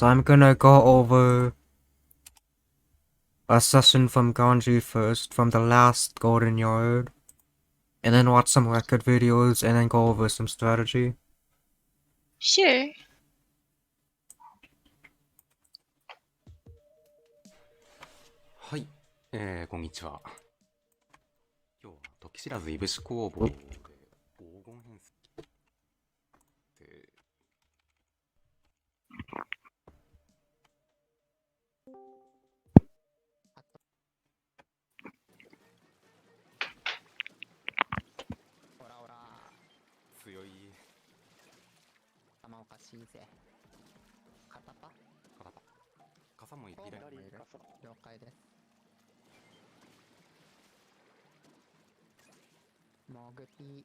So I'm gonna go over a session from Ganji first, from the last Golden Yard, and then watch some record videos, and then go over some strategy. Sure. はい、こんにちは。今日は時知らずいぶし工房で黄金変数でオラオラ強い頭おかしいぜ。片パ片パ傘もいる。了解です。モグピー。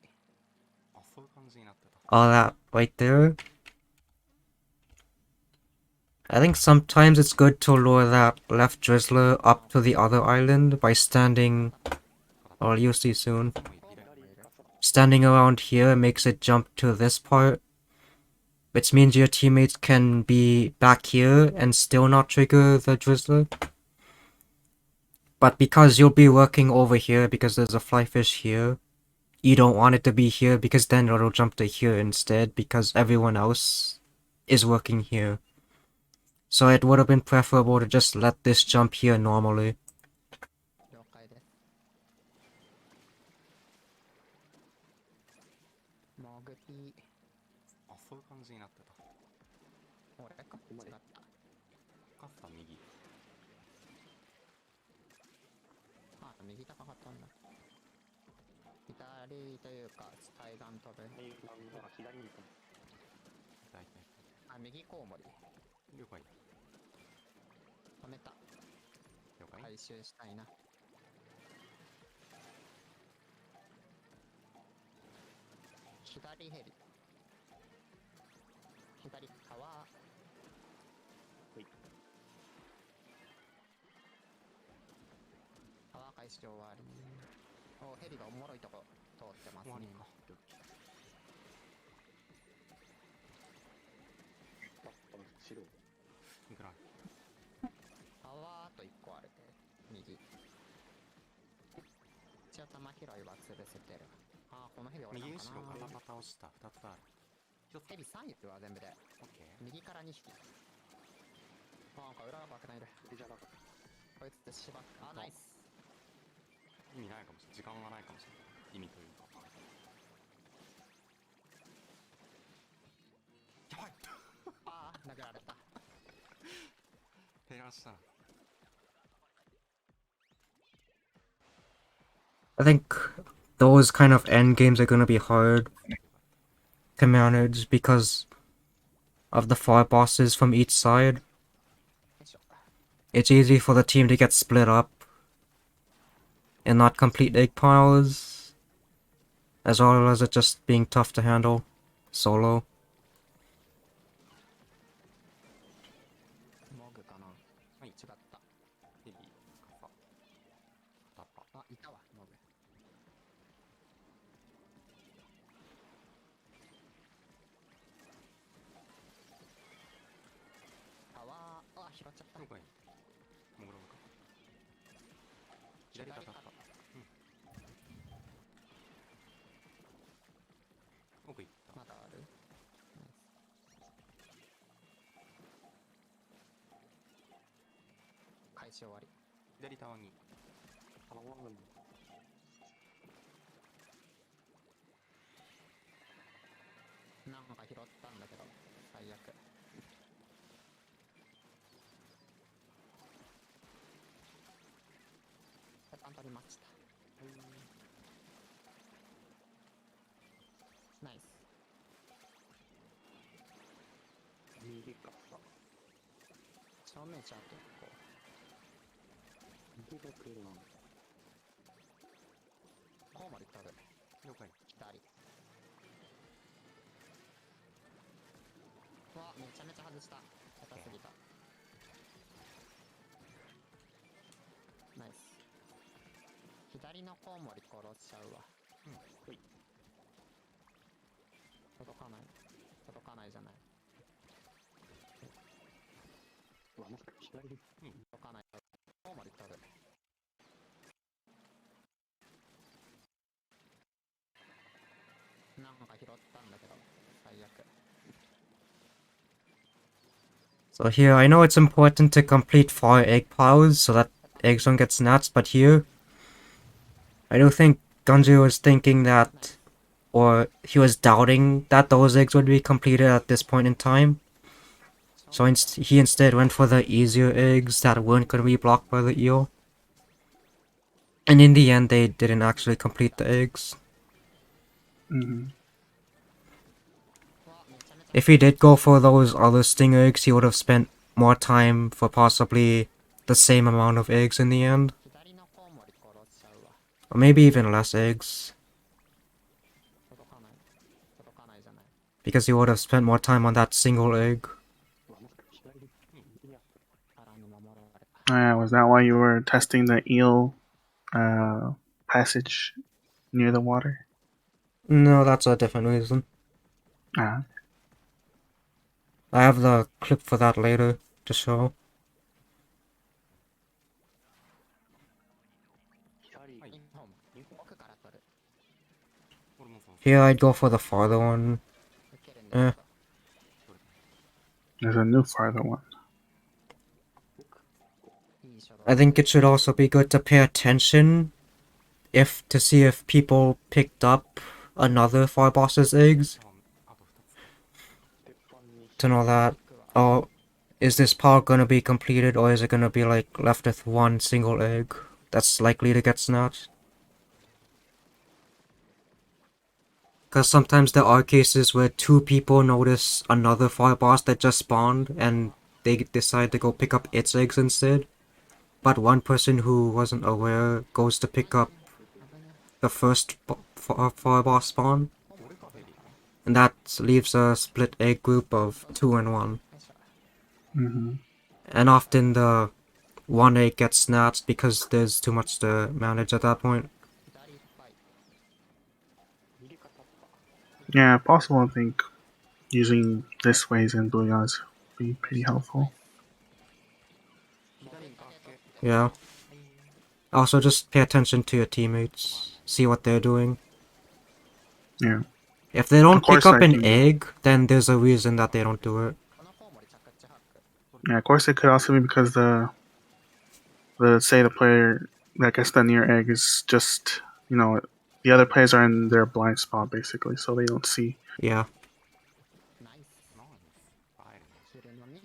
あ、そういう感じになってた。 All that right there. I think sometimes it's good to lure that left drizzler up to the other island by standing, or you'll see soon. Standing around here makes it jump to this part, which means your teammates can be back here and still not trigger the drizzler. But because you'll be working over here because there's a fly fish here, you don't want it to be here because then it'll jump to here instead because everyone else is working here. So it would have been preferable to just let this jump here normally. 了解です。モグピー。あ、そういう感じになってた。俺か違った。傘右。あ、右高かったんだ。左というか対岸飛ぶ。左に行く。あ、右コウモリ。了解。止めた。了解。回収したいな。左ヘリ。左川。はい。川回収終わり。お、ヘリがおもろいとこ通ってますね。白いくらい。川と1個あるで、右。一応玉拾いは潰せてる。あー、このヘリ俺なのかな。右後ろ片パ倒した。2つある。ヘリ3匹は全部で。オッケー。右から2匹。なんか裏が爆弾いる。こいつ芝。あ、ナイス。意味ないかもしれない。時間がないかもしれない。意味というか。やばいああ、殴られた。減らした。I think those kind of end games are gonna be hard to manage because of the 4 bosses from each side. It's easy for the team to get split up and not complete egg piles, as well as it just being tough to handle solo. モグかな。はい、違った。ヘリ、傘、片パ。あ、いたわ、モグ。川、あ、拾っちゃった。了解。潜ろうか。左片パ。うん。奥行った。まだある。回収終わり。左側に。なんか拾ったんだけど、最悪。ボタン取りました。ナイス。右かさ。正面チャート1個。右が来るな。コウモリ取る。了解。左。うわ、めちゃめちゃ外した。下手すぎた。ナイス。左のコウモリ殺しちゃうわ。うん。ほい。届かない。届かないじゃない。動かない。コウモリ取る。なんか拾ったんだけど、最悪。 So here, I know it's important to complete 4 egg piles so that eggs don't get snatched, but here, I do think Gunju was thinking that, or he was doubting that those eggs would be completed at this point in time. So he instead went for the easier eggs that weren't going to be blocked by the eel. And in the end, they didn't actually complete the eggs. Mm-hmm. If he did go for those other sting eggs, he would have spent more time for possibly the same amount of eggs in the end. 左のコウモリ殺しちゃうわ。 Or maybe even less eggs. 届かない。届かないじゃない。 Because he would have spent more time on that single egg. 腹に守られた。 Was that why you were testing the eel passage near the water? No, that's a different reason. Ah. I have the clip for that later to show. 2本。奥から取る。 Here I'd go for the farther one. 受けるんだけど。 There's a new farther one. いい初動。 I think it should also be good to pay attention to see if people picked up another fire boss's eggs. To know that, oh, is this part gonna be completed or is it gonna be like left with one single egg that's likely to get snatched? Because sometimes there are cases where 2 people notice another fire boss that just spawned and they decide to go pick up its eggs instead. But one person who wasn't aware goes to pick up the first fire boss spawn. And that leaves a split egg group of 2 and 1. Mm-hmm. And often the 1 egg gets snatched because there's too much to manage at that point. 左いっぱい。 Yeah, possible. I think using this ways in bouillons would be pretty helpful. Yeah. Also, just pay attention to your teammates. See what they're doing. Yeah. If they don't Of course, pick up I an can- egg, then there's a reason that they don't do it. このコウモリ着地ハック。 Yeah, of course it could also be because the player that gets the near egg is just, the other players are in their blind spot basically, so they don't see. Yeah. ナイス。切るのに。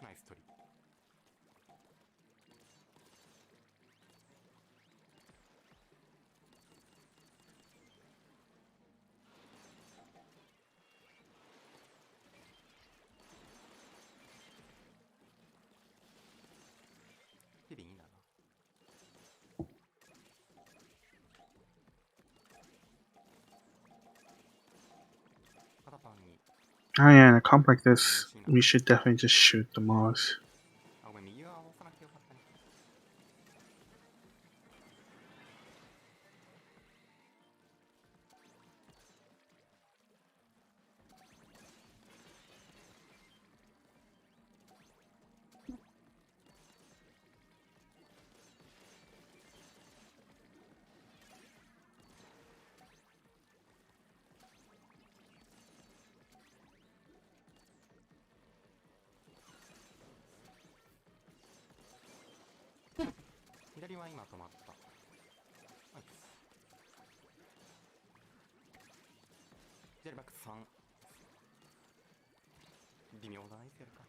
ナイストリ。ヒリいいんだな。片パンに。 Oh yeah, in a comp like this, we should definitely just shoot the moss. あ、ごめん、右側を押さなくてよかったね。左は今止まった。ナイス。左バック3。微妙だな、いつやるか。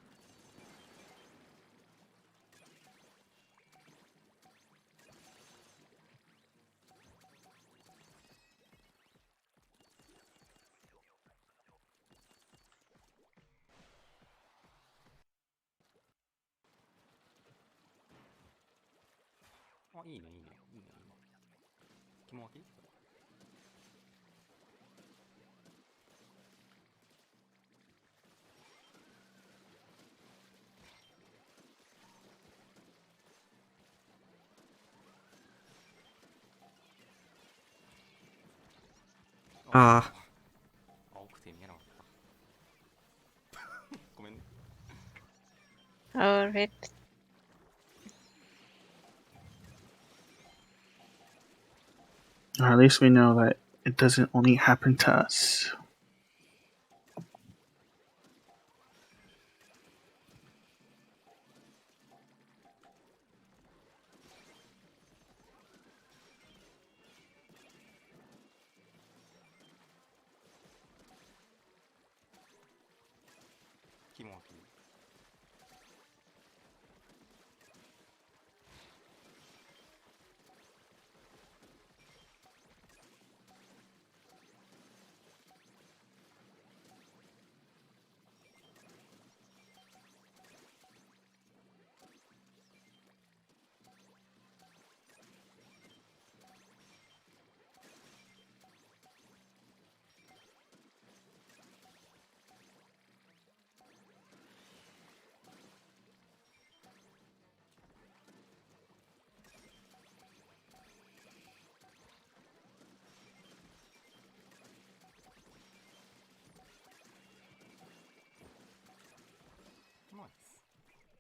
あ、いいね、いいね、いいね、いいね。肝巻き？ Ah, 青くて見えなかった。ごめんね。Oh, rip. Or at least we know that it doesn't only happen to us.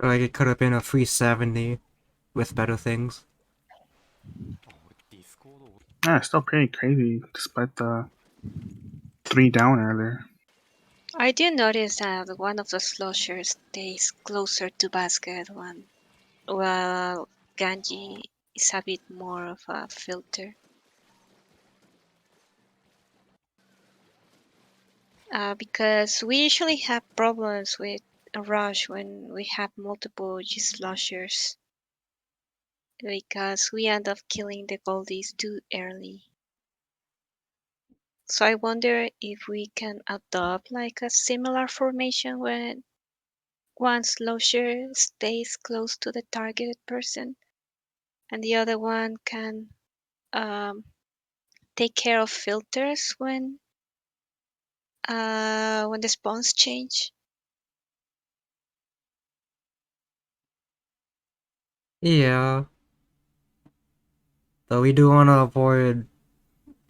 like it could have been a 370 with better things. Yeah, it's still pretty crazy despite the 3 down earlier. I do notice that one of the sloshers stays closer to basket one, while Ganji is a bit more of a filter. Because we usually have problems with a rush when we have multiple G-sloshers, because we end up killing the goldies too early. So I wonder if we can adopt like a similar formation when one slosher stays close to the targeted person and the other one can take care of filters when the spawns change. Yeah. Though we do want to avoid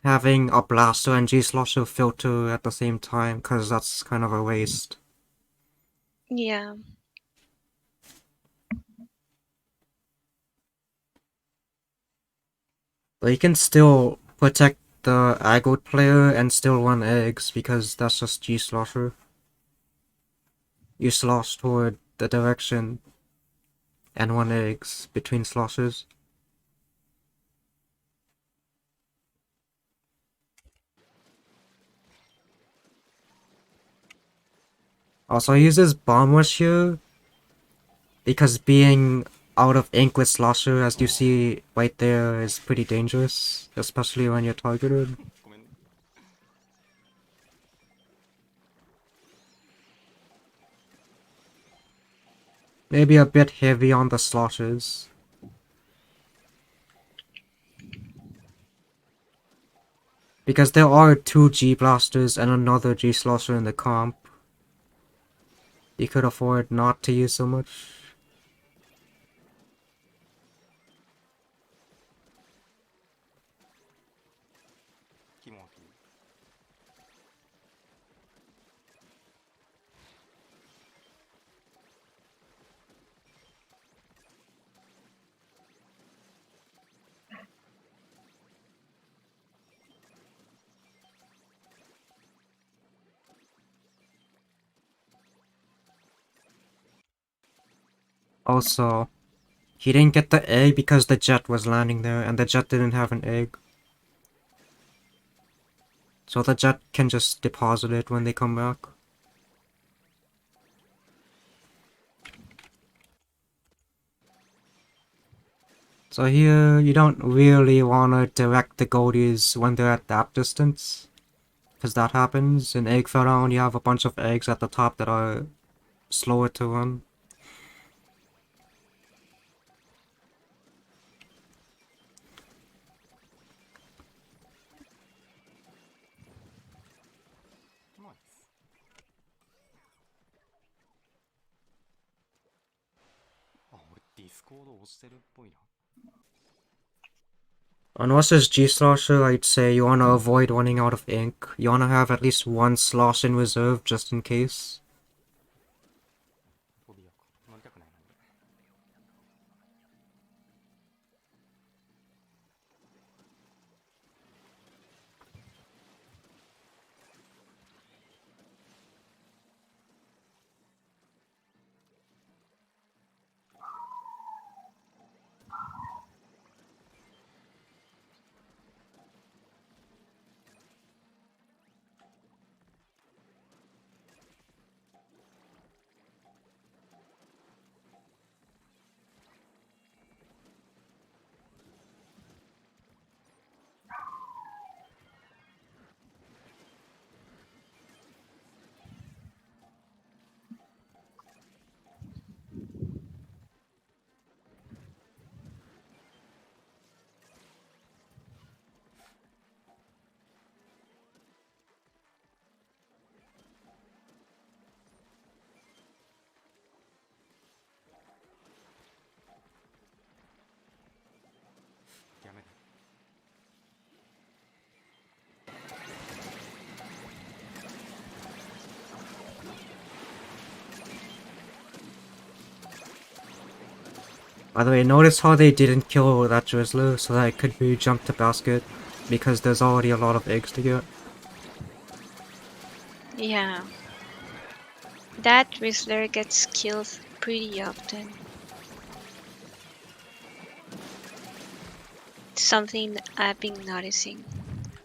having a blaster and G-Slosher filter at the same time, because that's kind of a waste. Yeah. But you can still protect the aggro player and still run eggs, because that's just G-Slosher. You slosh toward the direction and run eggs between sloshes. Also, I use this bomb rush here because being out of ink with slosher, as you see right there, is pretty dangerous, especially when you're targeted. Maybe a bit heavy on the sloshes. Because there are 2 G-Blasters and another G-Slosher in the comp. You could afford not to use so much. Also, he didn't get the egg because the jet was landing there and the jet didn't have an egg. So the jet can just deposit it when they come back. So here, you don't really want to direct the goldies when they're at that distance. Because that happens. In Egg Pharaoh, you have a bunch of eggs at the top that are slower to run. On Oss's G-Slosher, I'd say you want to avoid running out of ink. You want to have at least one slosh in reserve just in case. 飛びやか乗りたくないな俺。やめて。By the way, notice how they didn't kill that Drizzler so that it could be jumped to basket, because there's already a lot of eggs to get. Yeah. That Whistler gets killed pretty often. Something that I've been noticing.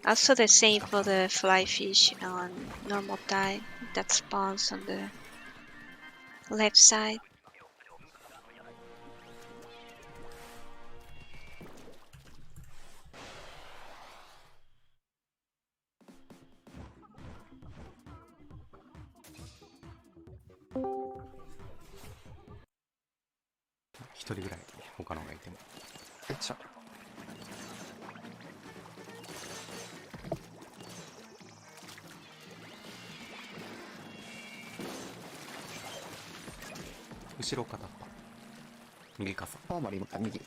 Also the same for the fly fish on normal tide that spawns on the left side.一人ぐらい他のがいても。よいしょ。後ろ片っ端。右傘。コウモリ右。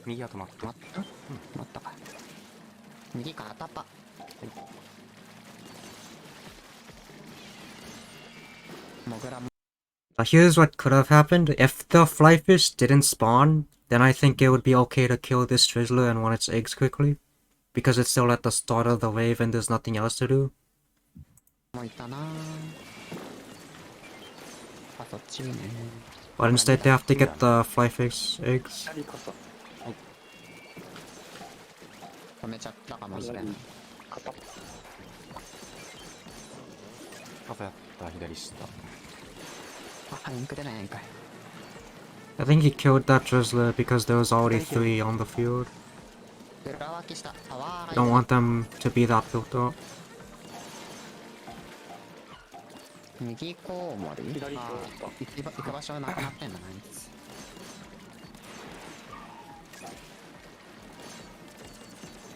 右は止まった。止まった止まったか。右片っ端。モグラも。Now here's what could have happened. If the flyfish didn't spawn, then I think it would be okay to kill this Drizzler and run its eggs quickly. Because it's still at the start of the wave and there's nothing else to do. もういたな。あ、そっちね。 But instead they have to get the flyfish eggs. 左傘。止めちゃったかもしれない。片っ傘やった左下。あ、インク出ないやんかい。 I think he killed that Drizzler because there was already 3 on the field. 裏脇した。タワー Don't が want them to be that built up. 右コウモリ。左コウモリ行く場所なくなってんだな、あいつ。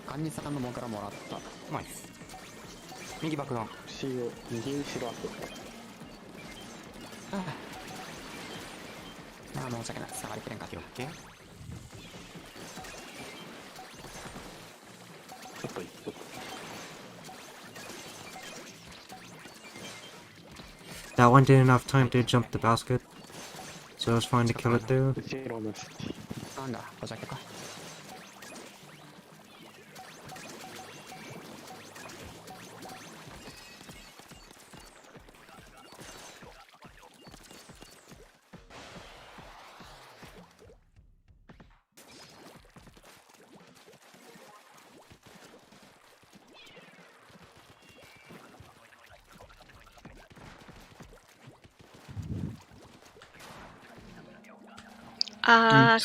カニさんのモグラもらった。ナイス。右爆弾。後ろ、右後ろ後。ああ、申し訳ない。下がりきれんかった。オッケー。ちょっと一歩。That one didn't have time to jump the basket. So it was fine to kill it there. 後ろの隙。なんだ、お酒か。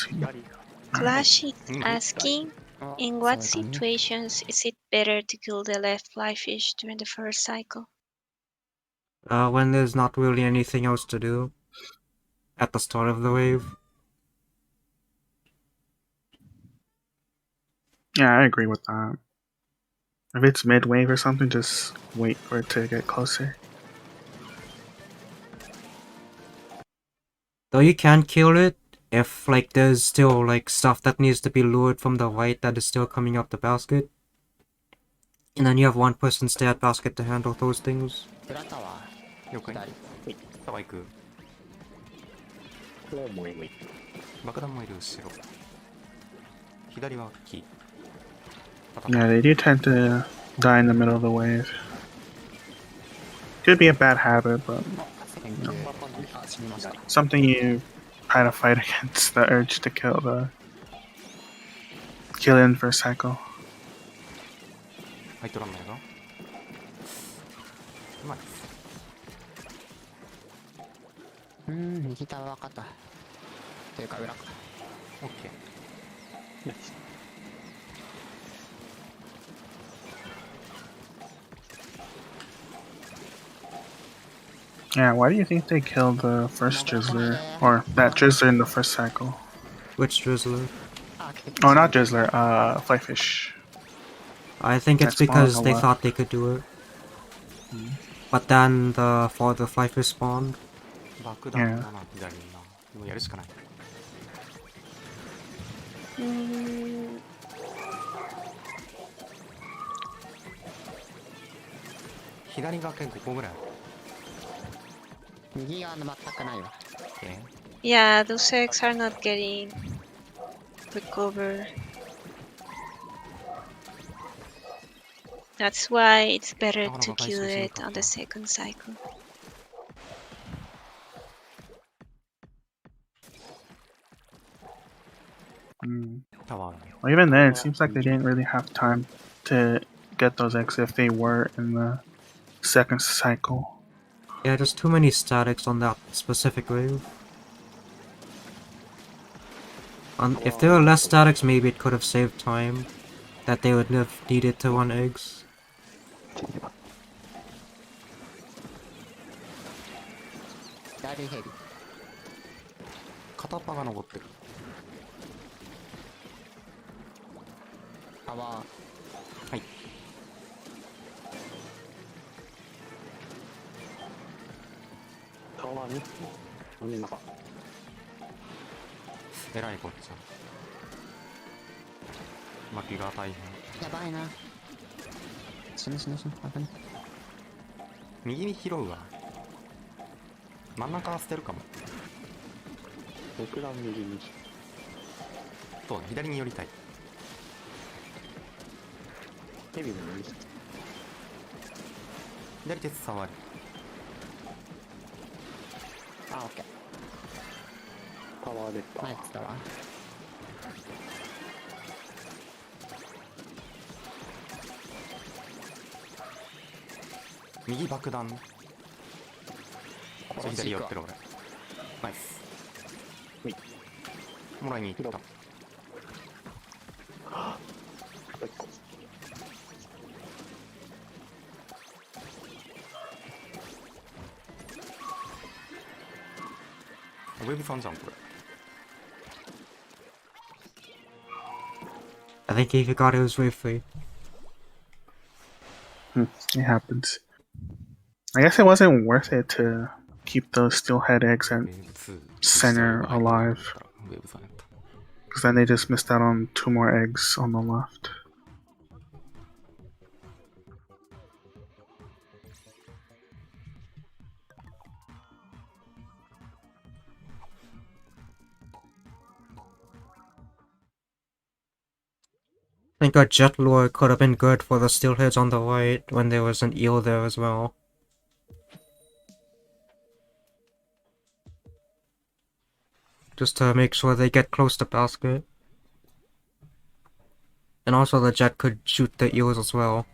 左。 Clash is asking, あ in what そうだね situations is it better to kill the left flyfish during the first cycle? When there's not really anything else to do. At the start of the wave. Yeah, I agree with that. If it's mid-wave or something, just wait for it to get closer. Though you can kill it, if like there's still like stuff that needs to be lured from the right that is still coming up the basket, and then you have one person stay at basket to handle those things. 裏タワー了解。左タワー行く。もうもういい。爆弾もいる、後ろ。左は木。 Yeah, they do tend to die in the middle of the wave. Could be a bad habit, but 研究あ死にました something you try to fight against the urge to kill in first cycle. 入っとらんないが。うまい。右タワー肩というか裏か OK。 ナイス。 Yeah, why do you think they killed the first drizzler? Or that drizzler in the first cycle? Which drizzler? あ結局 Oh, not drizzler, flyfish. I think it's That spawned because a they lot. thought they could do it. But then the flyfish spawned. 爆弾だな、左にな。でもやるしかない。左が結構5個ぐらいある。右側の全くないわ Yeah, those eggs are not getting recovered. That's why it's better to kill it on the second cycle. Tower. Well, even then, it seems like they didn't really have time to get those eggs if they were in the second cycle. Yeah, just too many statics on that specific wave. If there were less statics, maybe it could have saved time that they would have needed to run eggs. 左ヘビ片っ端が登ってる。タワはい。タワーね。なんかえらいこっちゃ。巻きが大変。ーやばいな死ぬ死ぬ死ぬ危ない右に拾うわ。真ん中は捨てるかも。僕ら右に。そうね、左に寄りたい。ヘビの右。左手触る。あオッケタワーでーナイスだわ右爆弾。左寄ってる俺。ナイス。もらいに行った。ウェブさんじゃんこれ。I think he forgot it was wave 3. It happens. I guess it wasn't worth it to keep those steelhead eggs at ウェブ2 center alive, ウェブさんやった。 because then they just missed out on 2 more eggs on the left. I think a jet lure could have been good for the steelheads on the right when there was an eel there as well. Just to make sure they get close to basket. And also the jet could shoot the eels as well.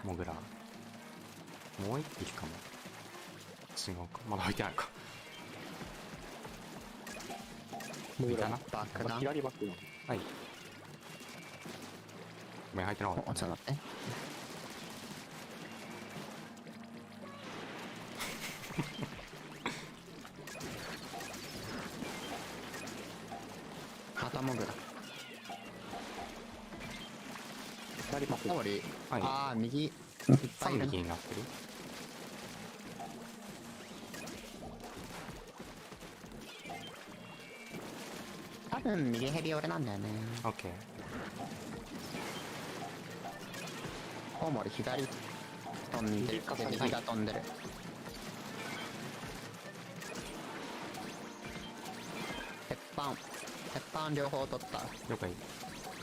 モグラ。もう一匹かも。違うか。まだ入ってないか。いたな。爆弾左バックの。はい。ごめん、入ってなかった。ちょっと待って頭ぐらい。左パス。小森、はいああ、右、いっぱいい3る匹になってる。多分右ヘビ俺なんだよね。オッケー。小森左飛んでる。で、右が飛んでる。鉄板両方取った。了解。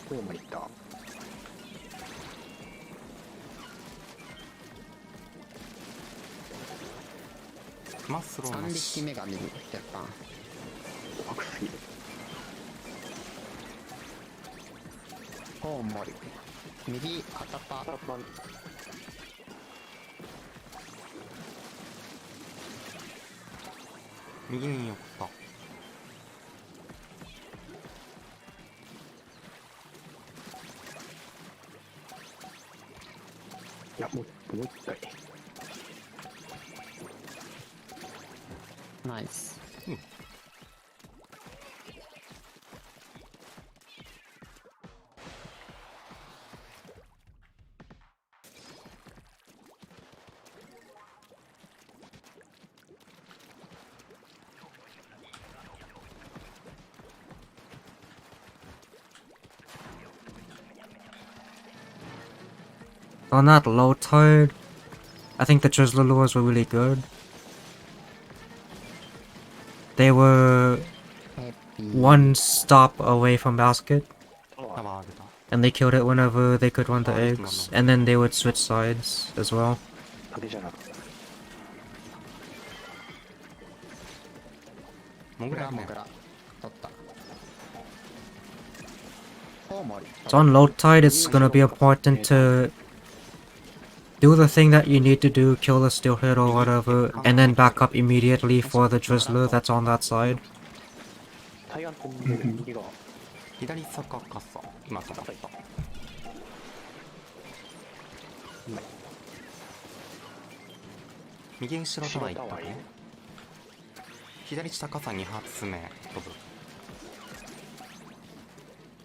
コウモリいった。マッスロー3なし。匹目が右、鉄板。奥すぎる。コウモリ。右、片パ。片パン。右に寄った。いや、もう一回。ナイス。On that low tide, I think the drizzler lures were really good. They were ヘビー。 one stop away from basket, タワー出た。 and they killed it whenever they could run the Oh, it's eggs, not and then they would switch sides as well. 竹じゃなかった。モグラやね。モグラ。取った。コウモリ。 So on low tide, it's gonna be important to do the thing that you need to do, kill the steelhead or whatever, and then back up immediately for the drizzler that's on that side. 対岸飛んでる右側。左坂傘。今そこ。赤いか。うまい。右後ろタワー行ったね。左下傘2発目飛ぶ。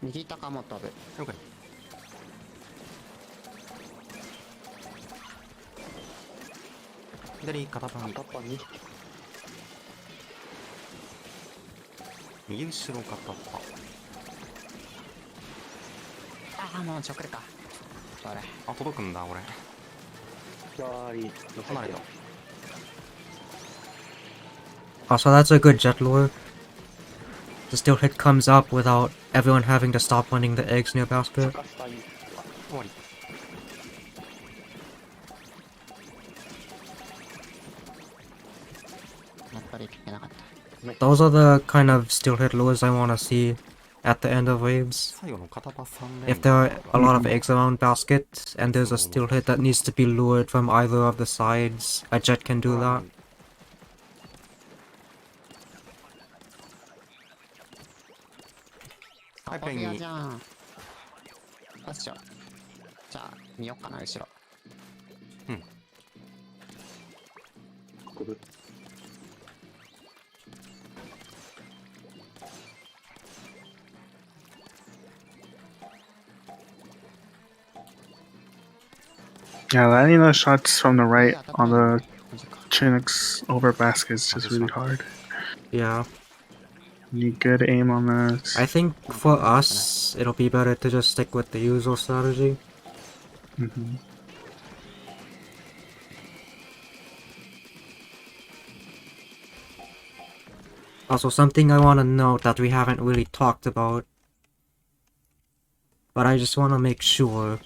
右高も飛ぶ。了解。左片パン。片パン2匹。右後ろ片パン。ああ、もう直来か。それ。あ、届くんだ俺。左。離れた。Also, that's a good jet lure. The steelhead comes up without everyone having to stop running the eggs near basket. 逆下に。終わり。やっぱり聞けなかった。 Those are the kind of steelhead lures I want to see at the end of waves. 最後の片パ3連。 If there are a lot of eggs around basket, and there's a steelhead that needs to be lured from either of the sides, a jet can do that. はい、ペンギンじゃん。よっしゃ。じゃあ、見よっかな、後ろ。飛ぶ。 Yeah, landing those shots from the right on the Chinooks over basket is just really hard. Yeah. You need good aim on those. I think for us, it'll be better to just stick with the usual strategy. Mm-hmm. Also, something I want to note that we haven't really talked about, but I just want to make sure.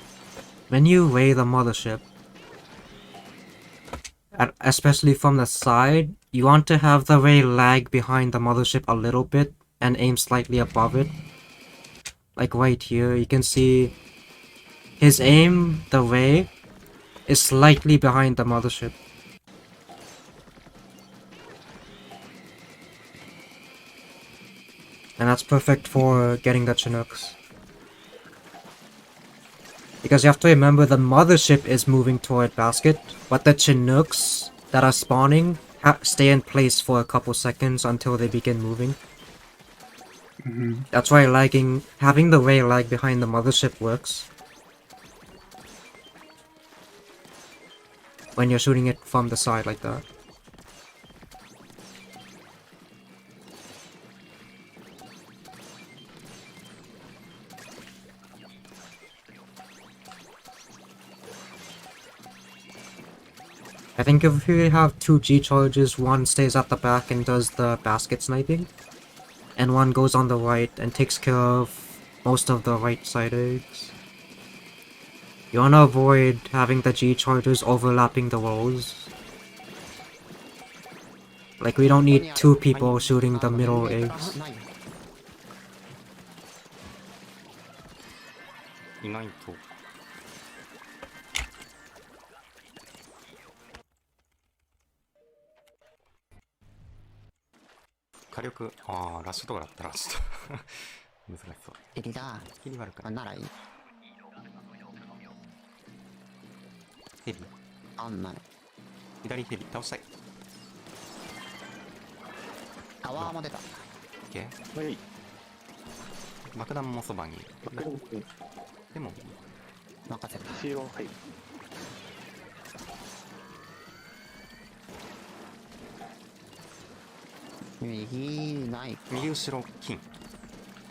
When you weigh the mothership, especially from the side, you want to have the ray lag behind the mothership a little bit and aim slightly above it. Like right here, you can see his aim, the ray, is slightly behind the mothership. And that's perfect for getting the Chinooks. Because you have to remember the mothership is moving toward basket, but the Chinooks that are spawning stay in place for a couple seconds until they begin moving. Hmm. That's why having the ray lag behind the mothership works. When you're shooting it from the side like that. I think if you have two G charges, one stays at the back and does the basket sniping, and one goes on the right and takes care of most of the right side eggs. You wanna avoid having the G charges overlapping the rows. Like, we don't need two people shooting the middle eggs. 意外と火力、ああ、ラッシュとかだったらちょっと難しそう。エリだ。切り悪くない。ならいい。ヘビ。あんなの。左ヘビ、倒したい。タワーも出た。オッケー。はい。爆弾もそばに。でも、任せた。シーロン、はい。右ないか。右後ろ、金。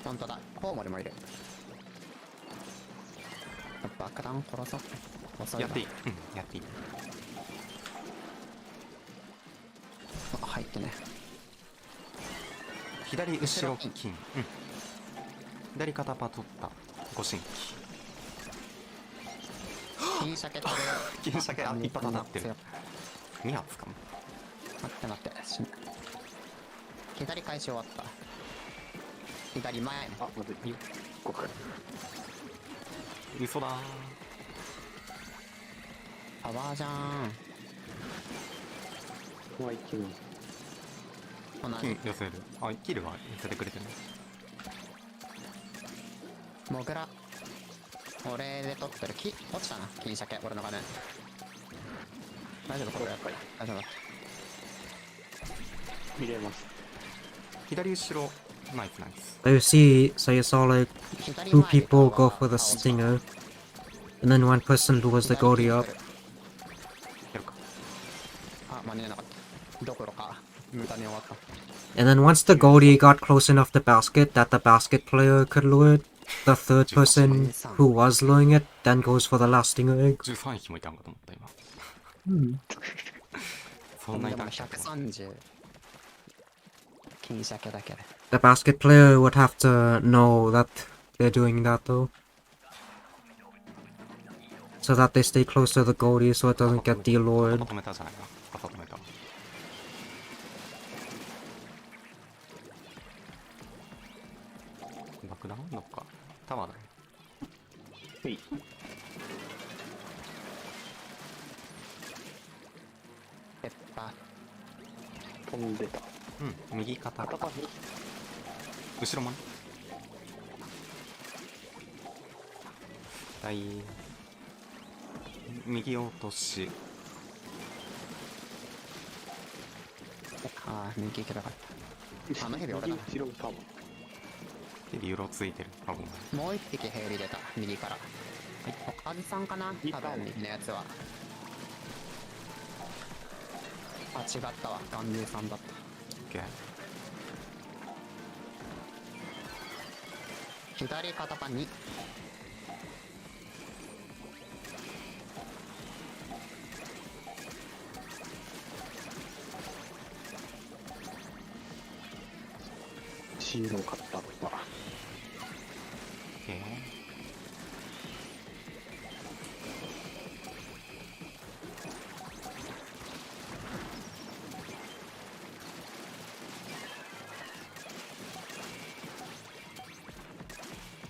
本当だ。コウモリもいる。爆弾殺そう。遅いわ。やっていい。うん、やっていい。あ、入ってね。左後ろ、金。うん。左肩パ取った。ご新規。金鮭食べよう。金鮭、あ、一発当たってる。2発かも。待って待って。左返し終わった。左前。あ、まずい。ここ。嘘だー。パワーじゃーん。ここは一気に。同じ。金寄せる。あ、キルは寄せてくれてる。モグラ。俺で取ってる。落ちたな。金鮭。俺の画面。大丈夫これやっぱり。大丈夫。見れます。左後ろ、ナイスナイス。So you saw like two people go for the stinger, and then one person lures the goalie up. やるか。あ、間に合わなかった。どころか。無駄に終わった。And then once the goalie got close enough to basket that the basket player could lure it, the third person who was luring it then goes for the last stinger egg. 13匹もいたんかと思った今。Hmm. そんないたんか。130。金鮭だけで。The basket player would have to know that they're doing that though. So that they stay close to the goalie so it doesn't get delured. 止めたじゃないか。傘止めた。爆弾どっか。タワーだね。はい。ペッパー。飛んでた。うん、右肩。頭に。後ろもね。右落とし。ああ、右行けばよかった。あのヘビ俺だな。後ろにカモ。ヘビ色ついてる。あ、ごめん。もう一匹ヘビ出た。右から。おかずさんかな多分右のやつは。あ、違ったわ。ガンジーさんだった。オッケー。左肩パンに。シーロン買った。オッケー。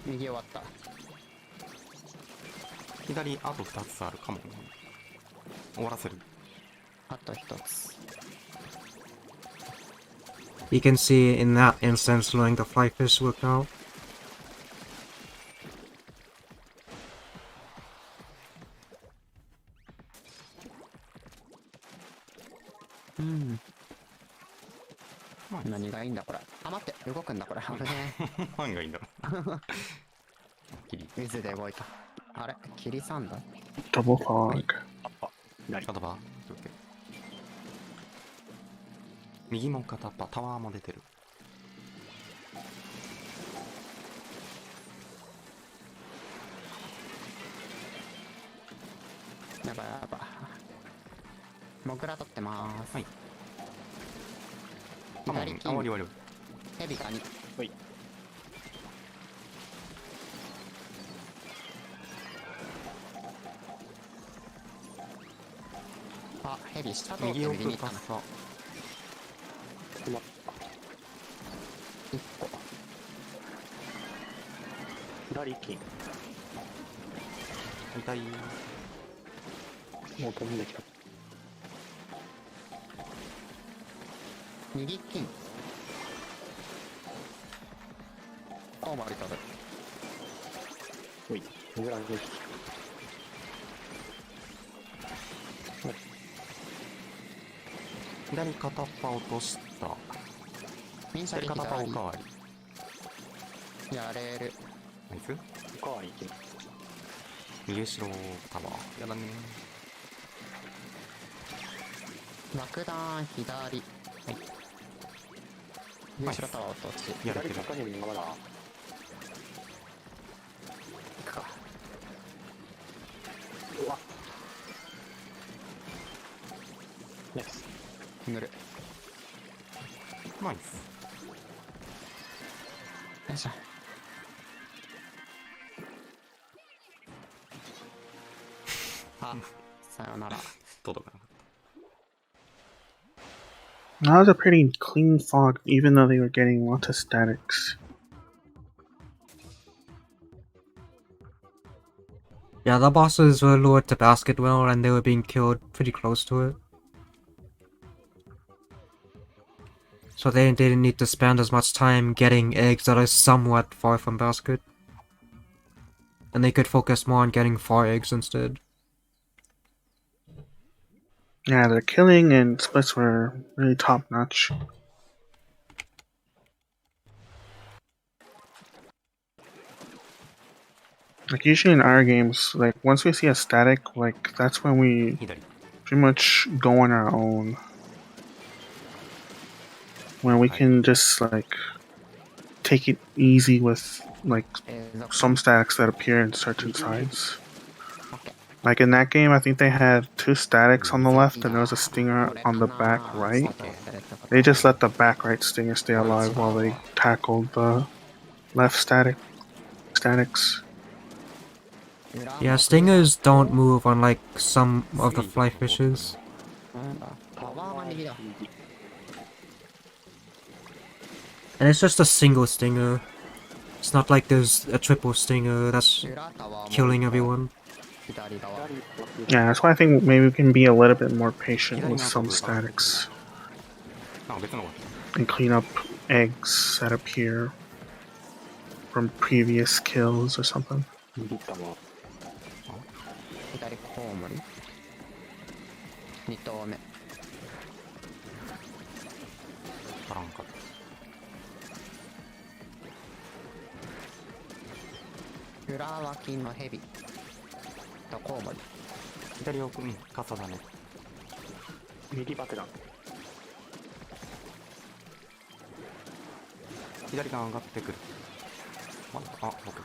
右終わった。左あと2つあるかも。終わらせる。あと一つ。You can see in that instance luring the flyfish worked out. うん。まあ何がいいんだこれ。あ、待って、動くんだこれ。あれね。何がいいんだろう。キリ。水で動いた。あれ、霧さんだ。 Double fog. 左。片場。右も片っ端、タワーも出てる。やばいやばい。モグラ取ってまーす。はい。左あ、終わり金。終わり。ヘビが2。はい。あ、ヘビ下通って右奥右に行ったな。傘。止まっ1個。左金。痛い。もう飛んできた。右金。コウモリ飛ぶ。おい。モグラ2匹。左片っ端落とした。ミンシャリ左片っ端お左。かわり。やれる。ナイス。おかわり金。右後ろタワー。やだね。爆弾左。はい。上後ろタワー落とし。やられてる。左肩にまだ。行くか。うわ。ナイス。塗る。ナイス。よいしょ。あ、さよなら。届かなかっ That was a pretty clean fog, even though they were getting lots of statics. Yeah, the bosses were lured to basket well and they were being killed pretty close to it. So they didn't need to spend as much time getting eggs that are somewhat far from basket. And they could focus more on getting far eggs instead. Yeah, the killing and splits were really top notch. Like usually in our games, like once we see a static, like that's when we た。左。 pretty much go on our own. When we can just like take it easy with like some statics that appear in certain sides. Like in that game, I think they had 2 statics on the left and there was a stinger on the back right. They just let the back right stinger stay alive while they tackled the left statics. Yeah, stingers don't move unlike some of the fly fishes. なんだ。タワーが右だ。 And it's just a single stinger. It's not like there's a triple stinger that's 裏タワーも killing everyone. 左側。 Yeah, that's why I think maybe we can be a little bit more patient with some statics あ、別のが。 and clean up eggs that appear from previous kills or something. 右かも。左コウモリ。2投目。足らんかった。裏脇のヘビとコウモリ。左奥、傘だね。右爆弾。左が上がってくる。まだ、あ、僕。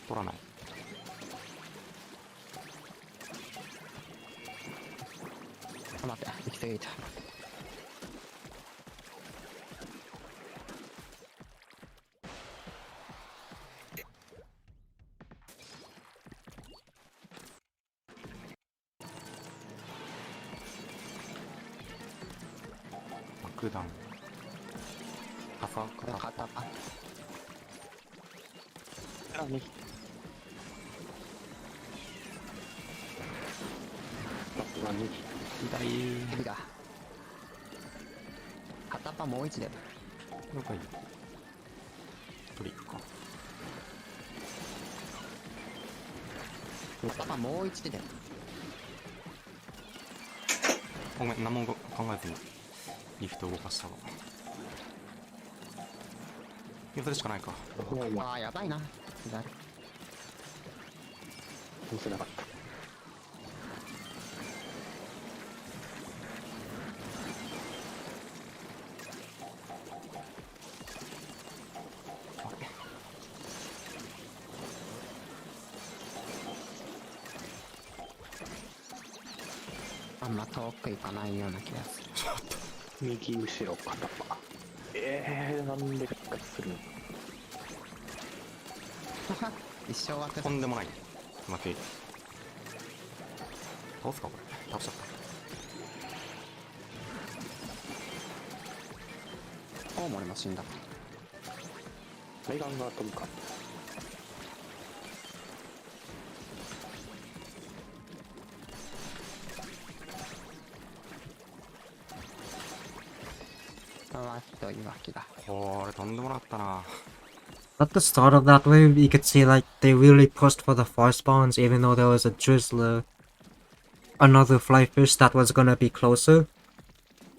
取らない。あ、待って、行き過ぎた。爆弾。傘、片傘。パ。あ、右。あ、右。左。ヘビだ。片パもう一で。了解。取り行くか。パパもう一で。ごめん、何も考えずにリフト動かしたわ。それしかないか。ああ、やばいな。左。見せなかった。あんま遠く行かないような気がする。右後ろ片っ端。なんで復活するの？一生当てとんでもない。待って。倒すかこれ。倒しちゃった。コウモリも死んだ。メガンが飛ぶか。というわけだ。これとんでもなかったな。At the start of that wave, you could see like they really pushed for the far spawns, even though there was a drizzler, another fly fish that was gonna be closer,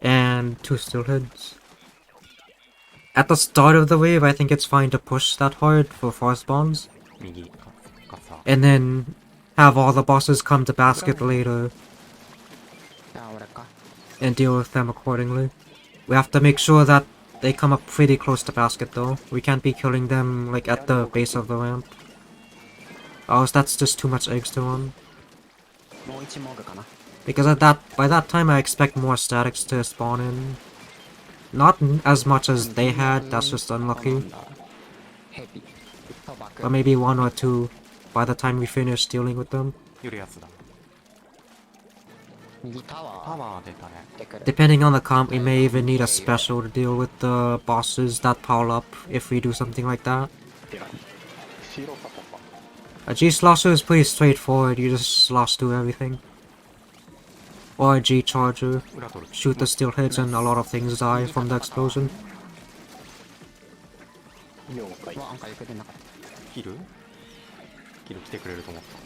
and 2 steelheads. At the start of the wave, I think it's fine to push that hard for far spawns, 右かさ。 and then have all the bosses come to basket later あ、俺か。 and deal with them accordingly. We have to make sure that they come up pretty close to basket though. We can't be killing them like at the base of the ramp. Or else that's just too much eggs to run. もう一モグかな。 Because by that time I expect more statics to spawn in. Not as much as they had, that's just unlucky. ヘビ。賭博。 But maybe 1 or 2 by the time we finish dealing with them. ゆるやつだ。右タワー。タワー出たね。出てくる。 Depending on the comp, we may even need a special to deal with the bosses that pile up if we do something like that. いや、後ろ片っ端。A G-Slosher is pretty straightforward, you just slosh through everything. Or a G-Charger. 裏取る。 Shoot the steelheads and a lot of things die from the explosion. 了解。うわ、なんか行くでなかった。キル来てくれると思った。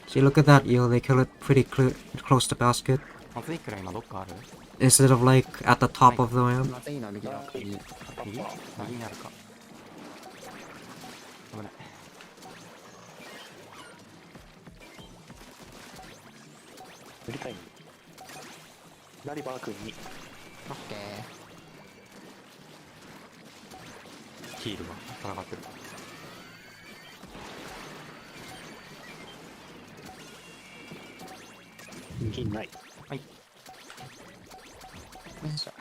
See, look at that eel, they kill it pretty close to basket. 松井くらい今どっかある？ Instead of like at the top of the ramp. まずいの右の右。右にあるか。危ない。塗りたいんで。左バー君に。オッケー。ヒールが戦ってる。右ない。はい。よいしょ。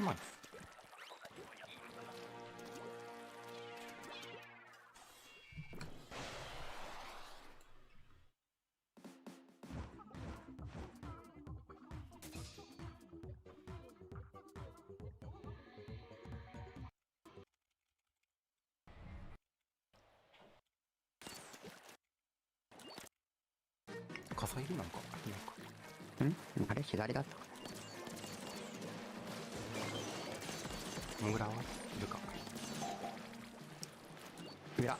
ナイス。火災いるなんかいるのか。あれ左だった。モグラはいるか。裏。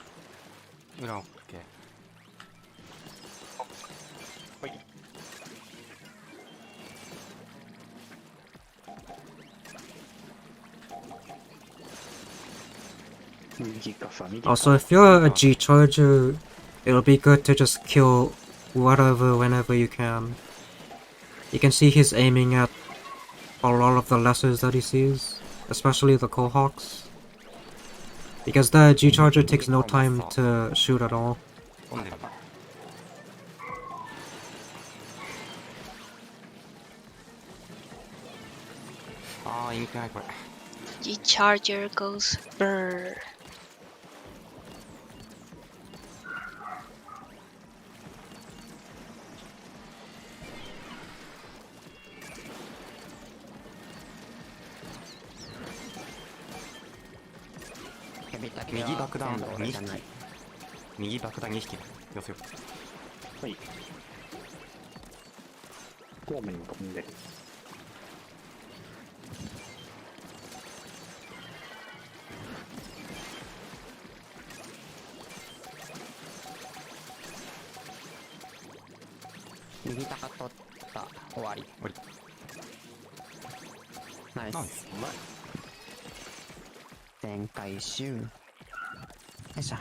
裏オッケー。はい。右かさ、右か。 Also, if you're a G-Charger, it'll be good to just kill whatever whenever you can. You can see he's aiming at a lot of the lessers that he sees, especially the Cohawks. Because the G-Charger takes no time to shoot at all. 飛んでるな。あー、意味ないこれ。 The charger goes brrr. ヘビだけは右爆弾全部俺2匹じゃない。。右爆弾2匹。寄せよう。はい。方面に飛んで。右高取った終わり。終わり。ナイス。ナイス。全回収。よいしょ。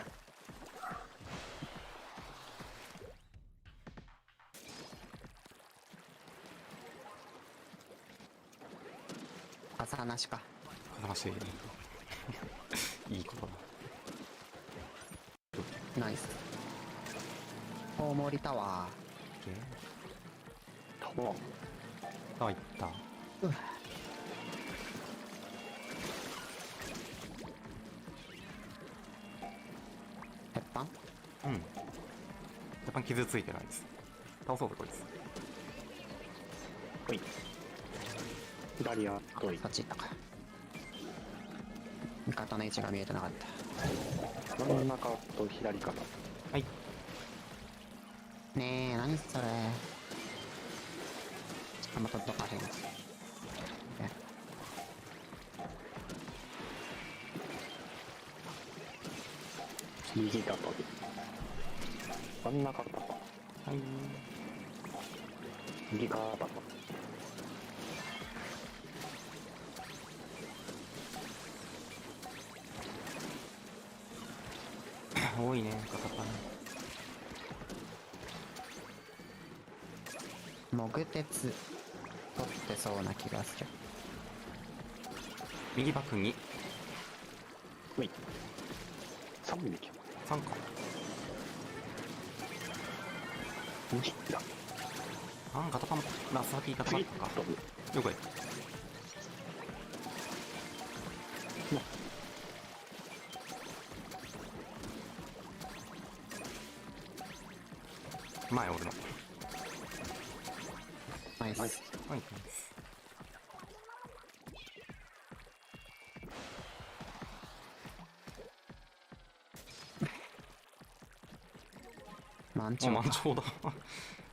朝なしか。悲しい。いいことだ。ナイス。大森タワタワー。あ、いった。ー。鉄板。うん。やっぱ傷ついてないです。倒そうぜ、こいつ。ほい。左やっとい。そっち行ったか。味方の位置が見えてなかった。真ん中と左肩。はい。ねえ、何それ。あんま取っとかへん。右肩で。真ん中肩。はい。右肩。多いね、片っ端。モグ鉄取ってそうな気がする。右バック2。ほい。3匹。3か。右だ。あん、片パン、ラスハキ片パン次か。飛ぶ。了解。前俺の。ナイス。ナイス。はい。満お、満潮か。潮だ。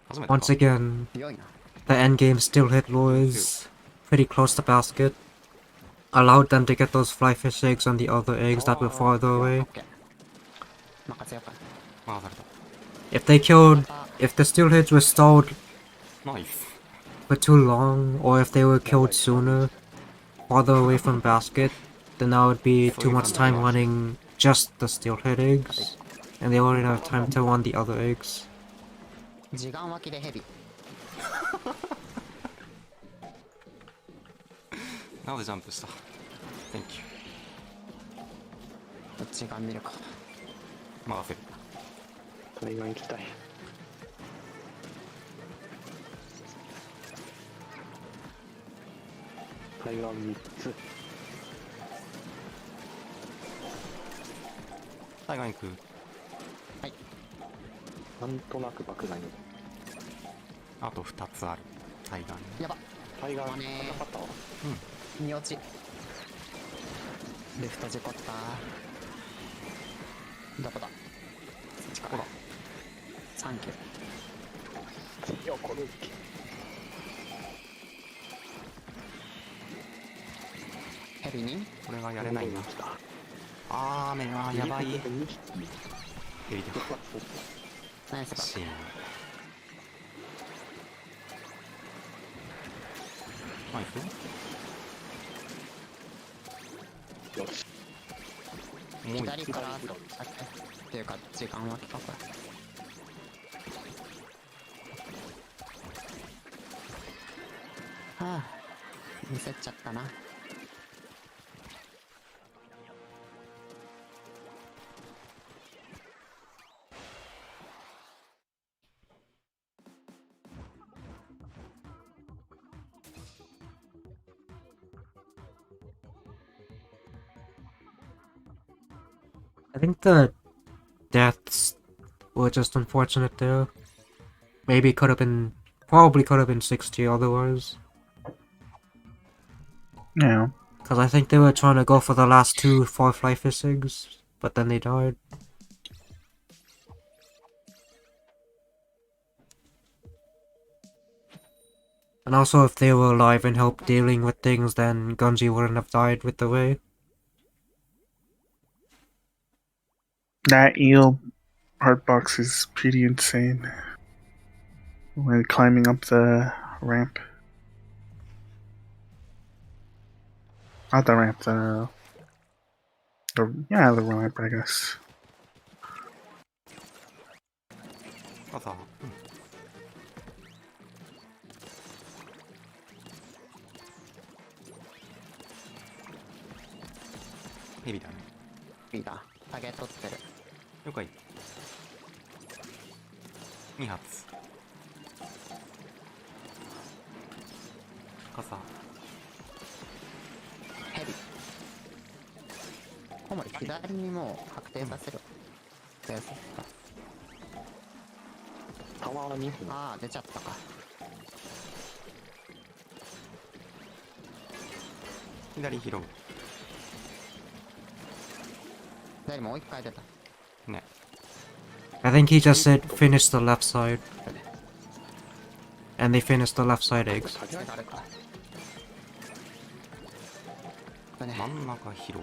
初めてか。 Once again, 強いな。 the endgame still hit lures pretty close to basket. Allowed them to get those fly fish eggs on the other eggs that were farther オ away. ッケー。任せようか。回された。 If they killed, if the steelheads were stalled ナイス。 for too long, or if they were killed sooner, farther away from basket, then that would be too much time running just the steelhead eggs, and they wouldn't have time to run the other eggs. 時間脇でヘビ。なのでジャンプした。Thank you。どっちが見るか。任せる。対岸行きたい。対岸3つ。対岸行く。なんとなく爆弾に。あと2つある。対岸に。やば。対岸まあねー硬かったわ。身落ち。レフト事故った。どこだ。そっちか。ここだ。サンキュー。強これ。ヘビにこれがやれないな。来た。あー、めはやばい。右手で2匹。エビでほナイスバしーん。ナイス。よし。もういい。左からっていうか時間脇かこれ。はあ、見せちゃったな。I think the deaths were just unfortunate there. Maybe could have been, probably could have been 60 otherwise. Yeah. Because I think they were trying to go for the last 2 fly fish eggs, but then they died. And also, if they were alive and helped dealing with things, then Gunji wouldn't have died with the way. That eel heart box is pretty insane. when climbing up the ramp. Not the ramp, the ramp, I guess. 朝、ヘビだね。いいか。タゲ取ってる。了解。2発。傘。ヘビ。コウモリ左にもう確定させる。たまにああ、出ちゃったか。左拾う。左もう一回出た。ね。I think he just said finish the left side. And they finished the left side eggs. それがあるか。これね。真ん中拾う。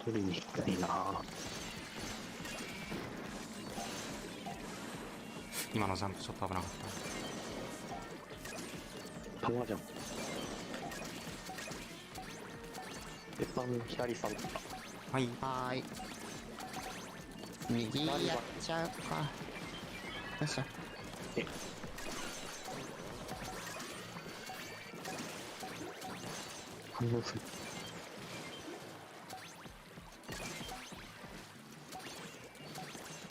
取りに行きたいな。今のジャンプちょっと危なかった。たまじゃん。鉄板左さん。はい。はーい。右やっちゃうか。よっしゃ。反応する。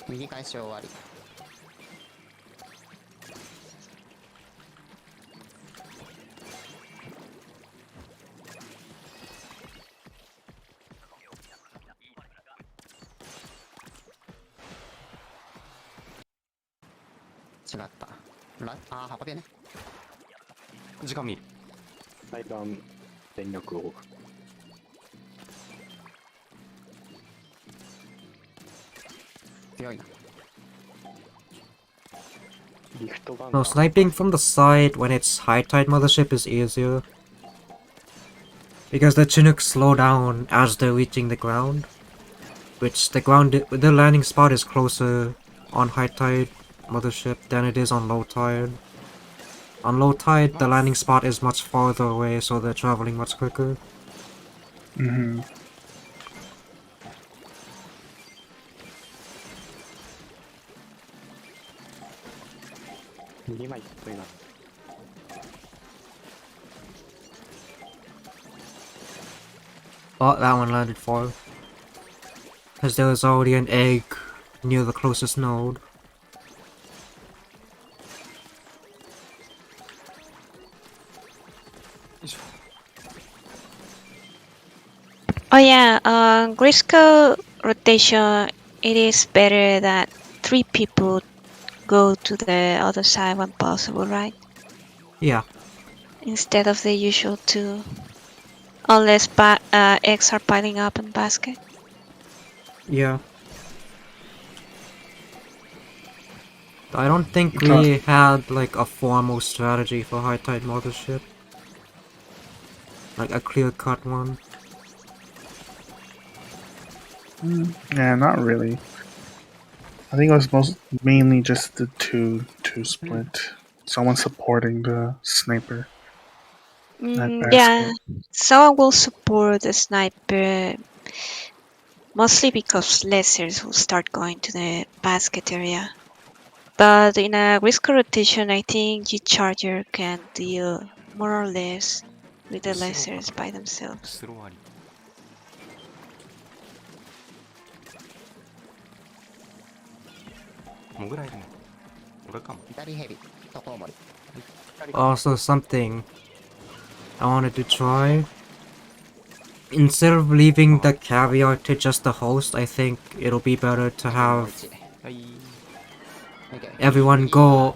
右返し終わり。違った。あー、運びね。時間見る。最短電力を。強いな。リフトガン No, sniping from the side when it's high tide mothership is easier. Because the Chinooks slow down as they're reaching the ground. Which the landing spot is closer on high tide mothership than it is on low tide. On low tide, the landing spot is much farther away, so they're traveling much quicker. Mm-hmm. Oh, that one landed far. Because there was already an egg near the closest node. Oh yeah, Grisco rotation, it is better that 3 people go to the other side when possible, right? Yeah. Instead of the usual 2. Unless eggs are piling up in basket. Yeah. I don't think we had like a formal strategy for high tide mothership. Like a clear-cut one. Yeah, not really. I think it was mainly just the two split. Someone supporting the sniper. Yeah, someone will support the sniper. Mostly because lessers will start going to the basket area. But in a Grisco rotation, I think G-Charger can deal more or less with the lessers by themselves. スローあり。もぐらいるね。俺かも。左ヘビとコウモリ。 Also something I wanted to try. Instead of leaving the caviar to just the host, I think it'll be better to have はい。 everyone go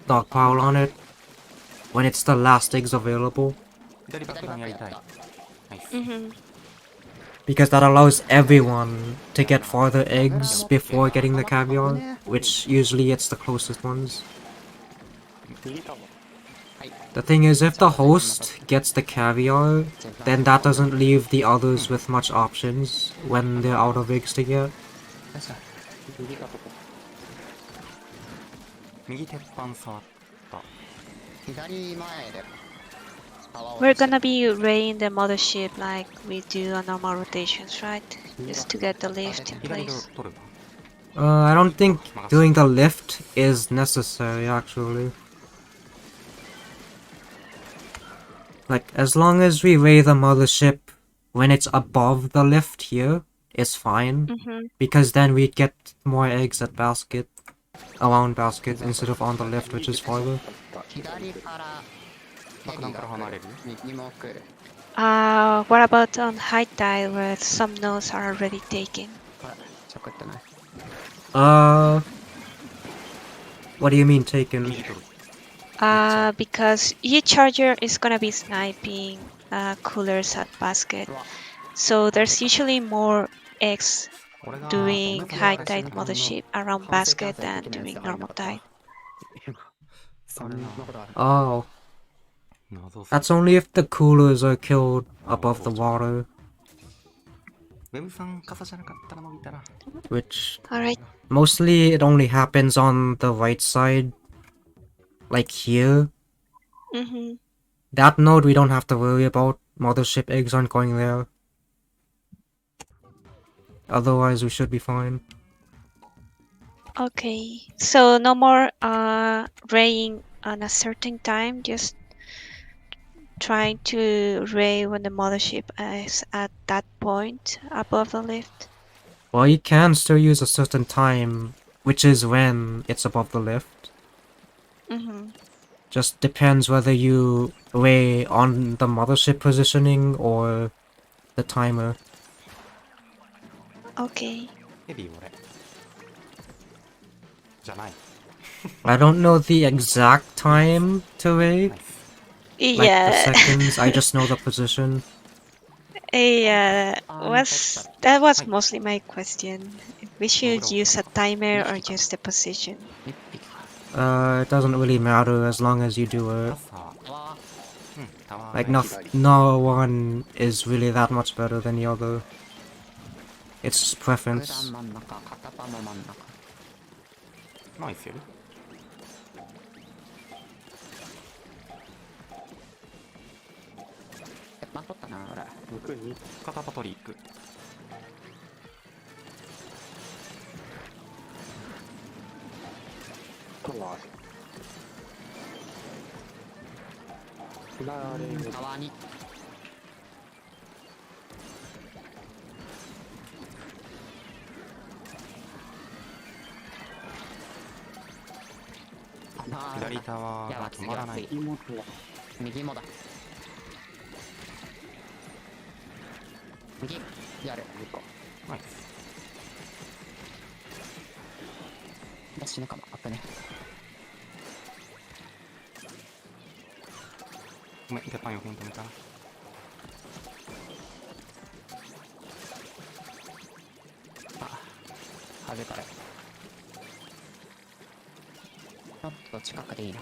dogpile on it when it's the last eggs available. 左爆弾やりたい。ナイス。 Because that allows everyone to get farther eggs before getting the caviar, which usually it's the closest ones. The thing is, if the host gets the caviar, then that doesn't leave the others with much options when they're out of eggs to get. 右鉄板触った。左前で。We're gonna be raying the mothership like we do on normal rotations, right? Just to get the lift in 左 place. 取る。 I don't think doing the lift is necessary, actually. Like, as long as we weigh the mothership when it's above the lift here, it's fine. Mm-hmm. Because then we'd get more eggs at basket, around basket, instead of on the lift, which is farther. 左からヘリが来る。右も来る。What about on high tide where some nodes are already taken? ほら、食ってない。What do you mean taken? Because each charger is gonna be sniping coolers at basket. So there's usually more eggs doing high tide mothership around basket than doing normal tide. そんなことある。 Oh, 謎すぎ that's only if the coolers are killed above the water, ウェブさん傘じゃなかったら伸びたら。 which Alright. mostly it only happens on the right side, like here. Mm-hmm. That node we don't have to worry about. Mothership eggs aren't going there. Otherwise, we should be fine. Okay. So no more raying on a certain time, just trying to ray when the mothership is at that point above the lift. Well, you can still use a certain time, which is when it's above the lift. Mm-hmm. Just depends whether you weigh on the mothership positioning or the timer. Okay. ヘビー俺。じゃない。 I don't know the exact time to weigh, ナイス。 like the Yeah. seconds, I just know the position. That was mostly my question. If we should use a timer or just a position. 一匹か。 It doesn't really matter as long as you do it. 傘。うん、タワー Like ね no one is really that much better than the other. It's just 空 preference. 段真ん中、片パも真ん中。ナイスやる。鉄板取ったな、俺。僕に片パトリーク。とは左タワーに。左タワーが止まらない。妹は右もだ。右やる。ナイス。もう死ぬかも。アップね。ごめん、鉄板横に止めたな。あ、外かれ。ちょっと近くでいいな。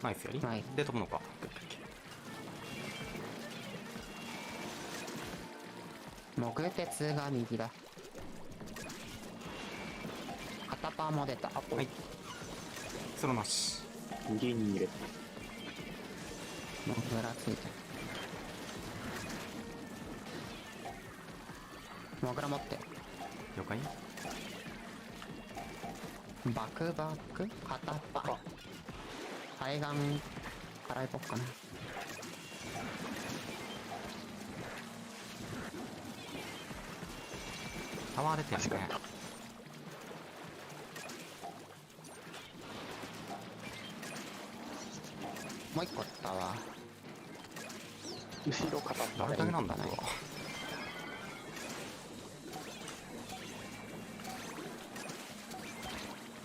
ナイスやり。はい。で飛ぶのか。木鉄が右だ。片パンも出た。はい。それなし。右に入れもうぐらついてる。モグラ持ってる。了解。バクバク片パン。海岸から行こっかな。タワー出てるね。もう一個あったわ。後ろ片誰だけなんだね。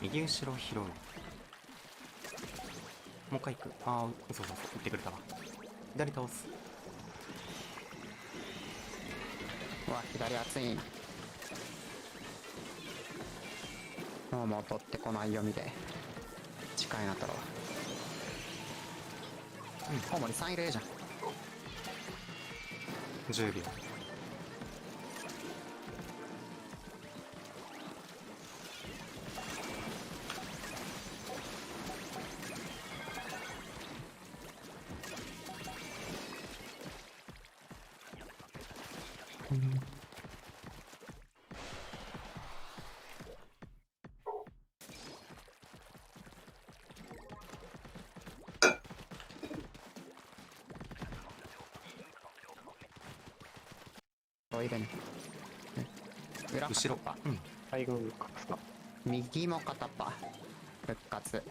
右後ろ拾う。もう一回行く。ああ、そう言ってくれたわ。左倒す。うわ、左熱い。もう戻ってこないよみで。近いなったろ。コウモリ3いるじゃん。10秒。いるね。裏後ろ。うん。大軍格差。右も片っ端復活。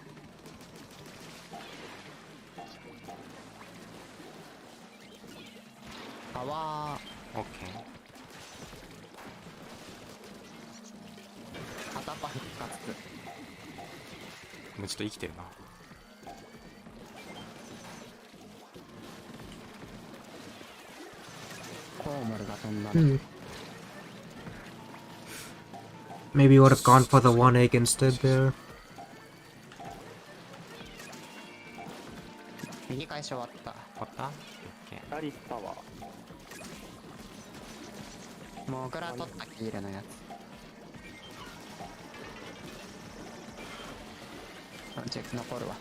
パワオッケー。ー片っ端復活。もうちょっと生きてるな。コウモリが飛んだね。Maybe would have gone for the one egg instead there. 右返し終わった。終わった？オッケー。左タワー。モグラ取った黄色のやつ。チェック残るわ。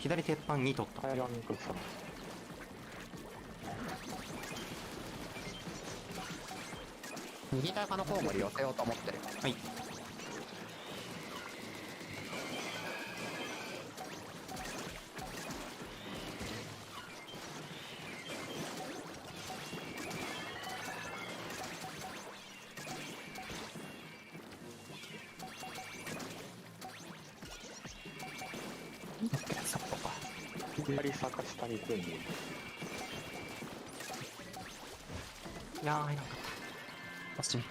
左鉄板2取った。大軍格差。右高のコウモリ寄せようと思ってる。はい。そこか。左坂下に全部。いやー、いなかっこっちに。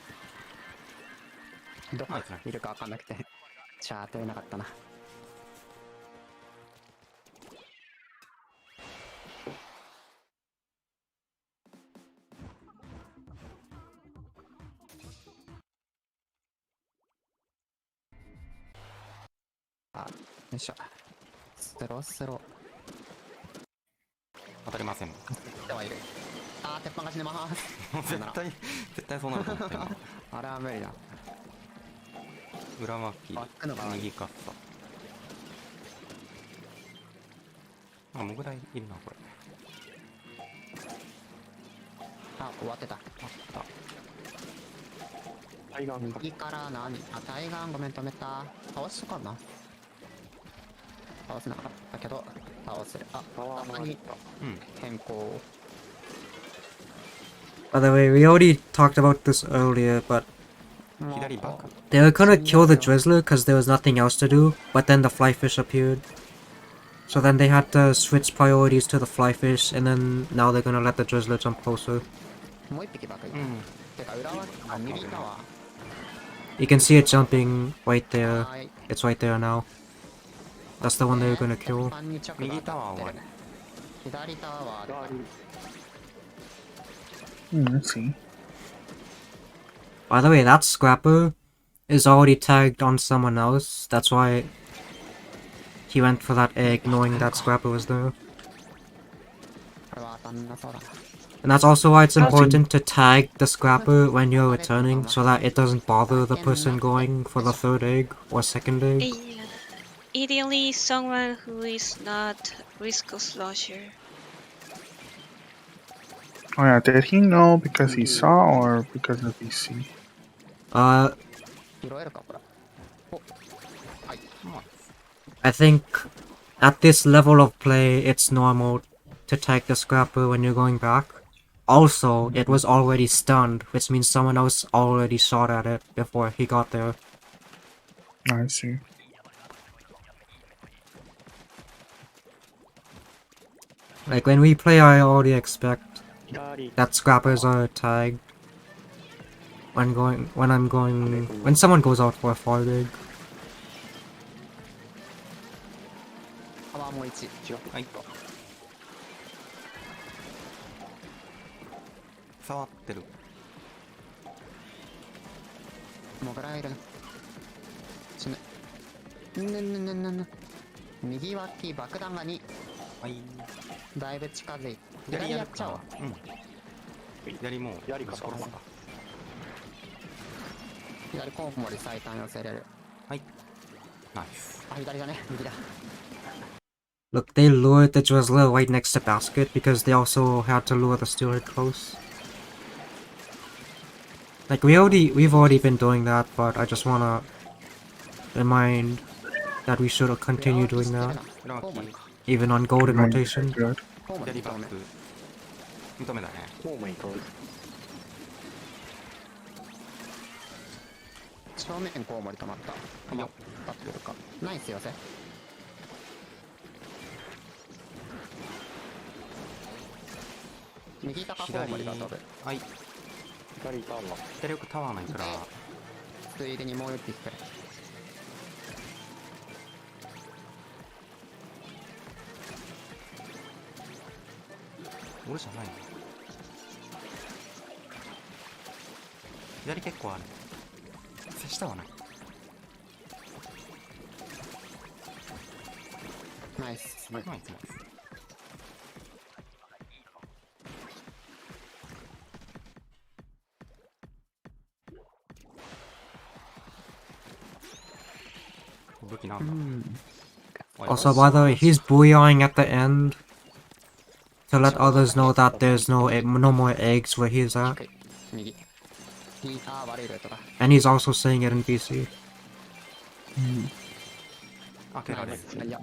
どこいるかわかんなくて。チャートいなかったな。あ、よいしょ。スロースロー。当たりません。ではいる。あー、鉄板が死ねまーす。絶対そうなると思って今。あれは無理だ。裏巻き、バックの側に右カッサ。あ、もぐらいいるな、これ。あ、終わってた。あった。大軍格右から何あ、対岸ごめん止めた。倒すかな。倒せなかったけど、倒せる。あ、タワーたまにの下。うん。変更。 By the way, we already talked about this earlier, but 左バカ。 they were gonna kill the Drizzler because there was nothing else to do, but then the flyfish appeared. So then they had to switch priorities to the flyfish, and then now they're gonna let the Drizzler jump closer. もう一匹バカいた。うん。てか、裏は、あ、右タワ You can see it jumping right ー。 there. はーい。 It's right there now. That's the one they were gonna 鉄 kill. 板に直が右当たってるタワーは。左タワーだ。左。Let's see. By the way, that scrapper is already tagged on someone else. That's why he went for that egg knowing that scrapper was there. これは当たんなそうだな。 And that's also why it's important to tag the scrapper when you're returning so that it doesn't bother the person going for the third egg or second egg. Yeah. Ideally, someone who is not risk of slosher. Oh yeah, did he know because he saw or because of VC? 拾えるか、これ。お、はい。 I think at this level of play, it's normal to tag the scrapper when you're going back. Also, it was already stunned, which means someone else already shot at it before he got there. I see. Like, when we play, I already expect 左。 that scrappers are tagged when someone goes out for a fog egg. タワーも1。違う。はい。触ってる。もぐらいるね。死ぬ。右脇爆弾が2。はい。だいぶ近づいて。左左やっちゃおう。うん。左もう、左か殺すか。左コウモリ最短寄せれる。はい。ナイス。あ、左だね。右だ。 Look, they lured the Drizzler right next to Basket because they also had to lure the Steelhead close. Like, we've already been doing that, but I just wanna remind that we should continue doing that, 裏脇、 even on golden Right, rotation. good. コウモリ左バック。認めだね。もうメインと正面コウモリ止まった。はいよ。バックルか。ナイス寄せ。右高コウモリが飛ぶ。はい。左ターンは左奥タワーないから、ついでにもう1匹くれ。俺じゃないの。左結構ある。接下はない。ナイス。ナイスナイス。武器なんだ。Also, by the way, he's booyahing at the end to let others know that there's no more eggs where he's at. 右。あー、悪いルートだ。 And he's also saying it in PC. 開けられる。いや、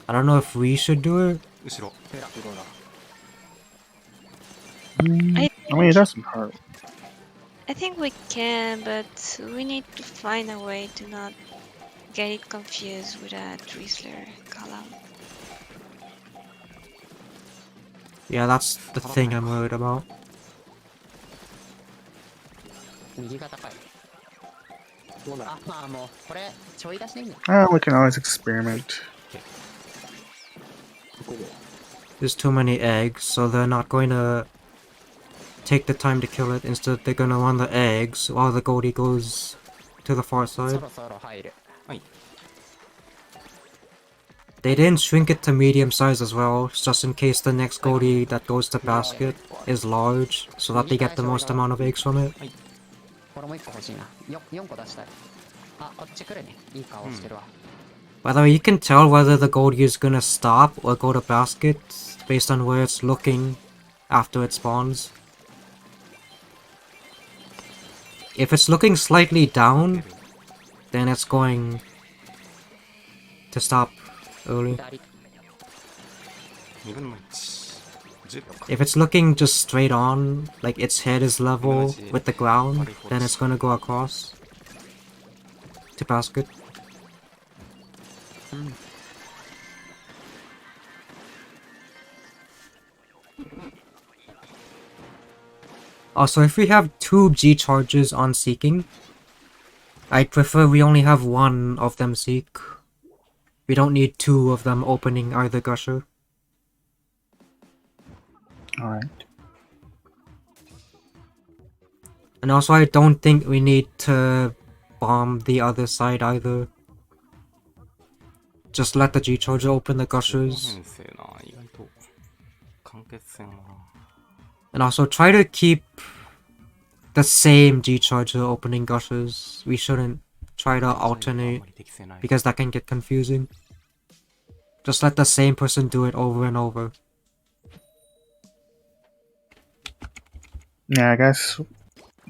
I don't know if we should do it. 後ろ。裏。後ろだ I I mean, it doesn't hurt. I think we can, but we need to find a way to not get it confused with a Drizzler column. Yeah, that's the thing I'm worried about. 右が高い。どうなるあ、まあもう、これ、ちょい出しでいいの。 We can always experiment. ここで There's too many eggs, so they're not going to take the time to kill it. Instead, they're gonna run the eggs while the goldie goes to the far そ side. ろそろ入る。はい。 They didn't shrink it to medium size as well, just in case the next goldie that goes to basket is large, so that they get the most amount of eggs from it. これも1個欲しいな。4個出したい。あ、こっち来るね。いい顔してるわ。By the way, you can tell whether the goldie is gonna stop or go to basket based on where it's looking after it spawns. If it's looking slightly down, then it's going to stop early. 左。 2分の1。10秒か。 If it's looking just straight on, like its head is level with the ground, then it's gonna go across to basket. Also, if we have 2 G charges on seeking, I'd prefer we only have 1 of them seek. We don't need 2 of them opening either gusher. Alright. And also, I don't think we need to bomb the other side either. Just let the G charger open the 後 gushers. 編成な、意外と完結戦はな。 And also, try to keep the same G charger opening gushers. We shouldn't try to あ alternate んまり適性ない。 because that can get confusing. Just let the same person do it over and over. Yeah, I guess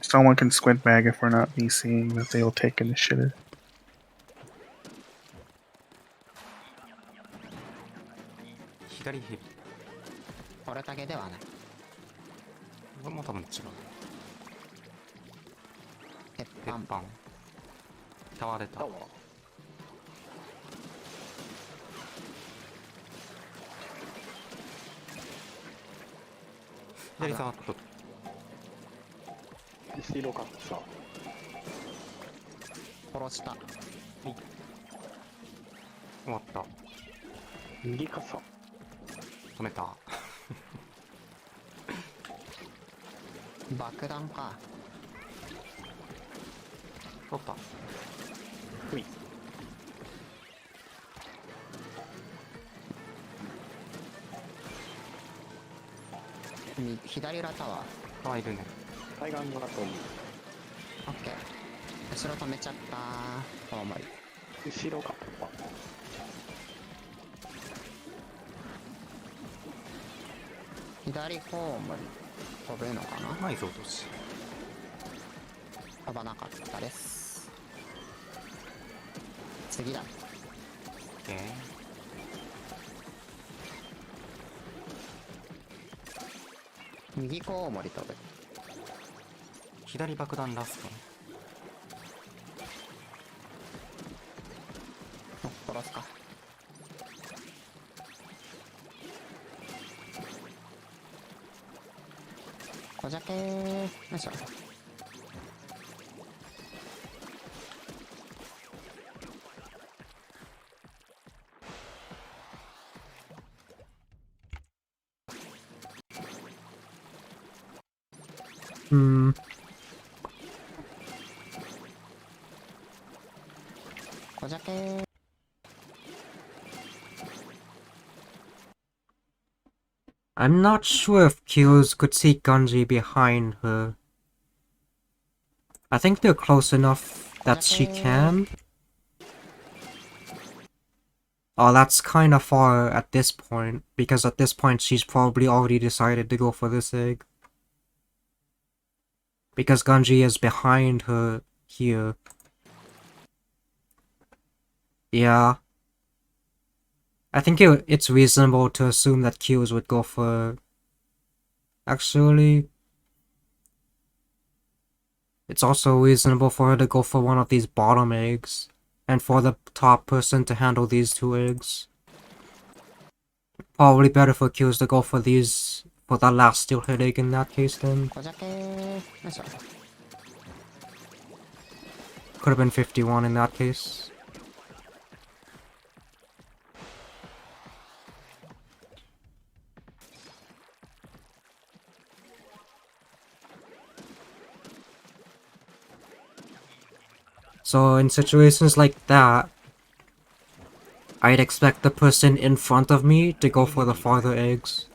someone can squint bag if we're not VCing that they'll take initiative. 左ヘビ。これだけではない。これも多分違う。鉄鉄板。板。タワー出たタ。ワー左下がっと。後ろかさ殺した。終わった。右かさ止めた。爆弾か。取った。ほい。左裏タワー。あ、いるね。対岸側といい。オッケー。後ろ止めちゃったー。コウモリ。後ろか。左コウモリ飛ぶのかな。ナイス落とし。飛ばなかったです。次だ。オッケー。右コウモリ飛ぶ。左爆弾ラストね。お、殺すか。小鮭ー。よいしょ。小鮭ー。I'm not sure if Kills could see Ganji behind her. I think they're close enough that she can. Oh, that's kinda far at this point, because at this point she's probably already decided to go for this egg. Because Ganji is behind her here. Yeah. I think it's reasonable to assume that Kills would go for... Actually... It's also reasonable for her to go for one of these bottom eggs, and for the top person to handle these 2 eggs. Probably better for Q's to go for these, for the last steel hit egg in that case then. 小鮭ー。よいしょ。Could have been 51 in that case. So in situations like that, I'd expect the person in front of me to go for the farther eggs.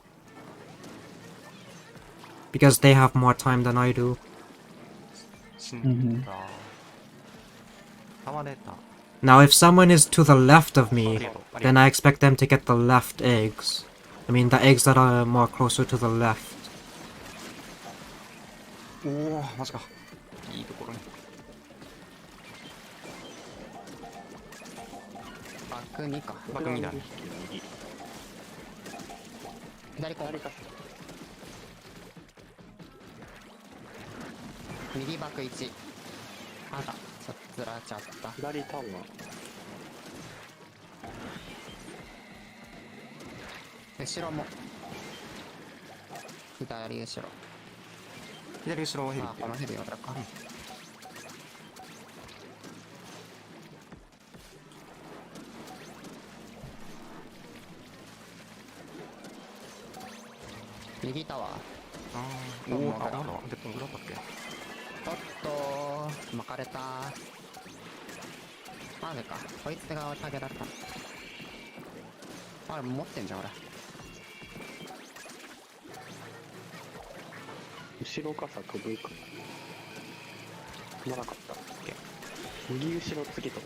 Because they have more time than I do. 死んだ。倒れた。 Now if someone is to the left of me, then I expect them to get the left eggs. I mean the eggs that are more closer to the left. おお、マジか。いいところに。バック2か。バック2だね。左コウモリ。右バック1。あら、つらちゃった。左タワー。後ろも。左後ろ。左後ろヘビ。あ、このヘビ俺か。右タワー。ああ、おお、あ、なんだ。で、この裏だっけ。おっとー、巻かれたー。マジか。こいつがタゲだった。あれ、持ってんじゃん、俺。後ろ傘飛ぶか。飛ばなかった。右後ろ次と。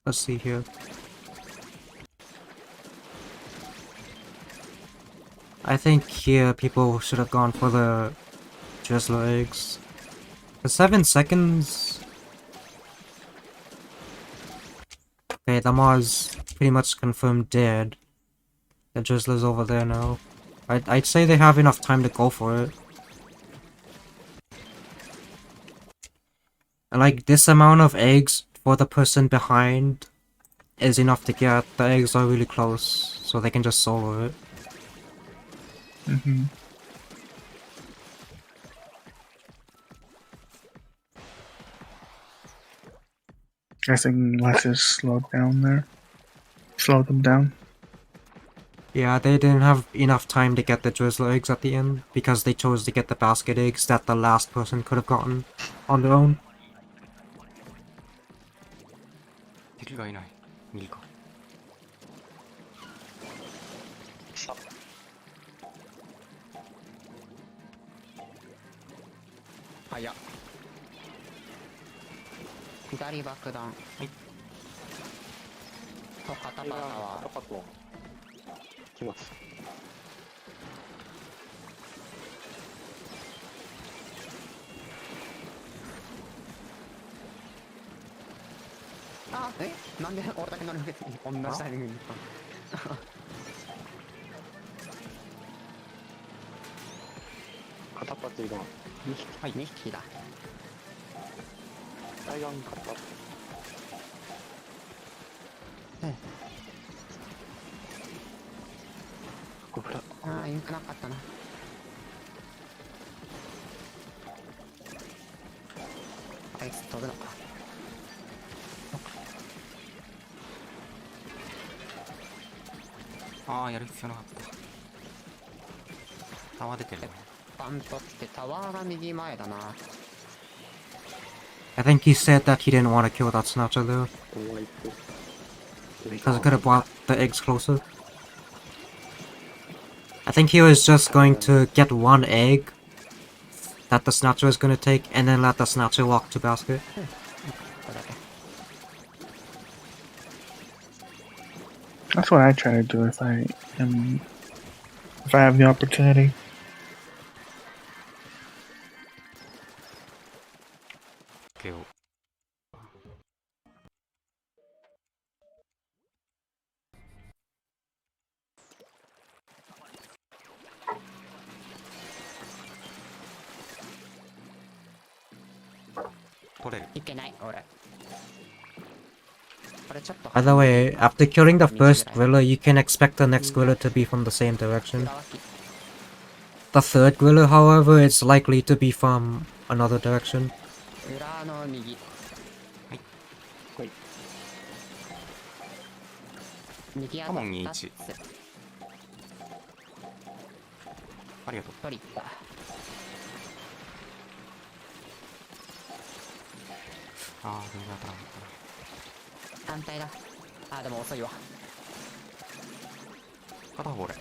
Let's see here. I think here people should have gone for the drizzler eggs. The 7 seconds... Okay, the Mars pretty much confirmed dead. The drizzler's over there now. I'd say they have enough time to go for it. And like, this amount of eggs for the person behind is enough to get. The eggs are really close, so they can just solo it. Guessing Lesh is slowed down there. slowed them down. Yeah, they didn't have enough time to get the drizzler eggs at the end because they chose to get the basket eggs that the last person could have gotten on their own. 敵がいない。右か。さ早っ。左爆弾。はい。と片パタこれがはパパと来ます。あ、なんで俺だけ乗るべきに同じタイミングに行ったの。片っ端が2匹。はい、2匹だ。対岸片っこれああ、インクなかったな。あいつ飛ぶのか。ああ、やる必要なかった。タワー出てるね。バントってタワーが右前だな。I think he said that he didn't want to kill that snatcher though, 友が行って because it could have brought the eggs closer. I think he was just going to get one egg that the snatcher was going to take and then let the snatcher walk to basket. これだけ。 That's what I try to do if I have the opportunity. けよ。取れる。いけない、俺。これちょっと。 By the way, after killing the first griller, you can expect the next griller to be from the same direction. 裏脇。 The third griller, however, it's likely to be from another direction. 裏の右。はい。右当カモンたにったっ1。つ。ありがとう。トリッパー。ああ、全然当たらなかっ反対だ。あーでも遅いわ。たな。片方俺。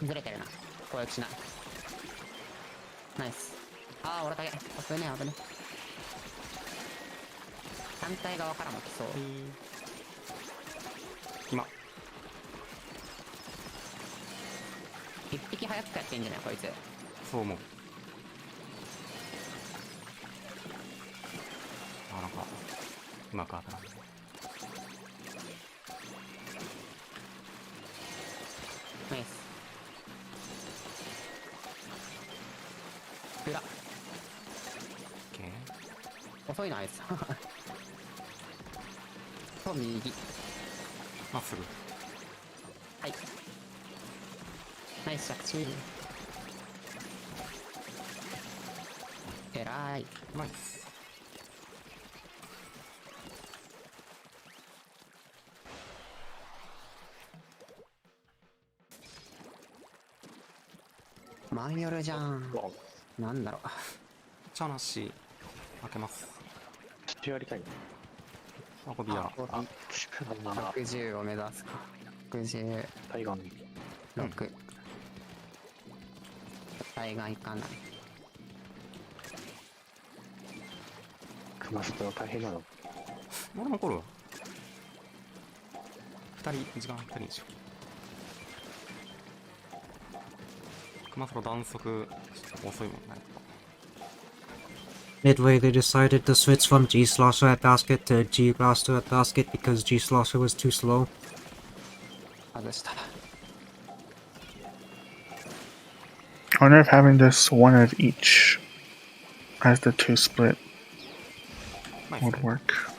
ずれてるな。攻撃しない。ナイス。ああ、俺だけ。危ねえ危ねえ。反対側からも来そう。今。一匹早くやってんじゃないこいつ。そう思う。あ、なんか、うまく当たらない。ナイス。裏。オッケー。遅いなあいつ。と右。まっすぐ。はい。ナイス着地。えらい。ナイス。マンヨルじゃん。わなんだろう。チャナシ、開けます。あやりたいね。運び屋。あ、 60を目指すか。66。対岸対岸行かない。組ませたら大変なの。俺残るわ。時間2人にしよう。熊その弾速遅いもんね。Midway, they decided to switch from G-Slosher at basket to G-Blaster at basket because G-Slosher was too slow. 外した。 I wonder if having this one of each as the two split ナイス。 would work.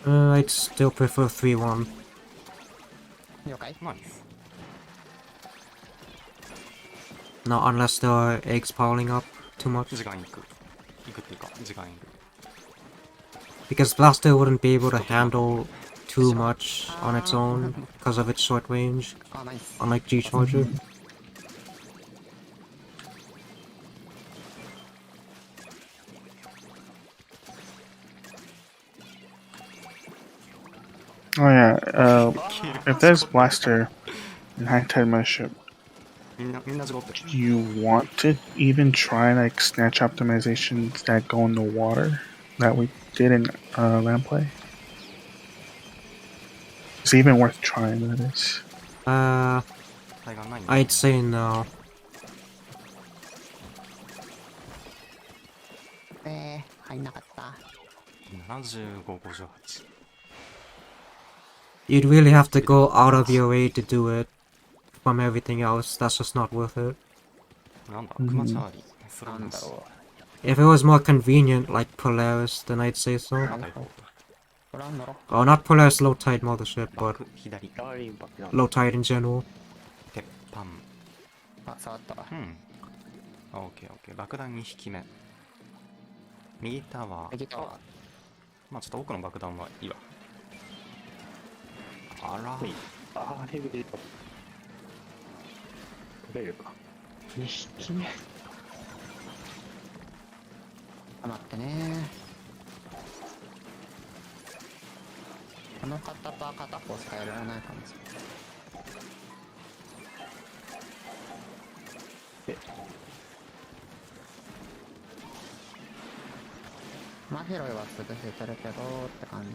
I'd still prefer 3-1. 了解。ナイス。 Not unless there are eggs piling up too much. 時間いく。くっていうか時間いる。 Because Blaster wouldn't be able to handle too much on its own because of its short range, あ、ナイス。 unlike G-Charger. Oh yeah, if there's blaster in high tide mothership, みんな事故ってる。 do you want to even try like snatch optimizations that go in the water that we did in land play? Is it even worth trying? That is. 対岸ないんだ。 I'd say no. 入んなかった。75、58。 You'd really have to go out of your way to do it. From everything else, that's just not worth it. なんだ、クマチャーリー。それなんだろ If it was more convenient, like Polaris, then I'd say so. 対方。う。ご覧だろ。 Oh, not Polaris low tide mothership, バッ but ク左。 ラーリンバックなんだ。 low tide in general. 鉄板。あ、触ったわ。うん。オッケーオッケー。爆弾2匹目。右タワー。右タワー。まあちょっと奥の爆弾はいいわ。あら。ああ、ヘビで取れるか。2匹目。待ってね。この片と片方しかやらないかもしれない。マヒロイは潰せてるけどって感じ。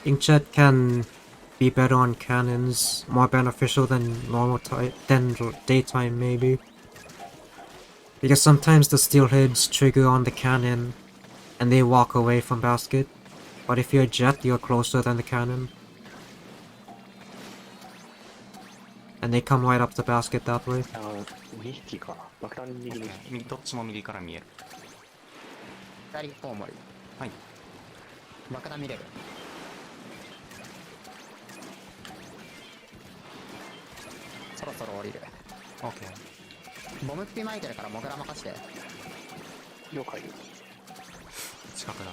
Inkjet can be better on cannons, more beneficial than daytime maybe. Because sometimes the steel heads trigger on the cannon and they walk away from basket. But if you're a jet, you're closer than the cannon. And they come right up the basket that way. ああ、2匹か。爆弾握り。右どっちも右から見える。左コウモリ。はい。爆弾見れる。そろそろ降りる。オッケー。ボムッピ巻いてるからモグラ任して。了解。近くだな。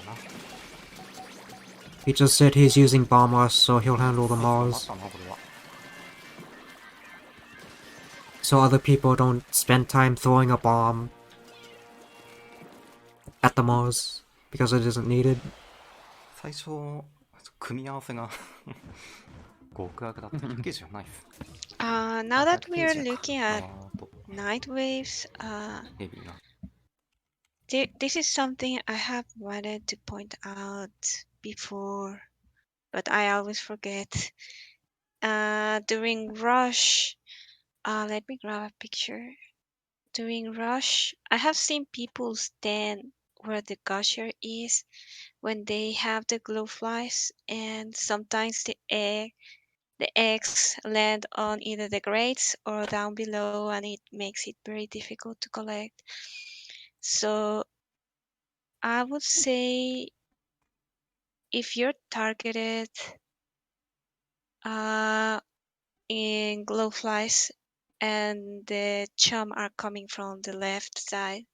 He just said he's using bombers, so he'll handle the あっ Mars. たな、これは。 So other people don't spend time throwing a bomb at the Mars because it isn't needed. 最初、組み合わせが極悪だった。190ナイス。Now that we are looking あ at と、 night waves, ヘビーな。 this is something I have wanted to point out before, but I always forget. During rush, let me grab a picture. During rush, I have seen people stand where the gusher is when they have the glowflies, and sometimes the eggs land on either the grates or down below, and it makes it very difficult to collect. So I would say if you're targeted in glowflies and the chum are coming from the left side,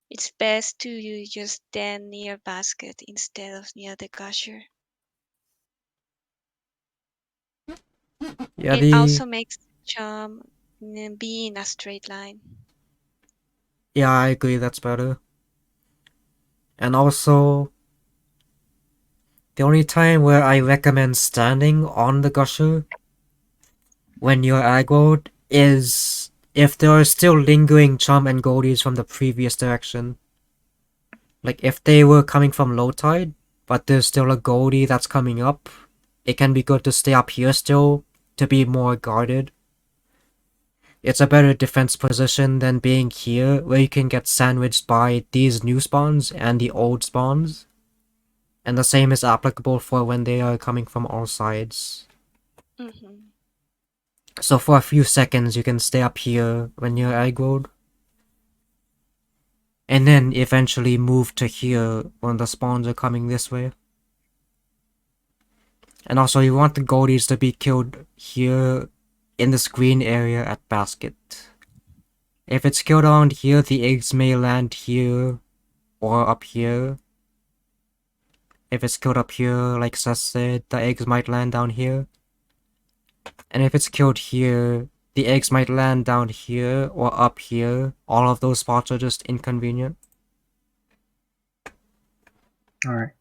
it's best to just stand near basket instead of near the gusher. Yeah, It also makes chum be in a straight line. Yeah, I agree, that's better. And also, the only time where I recommend standing on the gusher when you're aggroed is if there are still lingering chum and goldies from the previous direction. Like if they were coming from low tide, but there's still a goldie that's coming up, it can be good to stay up here still to be more guarded. It's a better defense position than being here, where you can get sandwiched by these new spawns and the old spawns. And the same is applicable for when they are coming from all sides. So for a few seconds you can stay up here when you're aggroed. And then eventually move to here when the spawns are coming this way. And also you want the goldies to be killed here in this green area at basket. If it's killed around here, the eggs may land here or up here. If it's killed up here, like Sess said, the eggs might land down here. And if it's killed here, the eggs might land down here or up here. All of those spots are just inconvenient. Alright.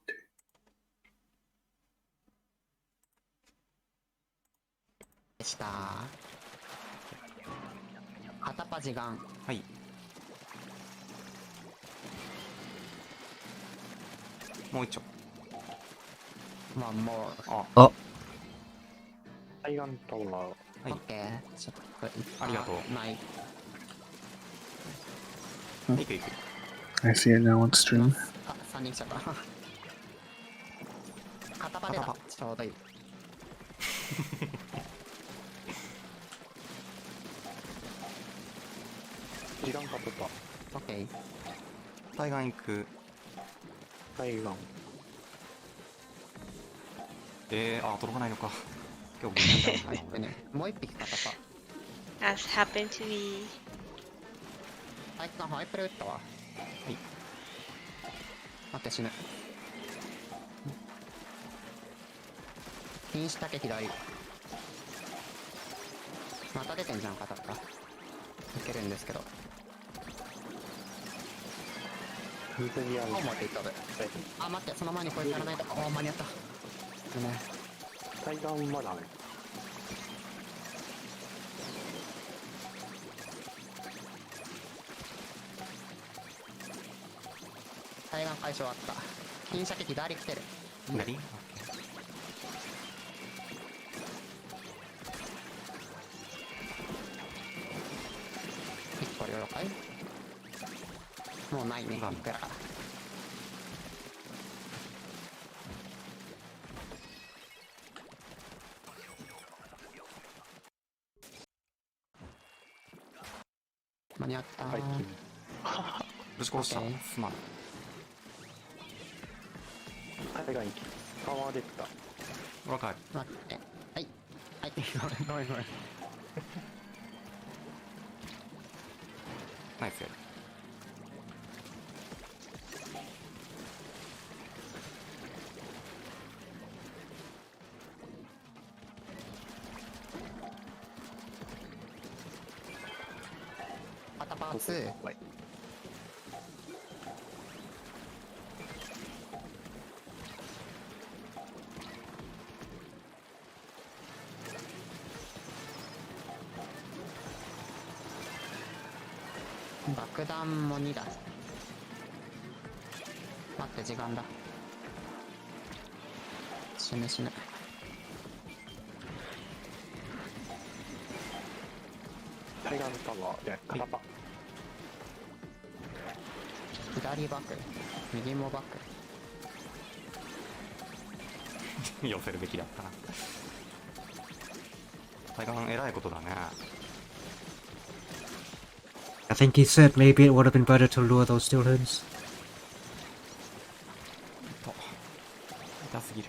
でした。片っ端時間。はい。もう一丁。ワンモー。あ、海岸タワー。オッケー。ちょっとありがとう。ない。行く行く。 I see it now on stream. あ、3人来ちゃった。片っ端出た。ちょうどいい。時間かけた。オッケー。対岸行く。海岸。届かないのか。今日はい、これね、もう一匹片っ端。 As happened to me. 体育館ハイプレ打ったわ。はい。待って死ぬ。瀕死だけ左。また出てんじゃん、片っ端。いけるんですけど。水に合う。青持っていったべ。あ、待って、その前にこいつやらないと。おー、間に合った。ね。海岸まだね。対岸解消あった。瀕射撃左来てる。左？1個了解。もうないね、いくら。間に合ったー。はい。ぶち殺した。オッケーすまん。海岸行き。川出た。わかる。待って。はい。はい。ごめんごめんごめん。ナイスやる。パタパー2。はい。爆弾も2だ。待って時間だ。死ぬ死ぬ。海岸タワー。で、片っ端。左バック、右もバック。寄せるべきだったな。対岸えらいことだね。I think he said maybe it would have been better to lure those steelheads. 痛すぎる。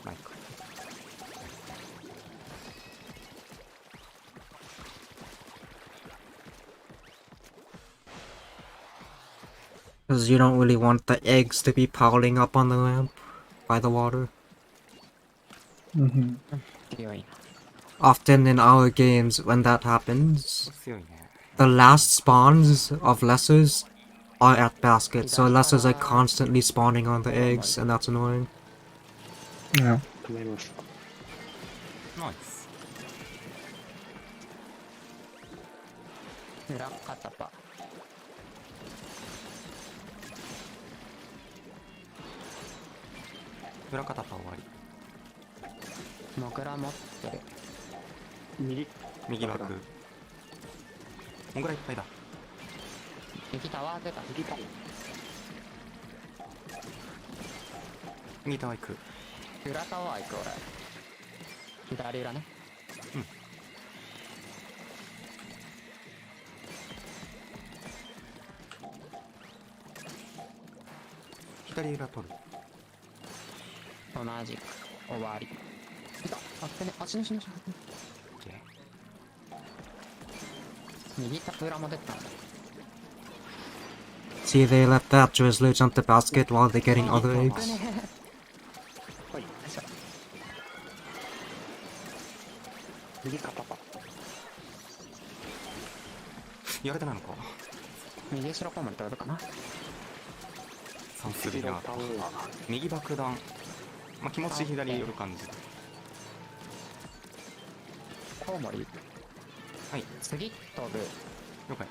マイク。Because you don't really want the eggs to be piling up on the ramp by the water. Mm-hmm. 強いな。 Often in our games, when that happens, 強いね。 the last spawns of lessers are at baskets, so lessers are constantly spawning on the eggs, and that's annoying. Yeah. 止めました。ナイス。裏片パ。裏片パ終わり。モグラ持ってる。右。右バック。モグラいっぱいだ。右タワー出た。右タワー。右タワー行く。裏タワー行く俺。左裏ね。左裏取る。同じく終わり。いた、あってね、あ、死ぬ死ぬ死ぬ。オッケー。右裏も出たんだ。 See, they let that drizzler jump the basket while they're getting other eggs. はい。右肩パ。やれてないのか。右後ろコウモリ取れるかな。サンスリアート。右爆弾。まあ、気持ち左寄る感じ。コウモリはい。次飛ぶ。了解。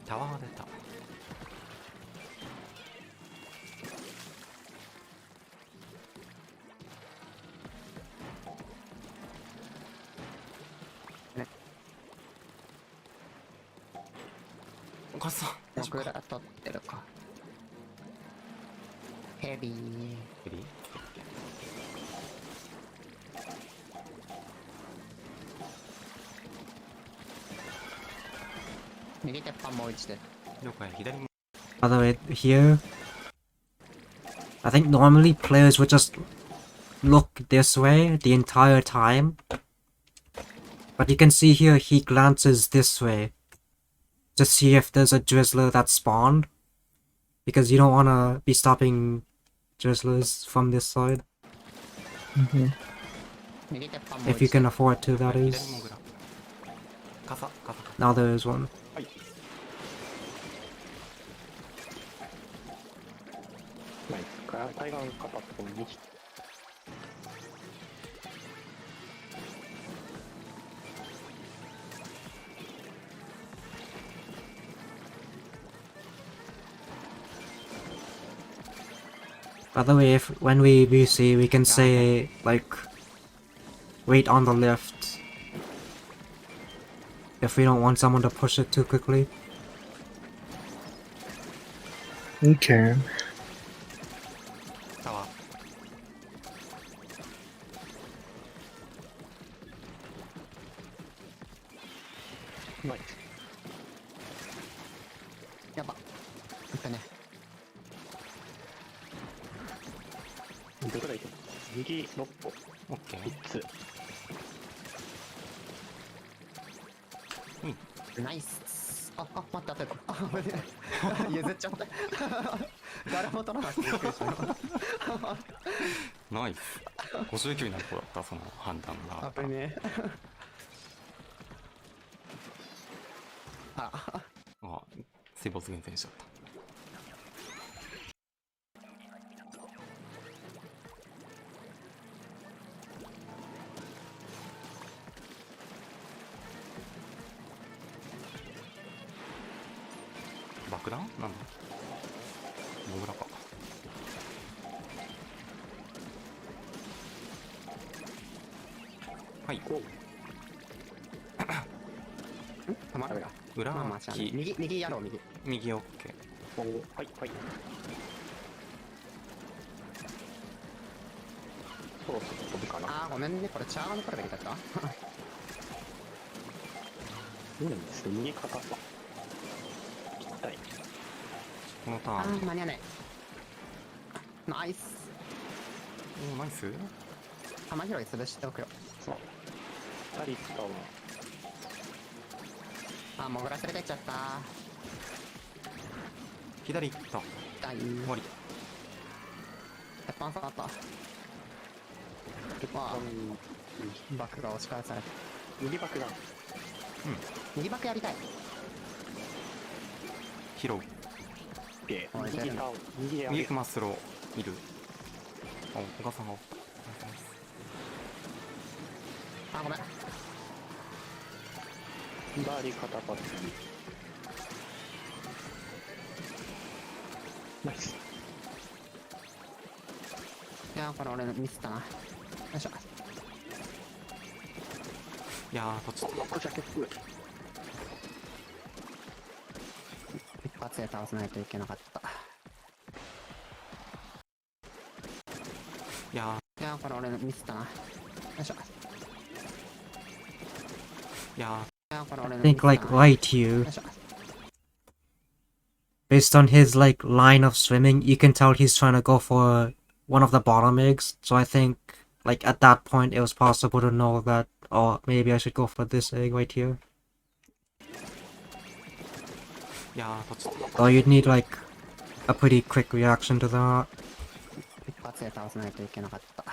タワー出た。ね。お母さん大丈夫か。僕ら取ってるか。ヘビー。ヘビー。右鉄板もう一で。了解。左も。 By the way, here, I think normally players would just look this way the entire time. But you can see here he glances this way to see if there's a drizzler that spawned. Because you don't want to be stopping drizzlers from this side. If you can afford to, that 左も is. ぐら。傘。 Now there is one. はい。ナイス。対岸片っぽ右。By the way, if when we VC, we can say, like, wait on the lift. If we don't want someone to push it too quickly. You can. タワー。ナイス。やば。いったね。どこだいけ。右6歩。オッケー。 3つ。ナイス。あ、待って、あと1個。あ、待って。譲っちゃった。誰も取らなくてびっくりした。ナイス。59になる子だった、その判断が。危ねえ。あ、あ、水没減点しちゃった。爆弾なんだ。モグラか。はい。たまるが。裏まあまあ、木。右やろう、右。右オッケー。はいはい。そろそろ飛ぶかな。あー、ごめんね。これチャーガーのこれできたか。いいんですよ。右片っぽ。ぴったり。このターン。あー、間に合わない。ナイス。おー、ナイス。玉拾い潰しておくよ。そう。2人使うの。あ、モグラ連れてっちゃった。左行った。痛い。終わり。鉄板下がった。まあ、バックが押し返されて。右爆弾。右バックやりたい。拾う。で、はい右ダウン。右や右る。クマスローいる。あ、お母さんがおった。あ、ごめん。左肩パッチ。ナイス。いやー、これ俺ミスったな。よいしょ。いやー、こっちロックジャケット。一発で倒さないといけなかった。いやいやー、これ俺ミスったな。よいしょ。いやいやー、これ俺 I ミス think ったな。 like right here, よいしょ。 based on his like line of swimming, you can tell he's trying to go for one of the bottom eggs. So I think like at that point it was possible to know that, oh, maybe I should go for this egg right here. ー、いやー、こっち So you'd need like a pretty quick reaction to that. 一発で倒さないといけなかった。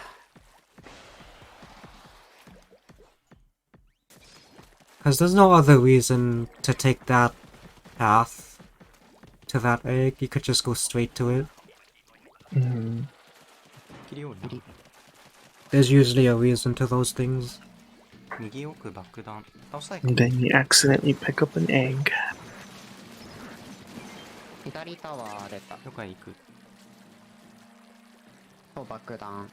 Because there's no other reason to take that path to that egg. You could just go straight to it. Mm. 切りように There's usually a reason to those things. 右奥爆弾倒したいか And then you accidentally pick up an egg. 左タワー出た。了解行くと爆弾。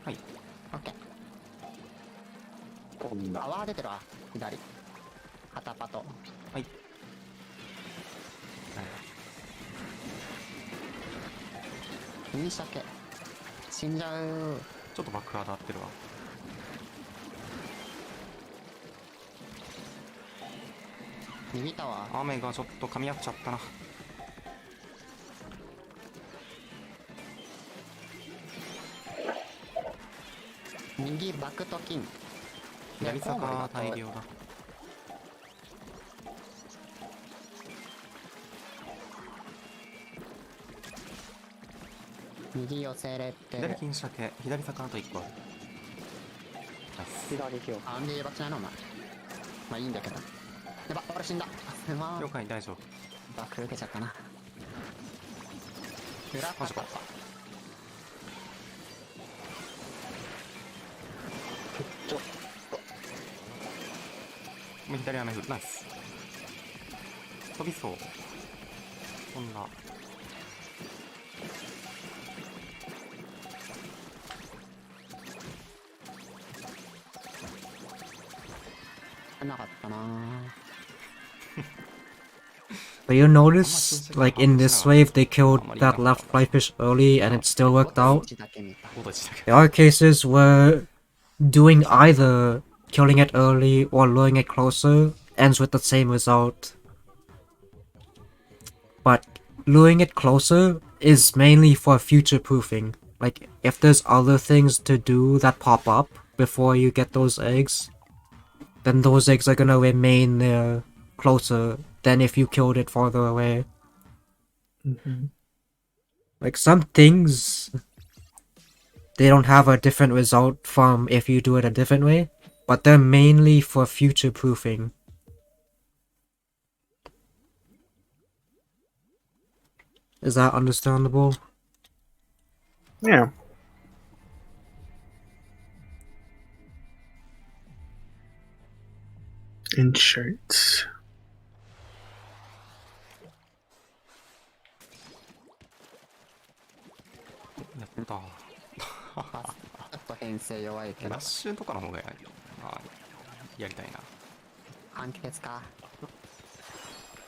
はいオッケー。飛んだ。タワー出てるわ。左。肩パト。はい銀鮭。死んじゃう。ちょっと爆破当たってるわ右タワー。雨がちょっと噛み合っちゃったな右バクトキン。左坂大量だ右寄せれて左る。金鮭左坂あと1個あるナイス左手を。アンディーバしないのお前。まあいいんだけど。やば、俺死んだ。まあ了解大丈夫バック受けちゃったな。裏マジかちょっもう左雨降るナイス飛びそう飛んだなかったな。 But you notice, like in this wave, they killed that left flyfish early and it still worked out. だけ見た。オドチだけ There are cases where doing either killing it early or luring it closer ends with the same result. But luring it closer is mainly for future proofing. Like, if there's other things to do that pop up before you get those eggs, then those eggs are gonna remain there closer than if you killed it farther away. Like, some things, they don't have a different result from if you do it a different way, but they're mainly for future proofing. Is that understandable? Yeah. In shirts. やったちょっと編成弱いけどラッ。シュとかの方がやりたいな判決か。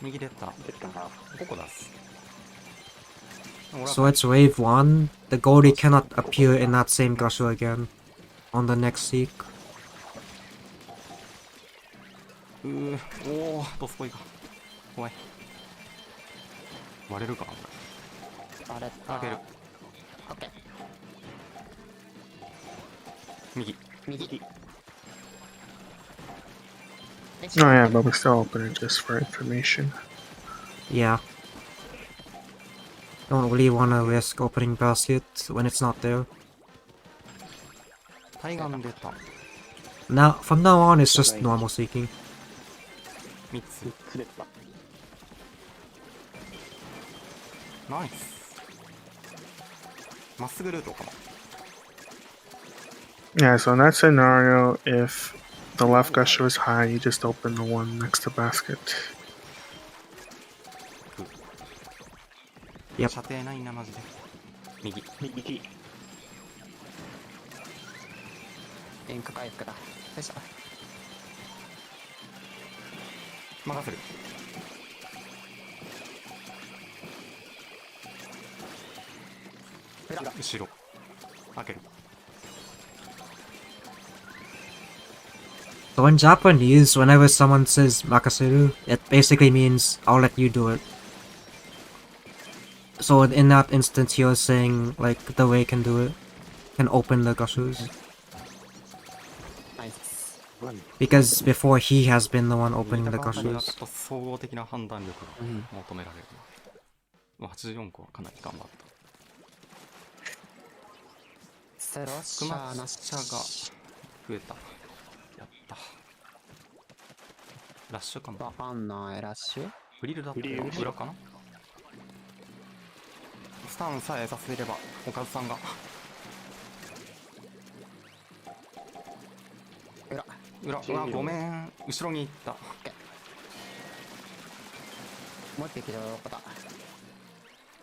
右出た出たな。ここ出す So it's wave 1. The goalie cannot appear in that same gusher again on the next seek. おおドスコイか怖い割れるかなこれバレた。開けるオッケー。右右。 Oh yeah, but we still open it just for information. Yeah. Don't really want to risk opening basket when it's not there. 対岸出た Now, from now on, it's just normal seeking. 3つ3つ出た。ナイスまっすぐルートかも。 Yeah, so in that scenario, if the left gusher is high, you just open the one next to basket. Yep. 射程ないなマジで。右。右。リンク回復だ。よいしょ。任せる。後ろ開ける。 So in Japanese, whenever someone says makaseru, it basically means I'll let you do it. So in that instance, he was saying like the way can do it, can open the gushers. ナイス。 Because before he has been the one opening the 見た感じだ gushers. と総合的な判断力が求められるな。84個はかなり頑張った。スロッシクマャーなし。シャが増えた。やった。ラッシュかも。わかんないラッシュ。フリルだったよ。裏かな。スタンさえさせればおかずさんが。裏。うわごめん。後ろに行った。もう一匹どこだ。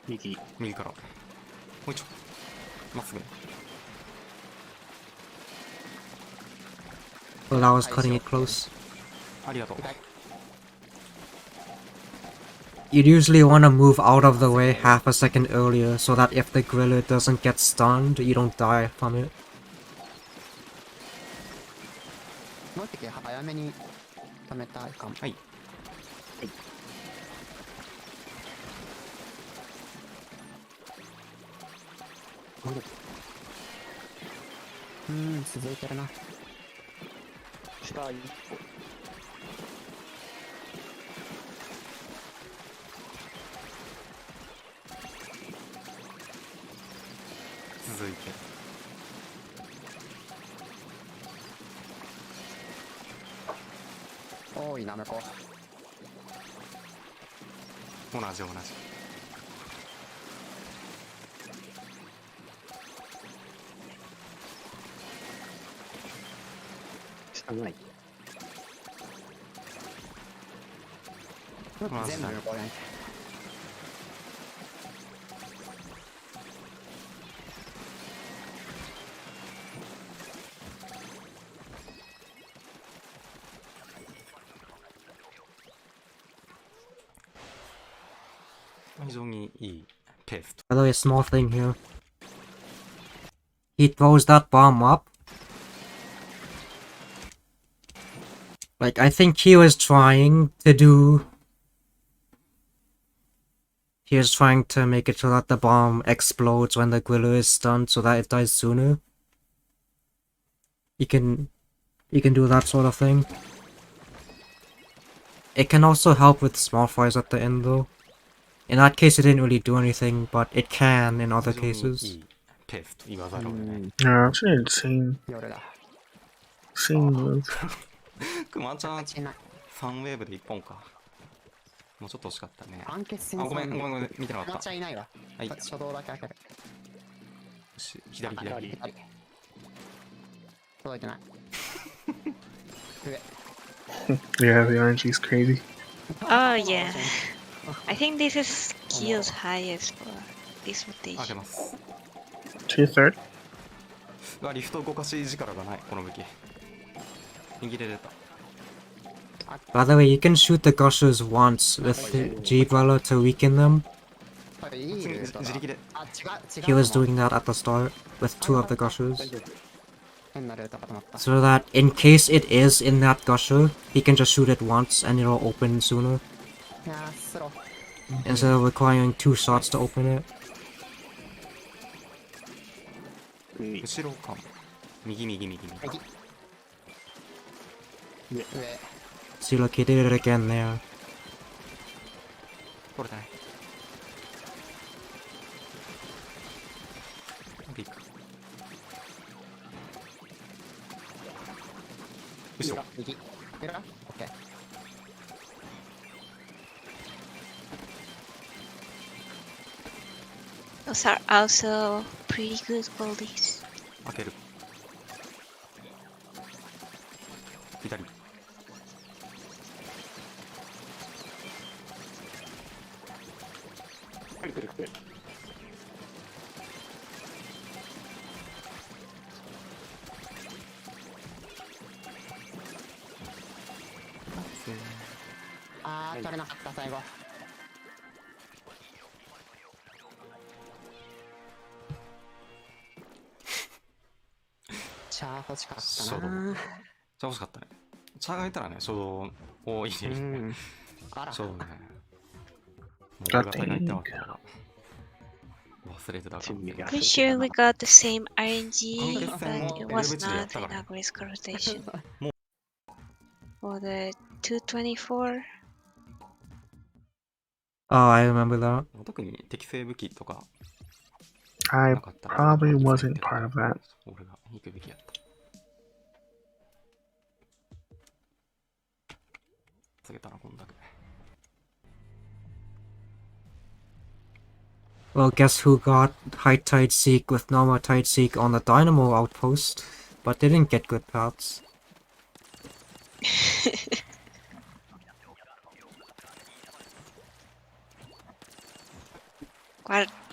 右。右から。もう一丁。まっすぐね。 Well, I was cutting it close. ありがとう。 You'd usually want to move out of the way half a second earlier so that if the griller doesn't get stunned, you don't die from it. もう一匹早めに止めたいかも。はい。続いてるな。下一歩。続いて。多いな向こ同じ。下ない。う。全部向こうね。非常にいいペースと。 By the way, a small thing here. He throws that bomb up. Like, I think he was trying to do... He was trying to make it so that the bomb explodes when the griller is stunned so that it dies sooner. You can do that sort of thing. It can also help with small fires at the end though. In that case, it didn't really do anything, but it can in other 非常にい cases. いペースと言わざるを得ない。 Yeah, it's an insane, 夜だ。 insane move. クマちゃんちない。 3ウェーブで1本か。もうちょっと惜しかったね。アンケス戦あ、ごめん、見てなかマった。チャいないわ。はい。初動だけ開ける。左。左。届いてない。上。 Yeah, the RNG is crazy. Oh yeah. I think this is Kyo's highest for this 開け rotation. ます。 To your third. うわ、リフト動かし力がない、この武器。右で出た。 By the way, you can shoot the gushers once with the G-Brella to weaken them. これいいルートだ。自力で。あ、違う。 He was doing that at the start with 2 of the gushers. 変なルートかと思った。 So that in case it is in that gusher, he can just shoot it once and it'll open sooner. いやー、スロー。 Instead of requiring 2 shots to open it. 後ろかも。右。右。上。 See, look, he did it again there. 取れてない。いいか。後ろ。右。裏？オッケー。 Those are also pretty good goldies. 開ける。左。来る来る来る。あー取れなかった最後。茶欲しかった書道。な。茶欲しかったね。茶がいたらね、書道多いね。うん。あら。そうね。もう俺が大概言ってなかったから。忘れてたから、ね。 Pretty sure we got the same RNG, Conquest but it も was LV 値でやっ not たから enough risk rotation. もう For the 224, Oh, I remember that. 特に適正武器とか I なかったら probably 俺 wasn't part of that. 俺が行くべきやった。つけたな、こんだけ。 Well, guess who got High Tide Seek with Normal Tide Seek on the Dynamo outpost, but didn't get good paths.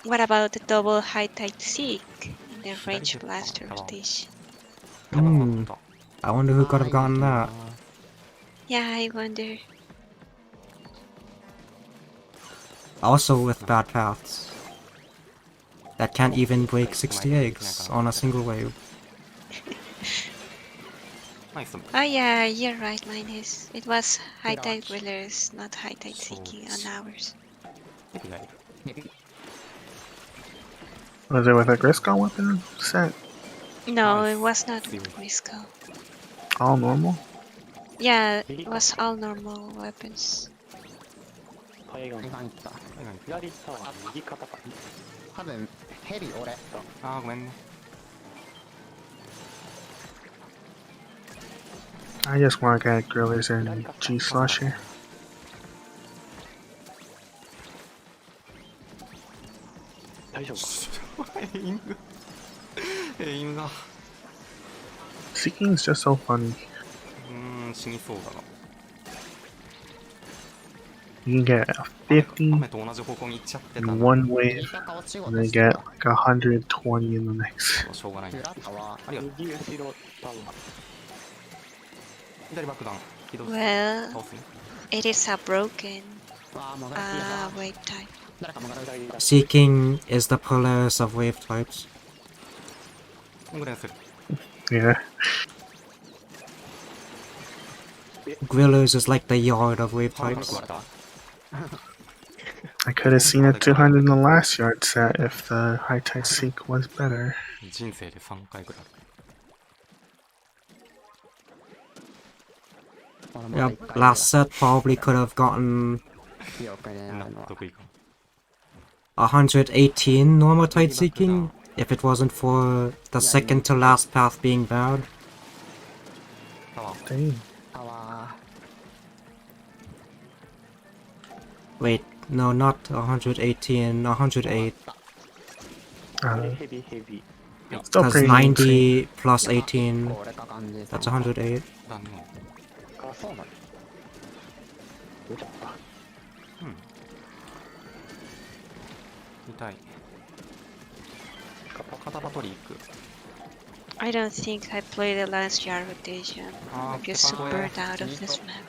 what about the double high tide seek in the range blaster rotation? I wonder who could have gotten that. Yeah, I wonder. Also with bad paths. That can't even break 60 eggs on a single wave. ナイス。 Oh yeah, you're right, Linus. It was high tide grillers, not high tide seeking on ours. 敵がいる。 Was it with a Grisco weapon set? No, Nice. it was not See. with Risco. All normal? Yeah, it was all normal weapons. 海岸。海岸行った。左側、右肩か。多分ヘリ俺。あー、ごめんね。 I just want to get grillers and G slusher. 大丈夫か。エイムエイムが Seeking's just so funny. 死にそうだな。 You can get a 50雨と同じ方向に行っちゃってた in な。 one wave, and then get like 120 in the next. しょうがない。裏はありがとう。右後ろタワー。左爆弾。起動 Well, 倒すね。 it is a broken わあもがらきや wave type. 誰かもがらき Seeking is the Polaris of wave types. こんぐらいする。 Yeah. Grillers is like the yard of wave あー、 types. 食われた。 I could have seen a 200 in the last yard set if the high tide seek was better. 人生で3回ぐらいある。 Yeah, last set probably could have gotten 納得いかん。 118 normal tide seeking if it wasn't for the second to last path being bad. タワー。 Dang. タワ Wait, no, not 118, 108. ヘビヘビ。 Still Because pretty insane. 90 plus ー 18, これか感じ that's 108. だね。あ、そうなの。出ちゃった。痛い。肩パトリー行く。 I don't think I played the last yard rotation. Ah, I get super yeah. out of this map.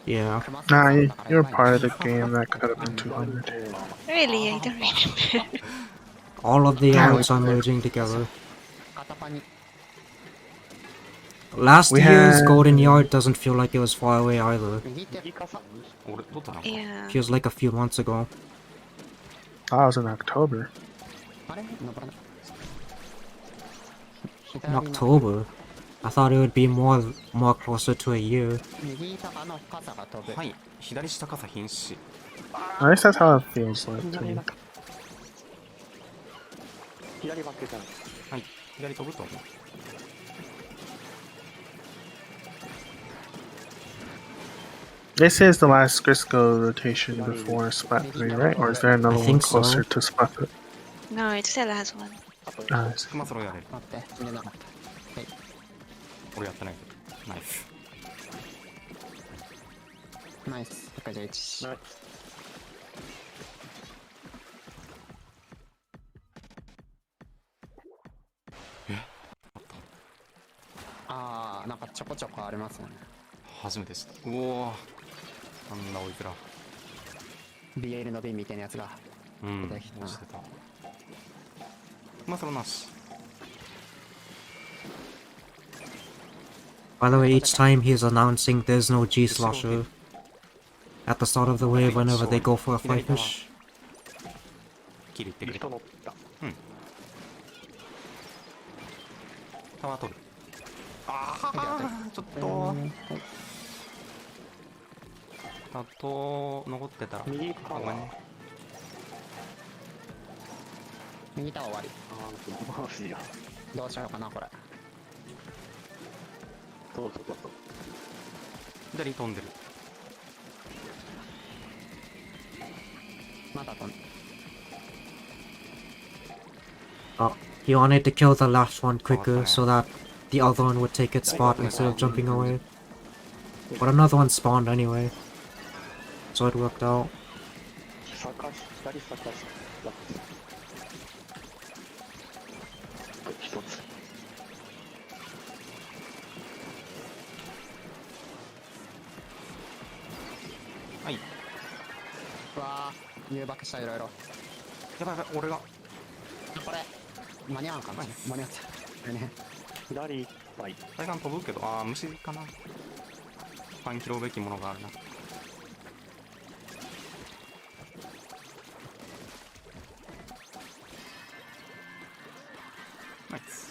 Yeah. Nah, you're part of the game that could have been 200. Really, I don't remember. All of the yards are merging together. 片パに Last We year's had- golden yard doesn't feel like it was far away either. 右手右肩。俺、取ったな。 Yeah. Feels like a few months ago. That was in October. あれ登らない In October? I thought it would be more closer to a year. 右肩の傘が飛ぶはい。左下傘瀕死。 At least that's how it feels like to me. 左バックじゃない。はい。左飛ぶと思う。 This is the last Grisco rotation before Splat 3, right? Or is there another I one think so. closer to Splat 3? No, it's the last one. あと、 Nice. クマソロやれる。待って、決めなかった。はい。俺やってないけど。ナイス。ナイス。111。ナイあー、なんかちょこちょこありますよね。初めて知った。うおー。なんだおいくら。BL の瓶みたいなやつが。うん。出てきた落ちてた。クマソロなし。 By the way, each time he's announcing there's no G slosher at the start of the wave whenever they go for a fly fish. キルいってくれた。リフト乗った。タワー取る。ああ、ちょっと。あと残ってたら。右かな。ごめんね。右タワー終わり。ああ、マジや。どうしようかな、これ。そう。左飛んでる。まだ飛んで。He wanted to kill the last one quicker so that the other one would take its spot instead of jumping away. But another one spawned anyway, so it worked out. 左逆し。一つ。はい。うわー、入爆した、いろいろ。やばいやばい、俺が。これ、間に合うかな。間に合った。これね。左いっぱい。体幹飛ぶけど、ああ、虫かな。パン拾うべきものがあるな。ナイス。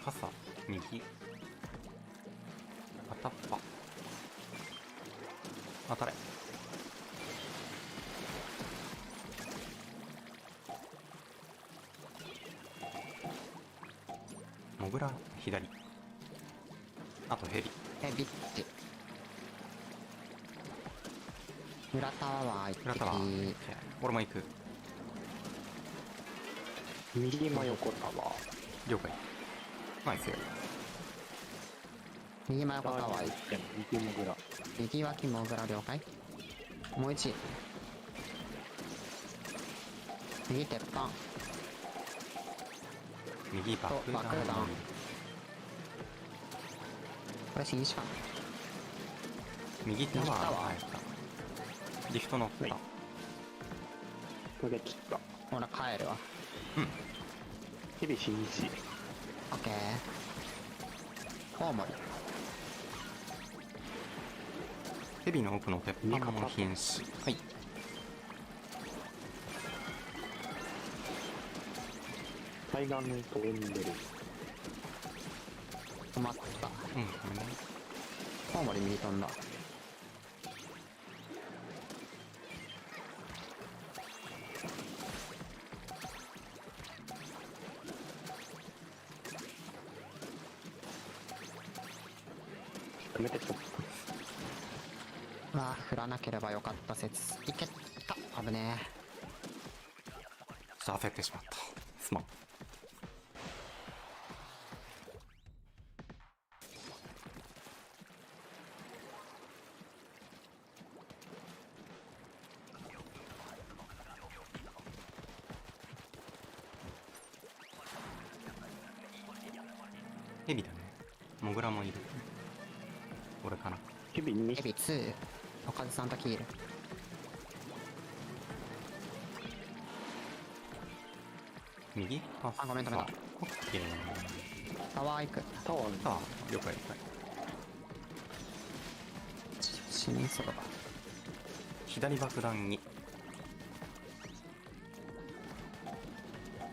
傘、右。片っぱ。当たれ。モグラ、左。あとヘビ。ビッチ。裏タワー行って裏タワー。き。俺も行く。右真横タワー。了解。ナイス。右真横タワー行って。右モグラ。右脇モグラ了解。もう一。右鉄板。右バックダウン。バックダウン。これ新しかな。右タワー。右タワーはいリフト乗った。これで切った。ほら帰るわ。ヘビ新一。オッケー。コウモリ。ヘビの奥の鉄板の瀕死。はい。対岸に飛んでる。止まった。ごめんね。コウモリ右飛んだ。止めてちょっわあ、振らなければよかった説。いけた。危ねちょっと焦ってしまった。すまん。ヘビだね。モグラもいる。俺かな。ヘビ2ヘビ2。おかずさんとキール。右あごめん止めた。オッケー。タワー行く。タワータワー、了解了解。死にそうだ。左爆弾に。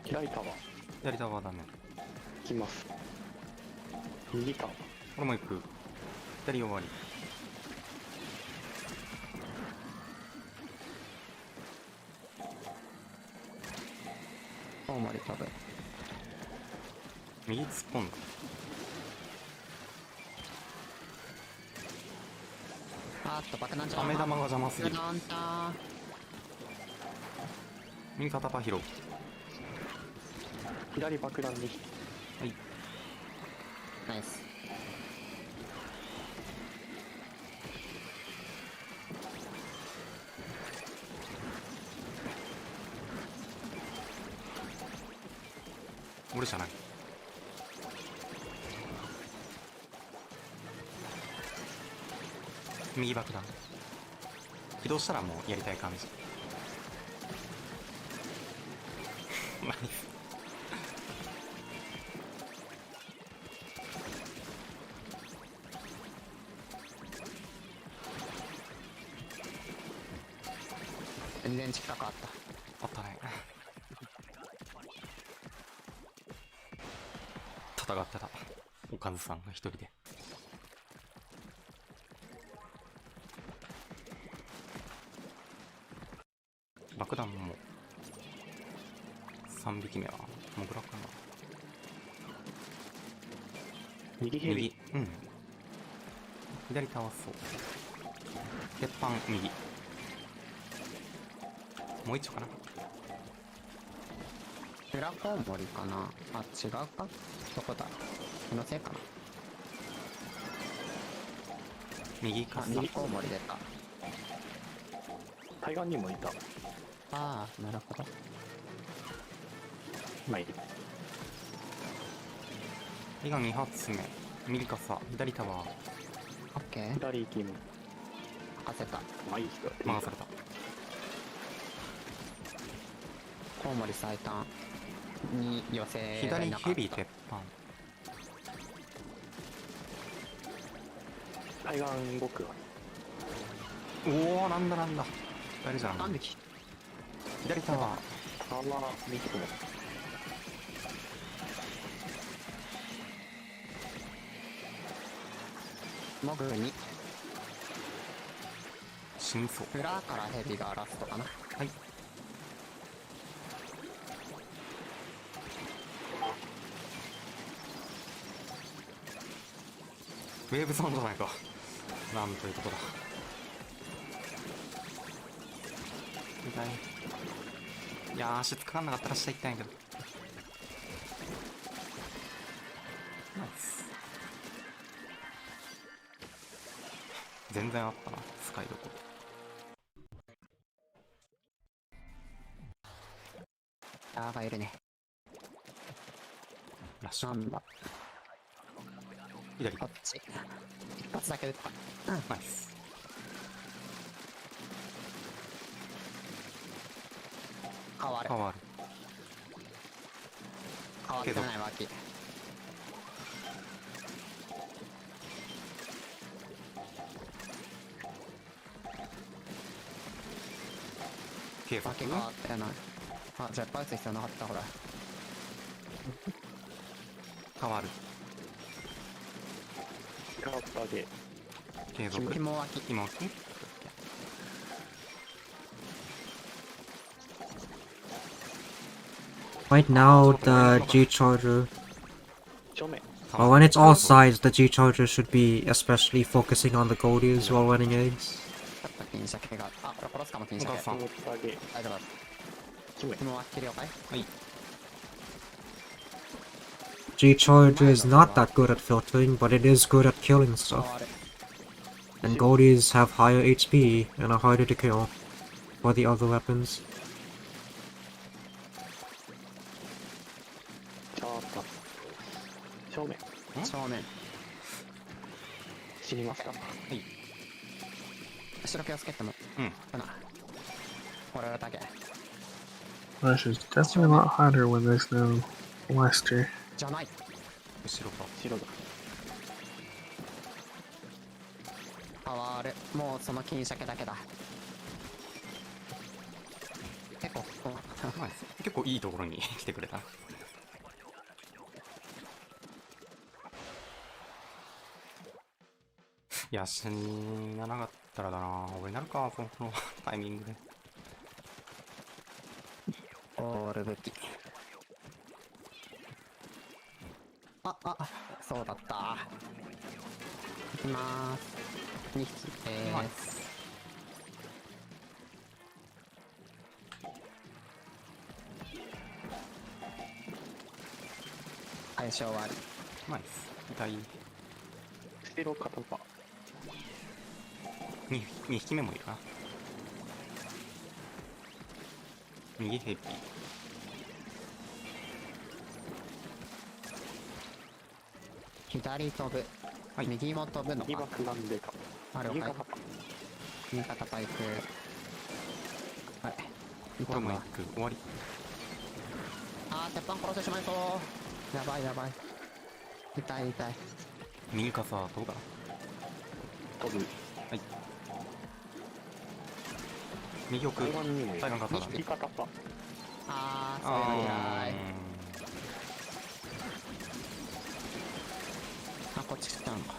左タワー。左タワーだね。来ます。右タワー。俺も行く。左終わり。大盛り飛ぶ。右突っ込んだ。爆弾じゃん。飴玉が邪魔すぎる。爆弾だ。右片パ拾う。左爆弾に。はい。ナイス。俺じゃない。右爆弾起動したらもうやりたい感じ。ナイス。全然近かった。あったね。戦ってたおかずさんが一人で。爆弾も3匹目はモグラかな。右ヘビ。右、うん。左倒そう。鉄板右。もう一丁かな。裏コウモリかな。あ、違うか。どこだ。気のせいかな。右か。裏コウモリ出た。対岸にもいた。ああ、なるほど。まあいる。右が2発目。右傘、左タワー。オッケー。左行きも。任せた。まあいい人。任された。コウモリ最短に寄せがい左なかった。ヘビ鉄板。対岸僕は。おお、なんだなんだ。誰じゃん。なんで左タワー。タワー見ても。モグに死にそう。裏からヘビがラストかな。はい。ウェーブサウンドじゃないか。なんということだ。痛い。いやー、足つかんなかったら下行ったんやけど。ナイス。全然あったな、使いどころ。あーがいるね。ラッシュ。なんだ。左。こっち。一発だけ撃った。ナイス。変わる。変わる。変わってない脇。警察脇変わってない。あ、じゃあパーツ必要なかった。ほら。変わる。ガーッタで。継続。紐脇。紐脇。Right now, the G Charger, 正面。 well, when it's all sides, the G Charger should be especially focusing on the goldies while running eggs. ちょっと金鮭が。あ、これ殺すかも金鮭。お母さん。ガーッタで。大丈夫。正面。紐脇了解。はい。 G Charger is not that good at filtering, but it is good at killing 変 stuff. わる。 And goldies have higher HP and are harder to kill for the other weapons. ちょっと。正面。正面。死にました。はい。後ろ気をつけても。うん。ほな。俺らだけ。 Rush is definitely a lot hotter when there's no blaster. じゃない。後ろか。白だ。変わる。もうその金鮭だけだ。結構、ナイス。結構いいところに来てくれた。いや、死ななかったらだな。俺になるか、そのタイミングで。オール武器。そうだった。いきまーす。2匹はい。す。相性悪い。ナイス。痛い。後ろ片場。2匹目もいるな。右ヘビ。左飛ぶ。はい右も飛ぶの右か。爆弾でか。あ、了解右肩。右肩パイプ。はい。これも行く。終わり。鉄板殺してしまいそう。やばいやばい。痛い痛い。右傘飛ぶかな。飛ぶ。はい。右奥。台湾にも対岸傘だ。右肩パ。そういうの嫌い。こっち来たのか。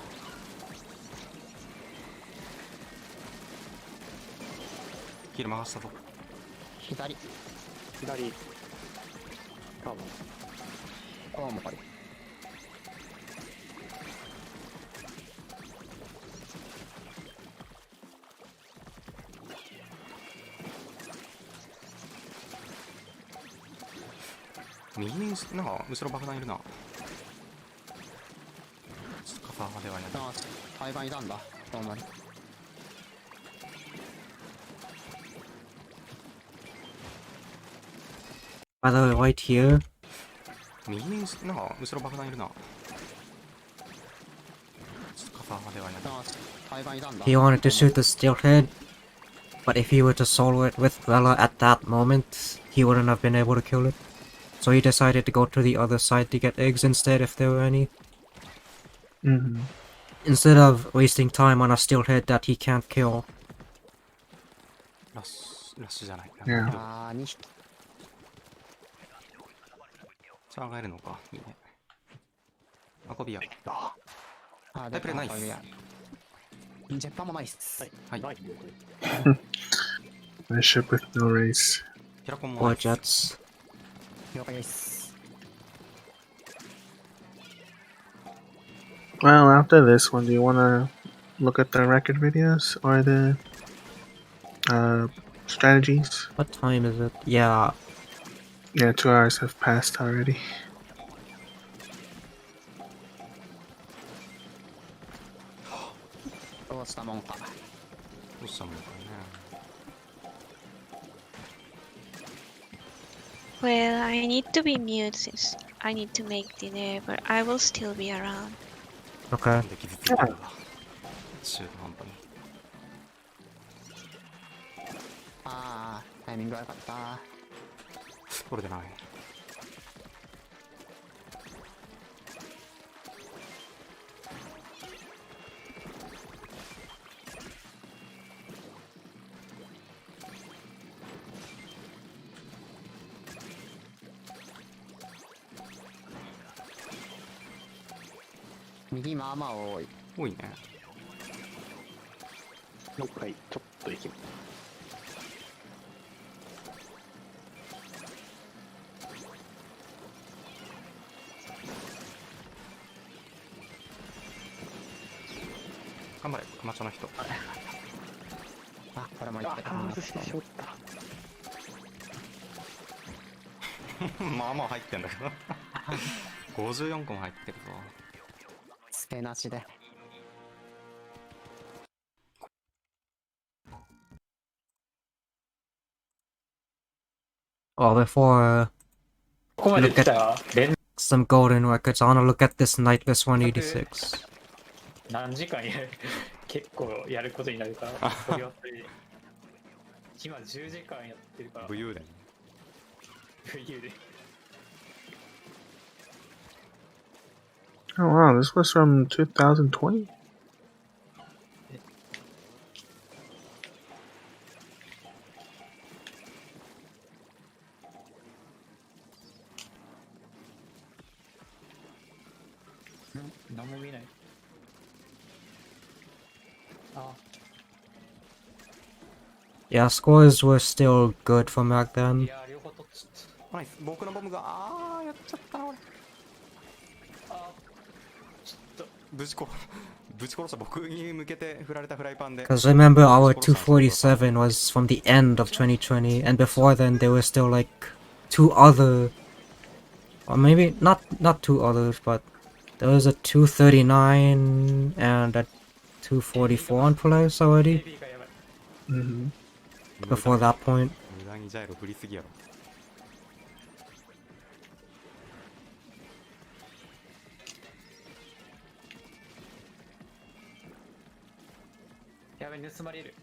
キル回したぞ。左。左。多分。コウモリ。右になんか後ろ爆弾いるな。ちょっと傘ではやる。対岸いたんだ。コウモリ。By the way, right here. 右になんか後ろ爆弾いるな。ちょっと傘ではやる。対岸いたんだ。 He wanted to shoot the steelhead, but if he were to solo it with Vela at that moment, he wouldn't have been able to kill it. So he decided to go to the other side to get eggs instead if there were any. Mm-hmm. Instead of wasting time on a steelhead that he can't kill. ラッシュじゃない。Yeah. 2匹。チャーがいるのか。いいね。運びや。あ、タイプレナイス。ジェッパーもナイス。はい。ないよ。 My ship with no race. キラコンも Or jets. 了解です。 Well, after this one, do you want to look at the record videos or the strategies? What time is it? Yeah. Yeah, 2 hours have passed already. どうしたもんか。どうしたもんかね。Well, I need to be mute since I need to make dinner, but I will still be around. Okay. なんで傷ついてるんだ。中途半端に。タイミング悪かった。これでない。右まあまあ多い。多いね。了解。ちょっと行きます。頑張れ、マチョの人。これもいってる。外してしまった。まあまあ入ってんだけど。54個も入ってるぞ。捨てなしで。Well, before ここまで来たら、some golden records, I wanna look at this Nightless 186. 何時間やる結構やることになるから、それはそれで。今10時間やってるから、武勇伝。冬で。Oh wow, this was from 2020? 何も見えない。あ Yeah, scores were still good from back い then. やー両方取っちゃっナイス。僕のボムがやっちゃったな俺。た。あーちょっとぶち殺した僕に向けて振られたフライパンで。 Because remember, our 247 was from the end of 2020, and before then there were still like two other, or maybe not two others, but there was a 239 and a 244 on Polaris already. AB がやばい。 Hmm. Before that point. 無駄にジャイロ振りすぎやろ。やべ盗まれる。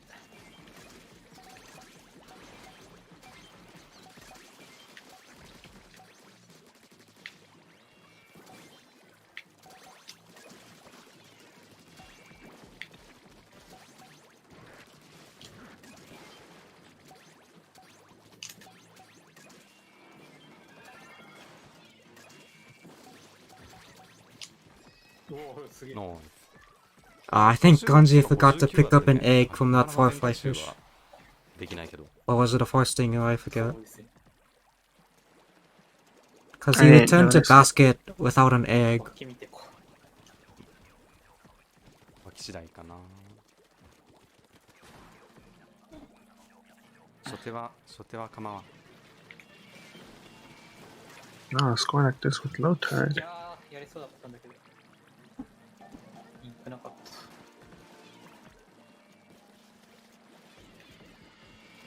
おおすげえ。ノーイ I think Ganji forgot to pick up an egg from that firefly fish. できないけど。 Or was it a first stinger? I そ forget. うですね。 Because I he didn't returned to notice. basket without an egg. 脇見てこ脇次第かな。初手は構わん。 No, a score like this with low う。い tide. やーやりそうだったんだけど。インクなかった。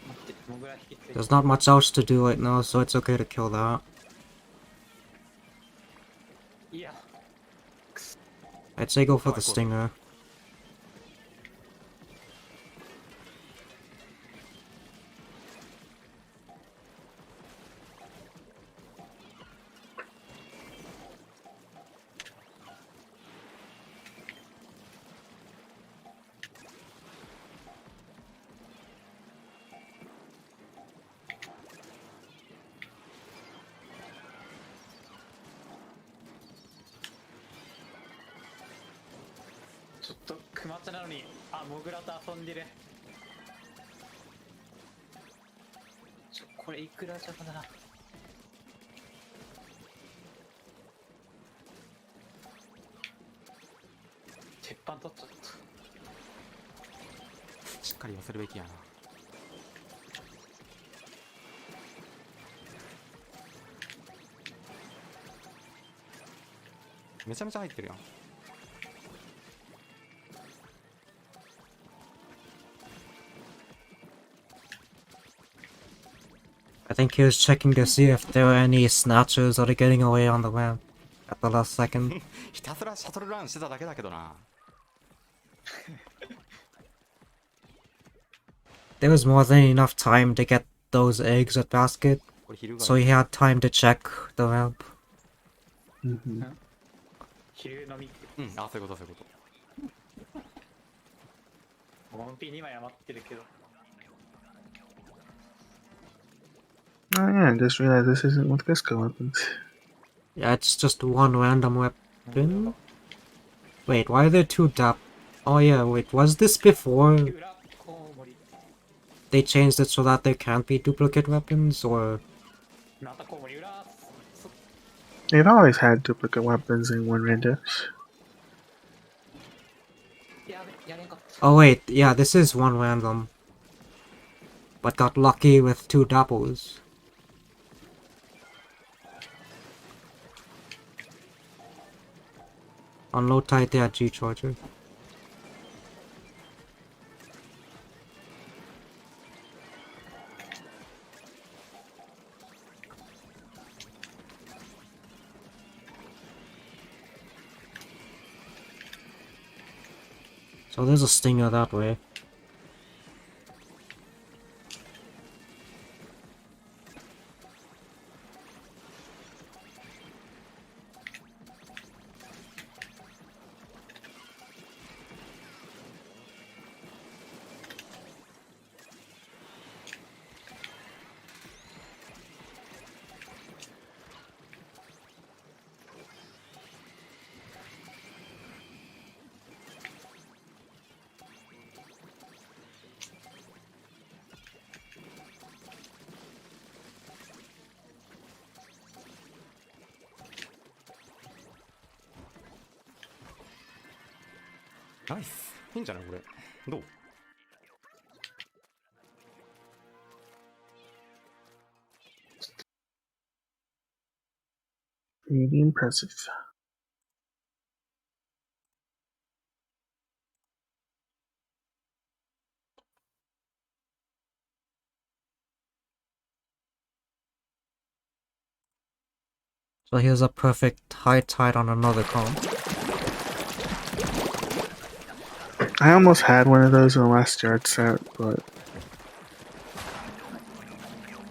待って、モグラ引きついて。 There's not much else to do right now, so it's okay to kill that. いや、 I'd say go for the stinger.ちょっと熊茶なのに、あ、モグラと遊んでる。これいくらじゃかな。鉄板取っちゃった。しっかり寄せるべきやな。めちゃめちゃ入ってるやん。 I think he was checking to see if there were any snatchers that are getting away on the ramp at the last second. ひたすらシャトルランしてただけだけどな。 There was more than enough time to get those eggs at basket, これ昼が so he had time to check the ramp. Hmm. 昼飲みって。うん、あ、そういうことそういうこと。モンピー2枚余ってるけど。 Oh yeah, I just realized this isn't with Visco weapons. Yeah, it's just one random weapon. Wait, why are there two dap? Oh yeah, wait, was this before 裏コウモリ。 they changed it so that there can't be duplicate weapons, or... またコウモリ裏。そ They've always had duplicate weapons in one randos. やべ、やれんかった。 Oh wait, yeah, this is one random. But got lucky with two dapples. On low tide, they had G-Charger. So there's a stinger that way. ナイス。いいんじゃないこれ。どう？ Really impressive. So here's a perfect high tide on another comp. I almost had one of those in the last yard set, but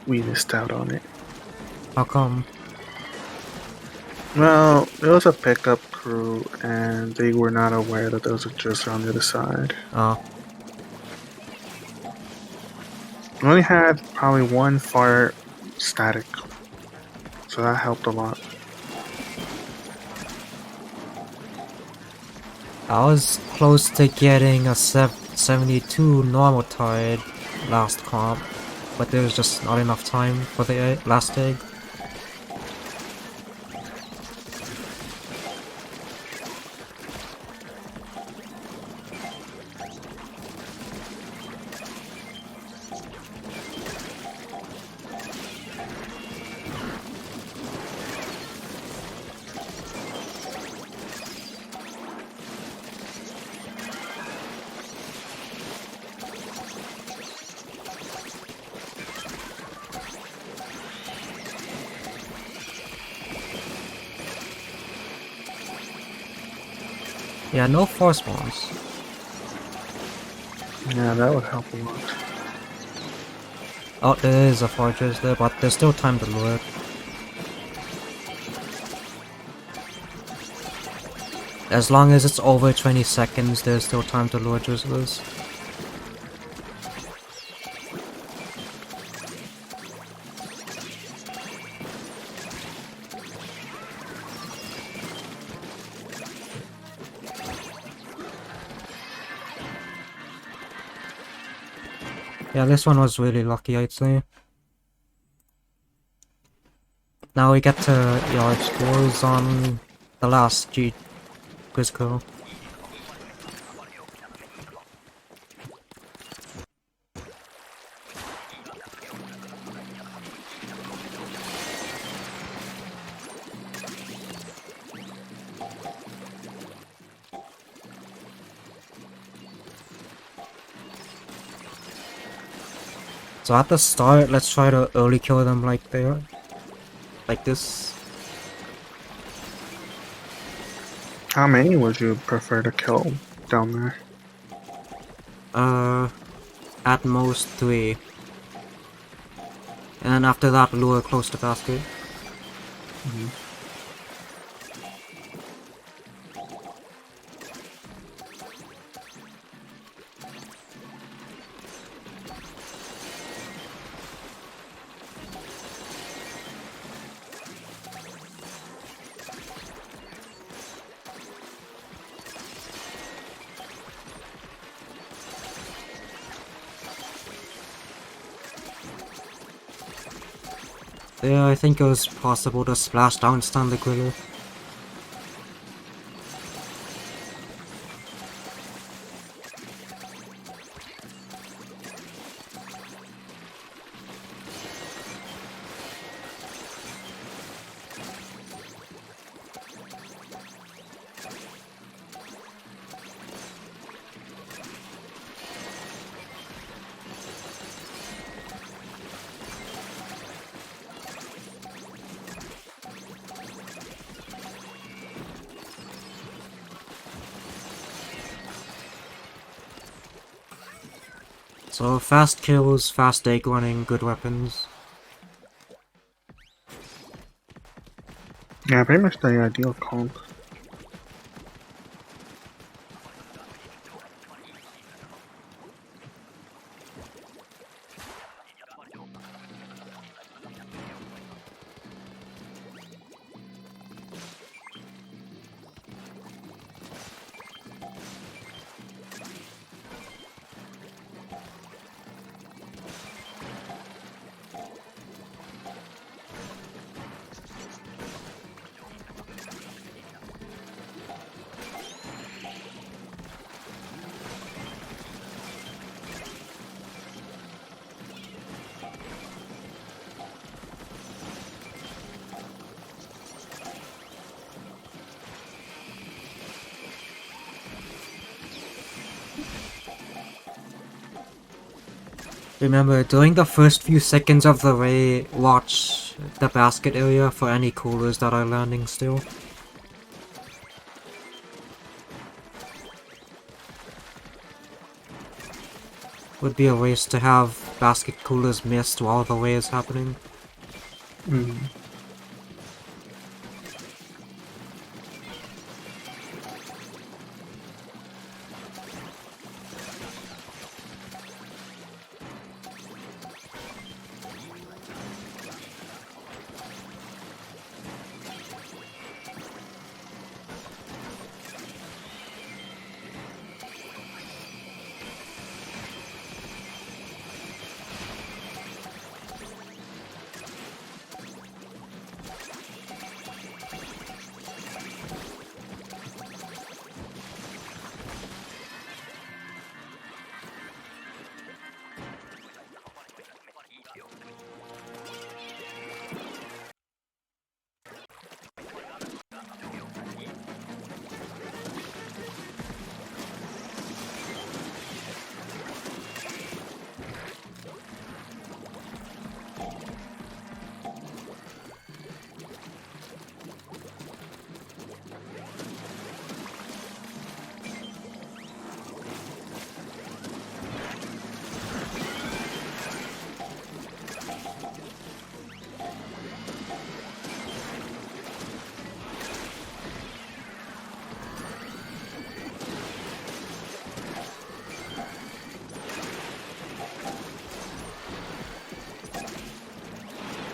we missed out on it. How come? Well, it was a pickup crew, and they were not aware that there was a drizzle on the other side. Ah, We only had probably one fire static, so that helped a lot. I was close to getting a 72 normal tide last comp, but there was just not enough time for the last egg. Yeah, no force bombs. Yeah, that would help a lot. Oh, there is a fortress there, but there's still time to lure it. As long as it's over 20 seconds, there's still time to lure drizzlers. Yeah, this one was really lucky, I'd say. Now we get to yard scores on the last Grisco. So at the start, let's try to early kill them like this. How many would you prefer to kill down there? At most 3. And then after that, lure close to basket. Yeah, I think it was possible to splash down stun the griller. So fast kills, fast egg running, good weapons. Yeah, pretty much the ideal comp. Remember, during the first few seconds of the ray, watch the basket area for any coolers that are landing still. Would be a waste to have basket coolers missed while the ray is happening.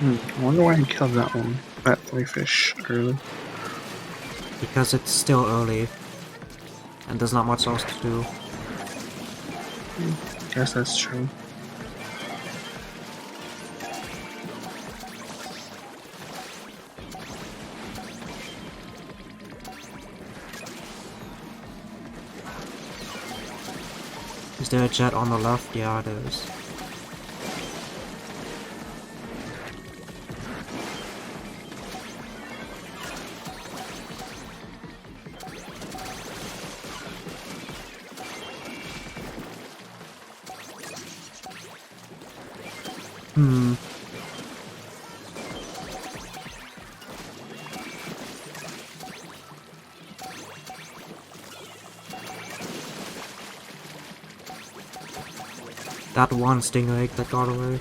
I wonder why he killed that one, that three fish early. Because it's still early, and there's not much else to do. Guess that's true. Is there a jet on the left? Yeah, it is. That one stinger egg that got away.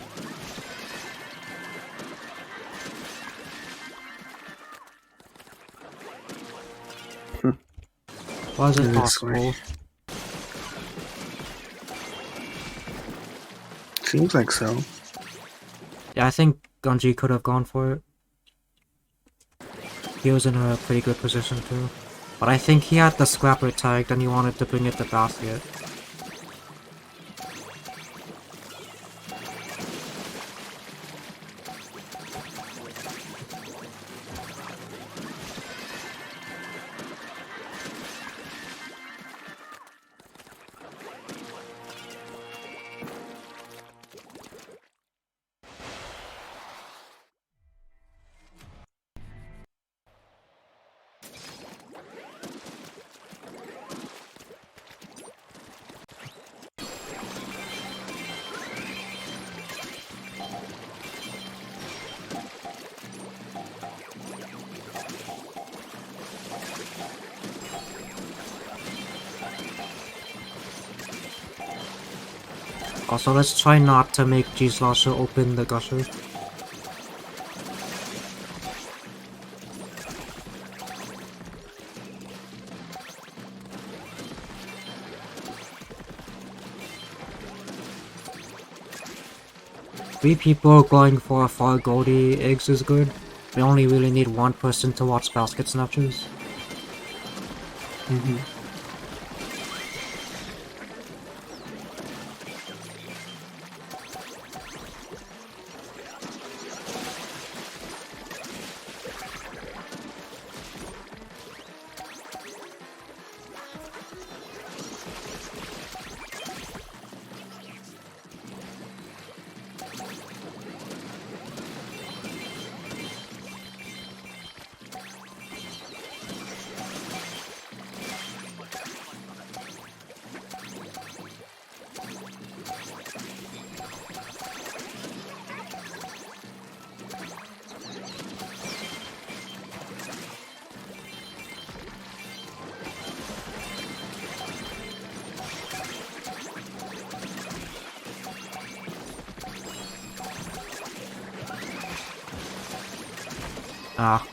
Why is it possible? Seems like so. Yeah, I think Gunji could have gone for it. He was in a pretty good position too. But I think he had the scrapper tagged and he wanted to bring it to basket. Also, let's try not to make G-Slosher open the gusher. Three people going for 4 Goldie eggs is good. We only really need one person to watch basket snatches. Ah.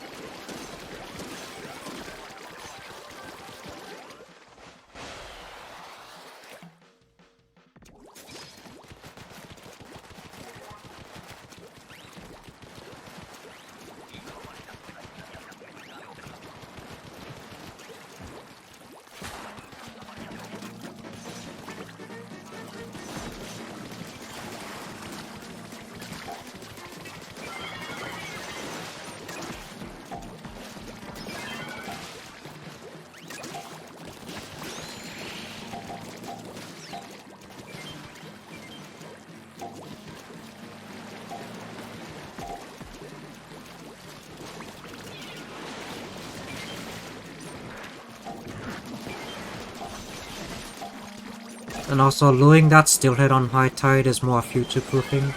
And also, luring that steelhead on high tide is more future-proofing.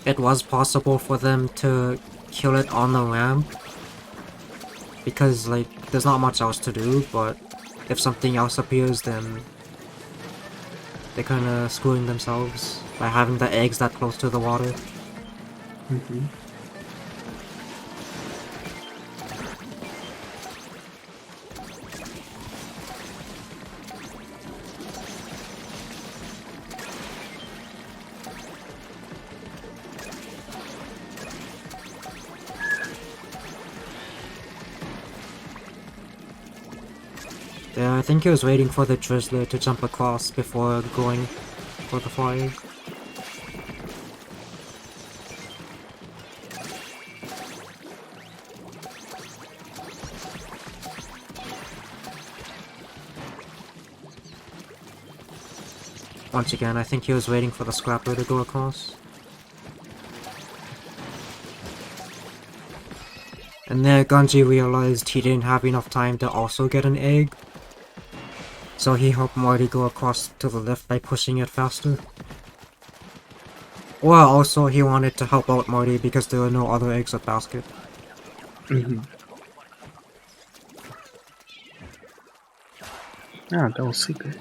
It was possible for them to kill it on the ramp, because, like, there's not much else to do, but if something else appears, then they're kinda screwing themselves by having the eggs that close to the water. Mm-hmm. Yeah, I think he was waiting for the drizzler to jump across before going for the fire. Once again, I think he was waiting for the scrapper to go across. And there, Ganji realized he didn't have enough time to also get an egg, so he helped Marty go across to the lift by pushing it faster. Or also he wanted to help out Marty because there were no other eggs at basket. Mm-hmm. Ah, that was secret.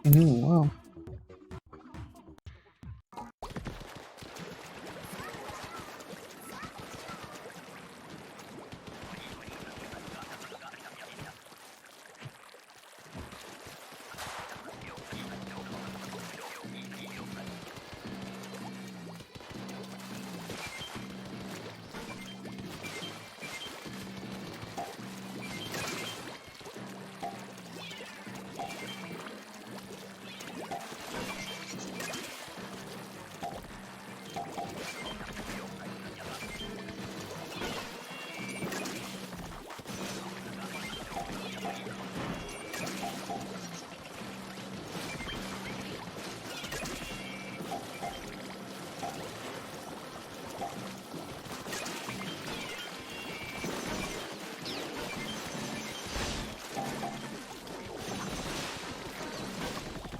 Wow.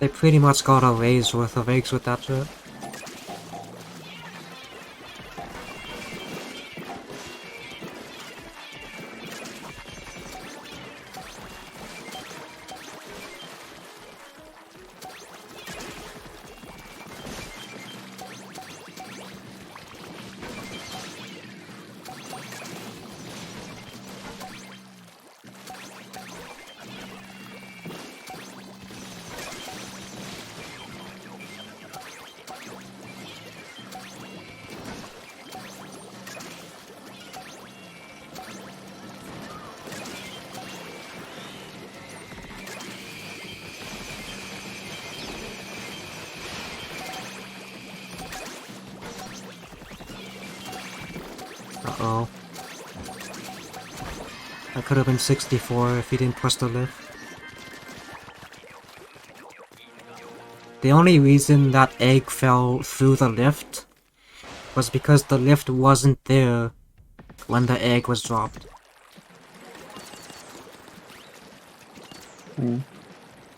They pretty much got a raise worth of eggs with that jet. Uh-oh. That could have been 64 if he didn't press the lift. The only reason that egg fell through the lift was because the lift wasn't there when the egg was dropped.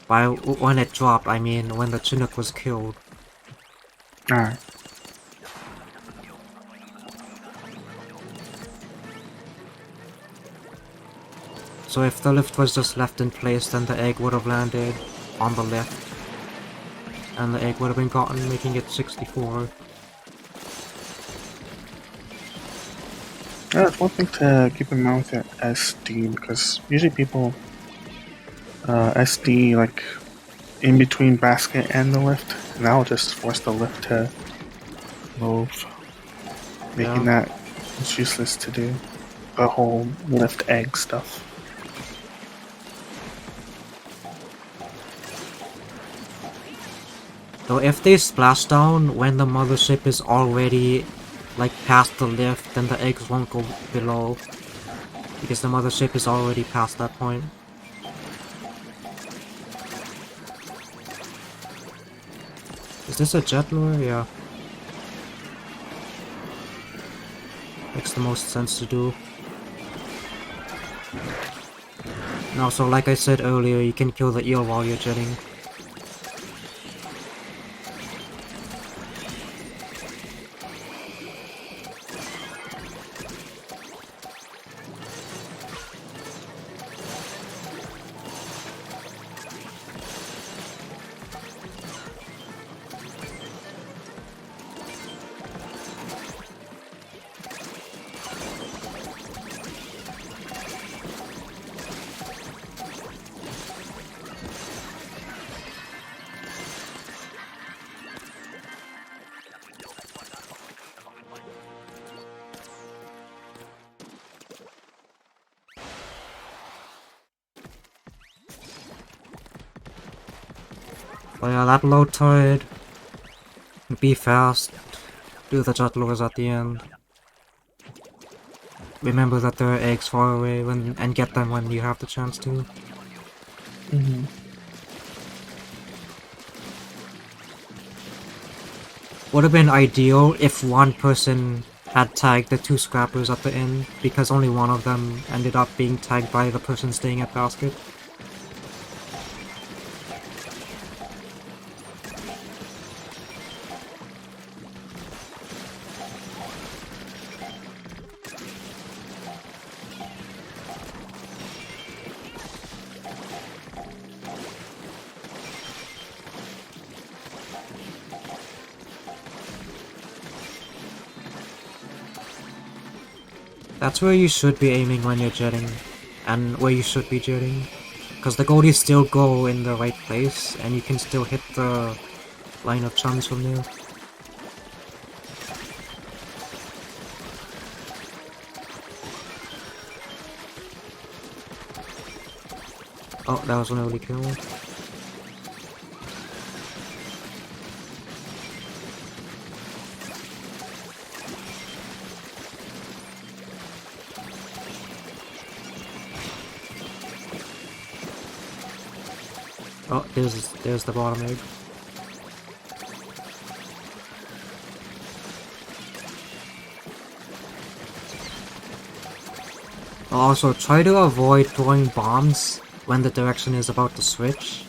By when it dropped, I mean when the Chinook was killed. Alright. So if the lift was just left in place, then the egg would have landed on the lift. And the egg would have been gotten, making it 64. Yeah, that's one thing to keep in mind with your SD, because usually people SD like in between basket and the lift, and that'll just force the lift to move, making that it's useless to do the whole lift egg stuff. So if they splash down when the mothership is already like past the lift, then the eggs won't go below. Because the mothership is already past that point. Is this a jet lure? Yeah. Makes the most sense to do. And also, like I said earlier, you can kill the eel while you're jetting. But yeah, that low tide. Be fast. Do the jet lures at the end. Remember that there are eggs far away and get them when you have the chance to. Would have been ideal if one person had tagged the two scrappers at the end, because only one of them ended up being tagged by the person staying at basket. That's where you should be aiming when you're jetting, and where you should be jetting. Because the goalies still go in the right place, and you can still hit the line of chums from there. Oh, that was an early kill. Oh, there's the bottom egg. Also, try to avoid throwing bombs when the direction is about to switch.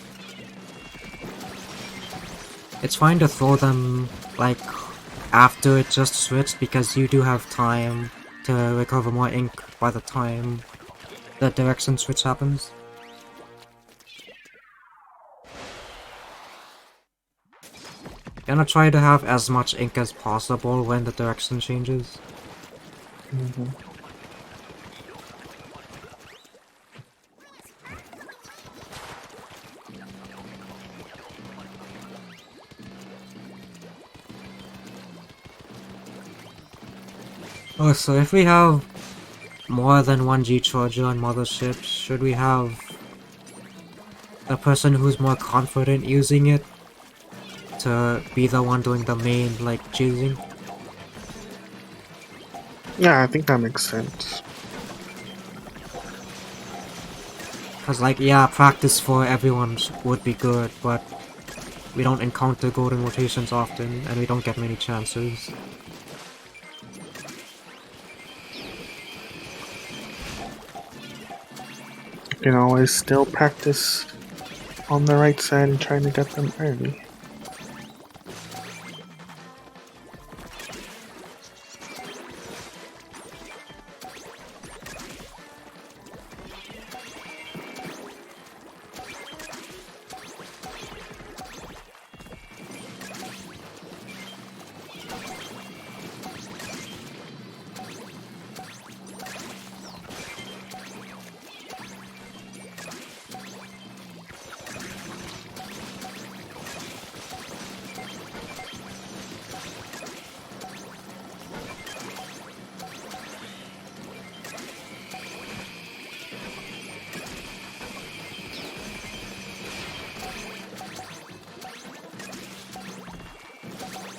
it's fine to throw them, like, after it just switched, because you do have time to recover more ink by the time the direction switch happens. Gonna try to have as much ink as possible when the direction changes. Mm-hmm. Oh, so if we have more than one G-Charger on Mothership, should we have the person who's more confident using it to be the one doing the main, like, choosing? Yeah, I think that makes sense. Cause, like, yeah, practice for everyone would be good, but we don't encounter golden rotations often, and we don't get many chances. You can always still practice on the right side and trying to get them early.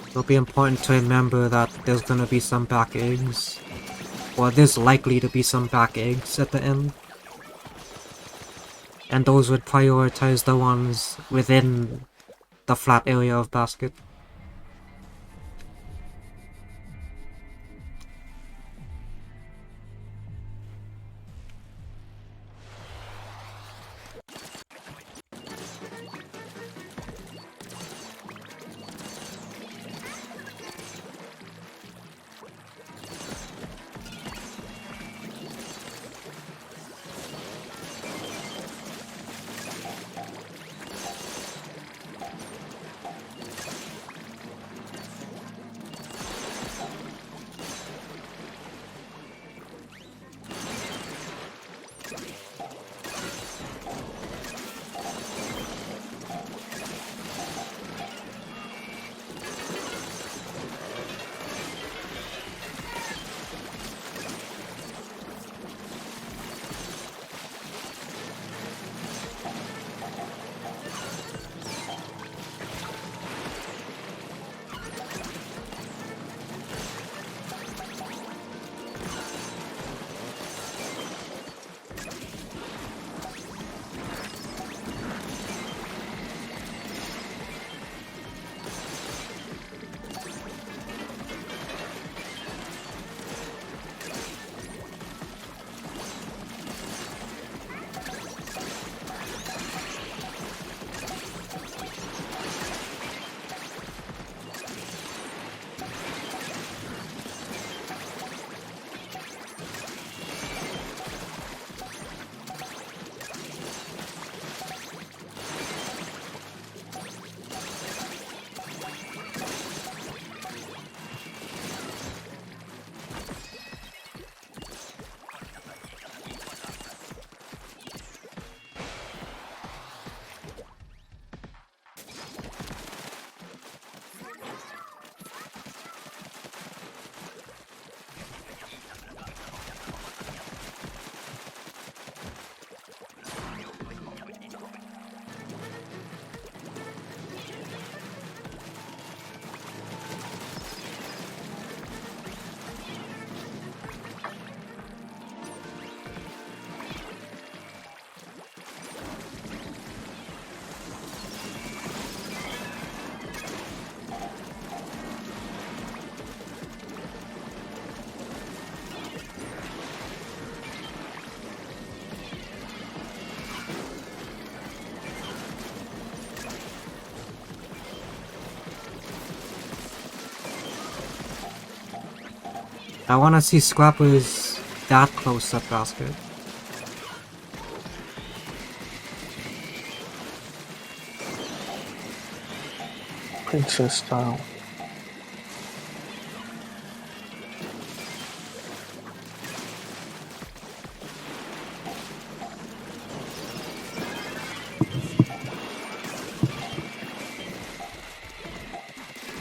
It'll be important to remember that there's gonna be some back eggs. Or there's likely to be some back eggs at the end. And those would prioritize the ones within the flat area of basket. I wanna see Scrappers that close up basket. Princess style.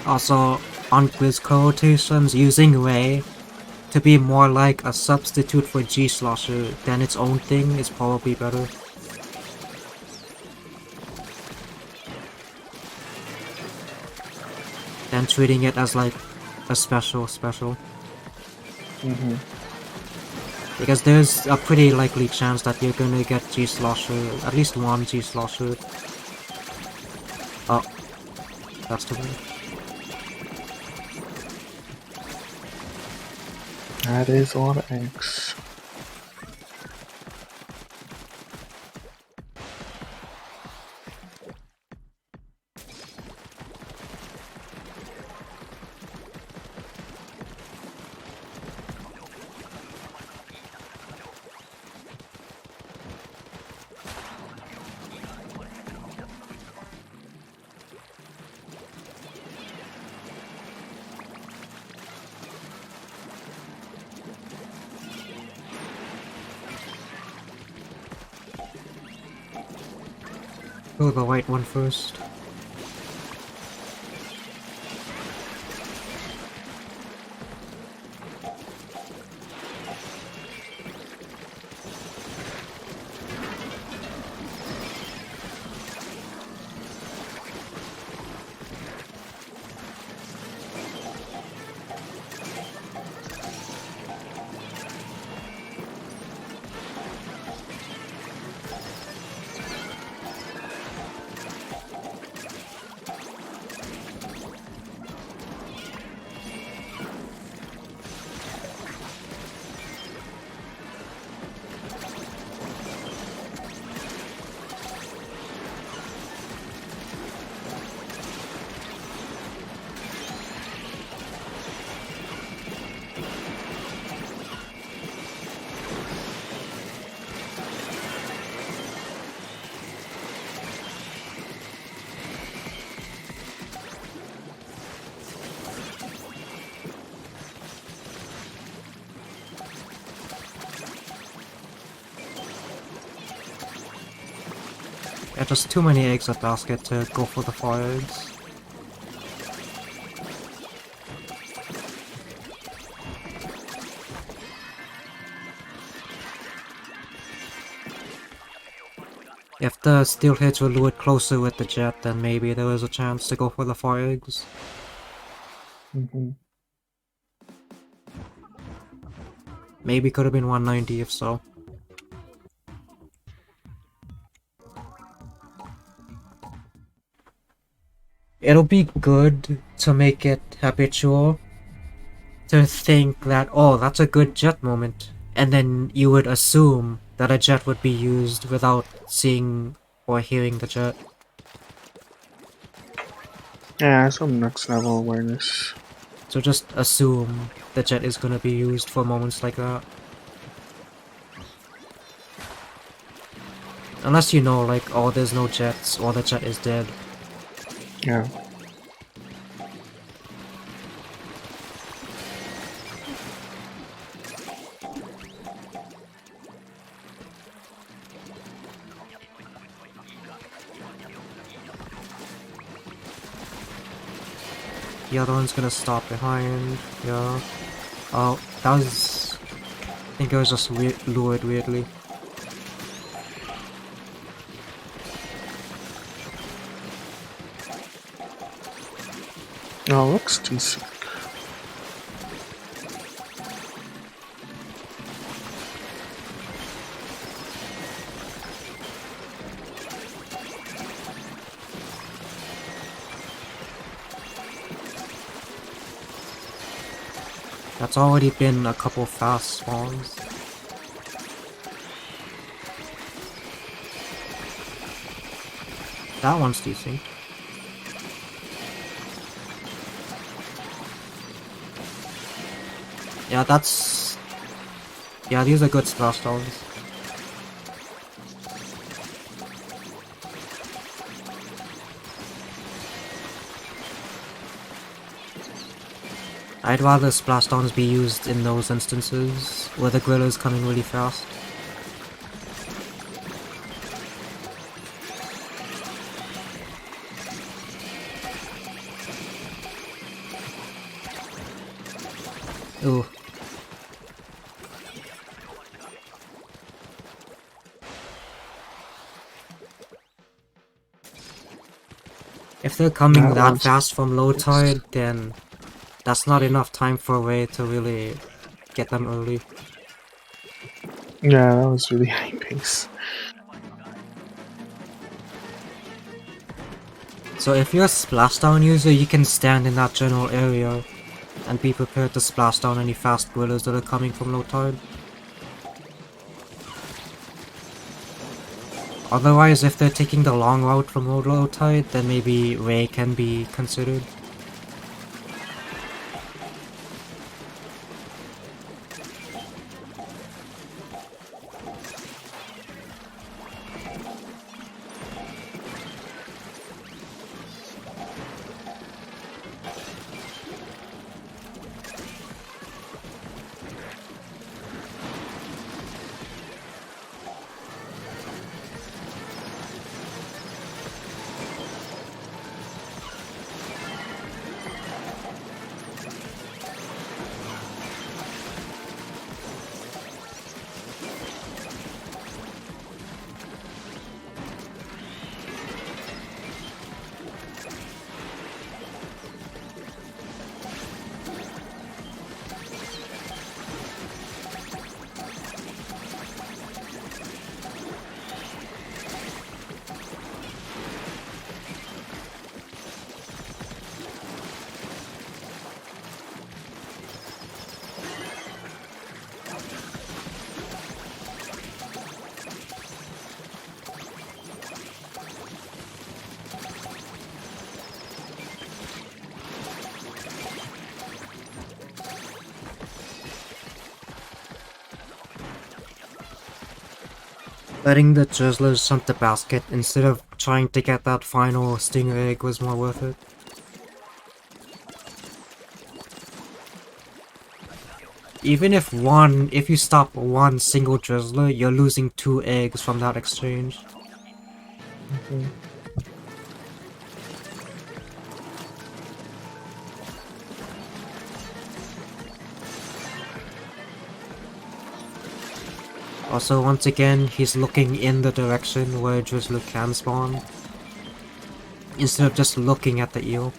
Also, on Quizco rotations, using Ray to be more like a substitute for G-Slosher than its own thing is probably better. Than treating it as like a special. Mm-hmm. Because there's a pretty likely chance that you're gonna get G-Slosher, at least one G-Slosher. Oh, that's too bad. That is a lot of eggs. Go the white one first. Yeah, just too many eggs at basket to go for the 4 eggs. If the steelheads were lured closer with the jet, then maybe there was a chance to go for the 4 eggs. Mm-hmm. Maybe could have been 190 if so. It'll be good to make it habitual to think that, oh, that's a good jet moment, and then you would assume that a jet would be used without seeing or hearing the jet. Yeah, some next level awareness. So just assume the jet is gonna be used for moments like that. Unless you know, like, oh, there's no jets, or the jet is dead. Yeah. The other one's gonna stop behind, yeah. Oh, that was... I think it was just lured weirdly. Oh, looks decent. That's already been a couple fast spawns. That one's decent. Yeah, that's... Yeah, these are good splashstones. I'd rather splashstones be used in those instances where the grill is coming really fast. Ooh. If they're coming that fast from low tide, then that's not enough time for a way to really get them early. Yeah, that was really high pace. So if you're a splashdown user, you can stand in that general area and be prepared to splash down any fast grillers that are coming from low tide. Otherwise, if they're taking the long route from low tide, then maybe Ray can be considered. Letting the drizzlers hunt the basket instead of trying to get that final stinger egg was more worth it. Even if you stop one single drizzler, you're losing 2 eggs from that exchange. Okay. Also, once again, he's looking in the direction where a drizzler can spawn, instead of just looking at the eel.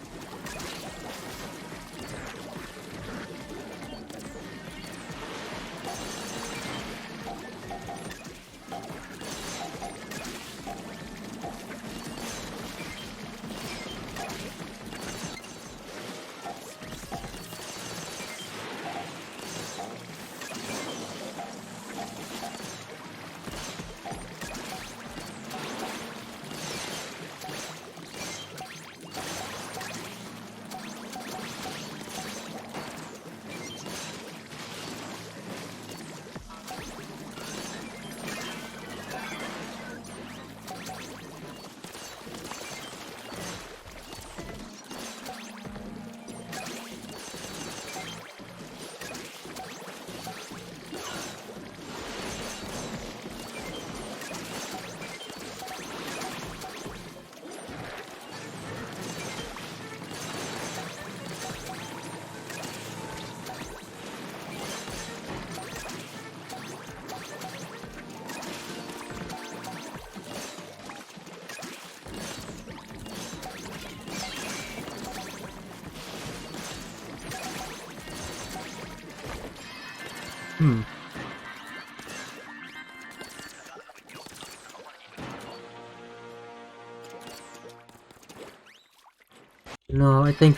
No, I think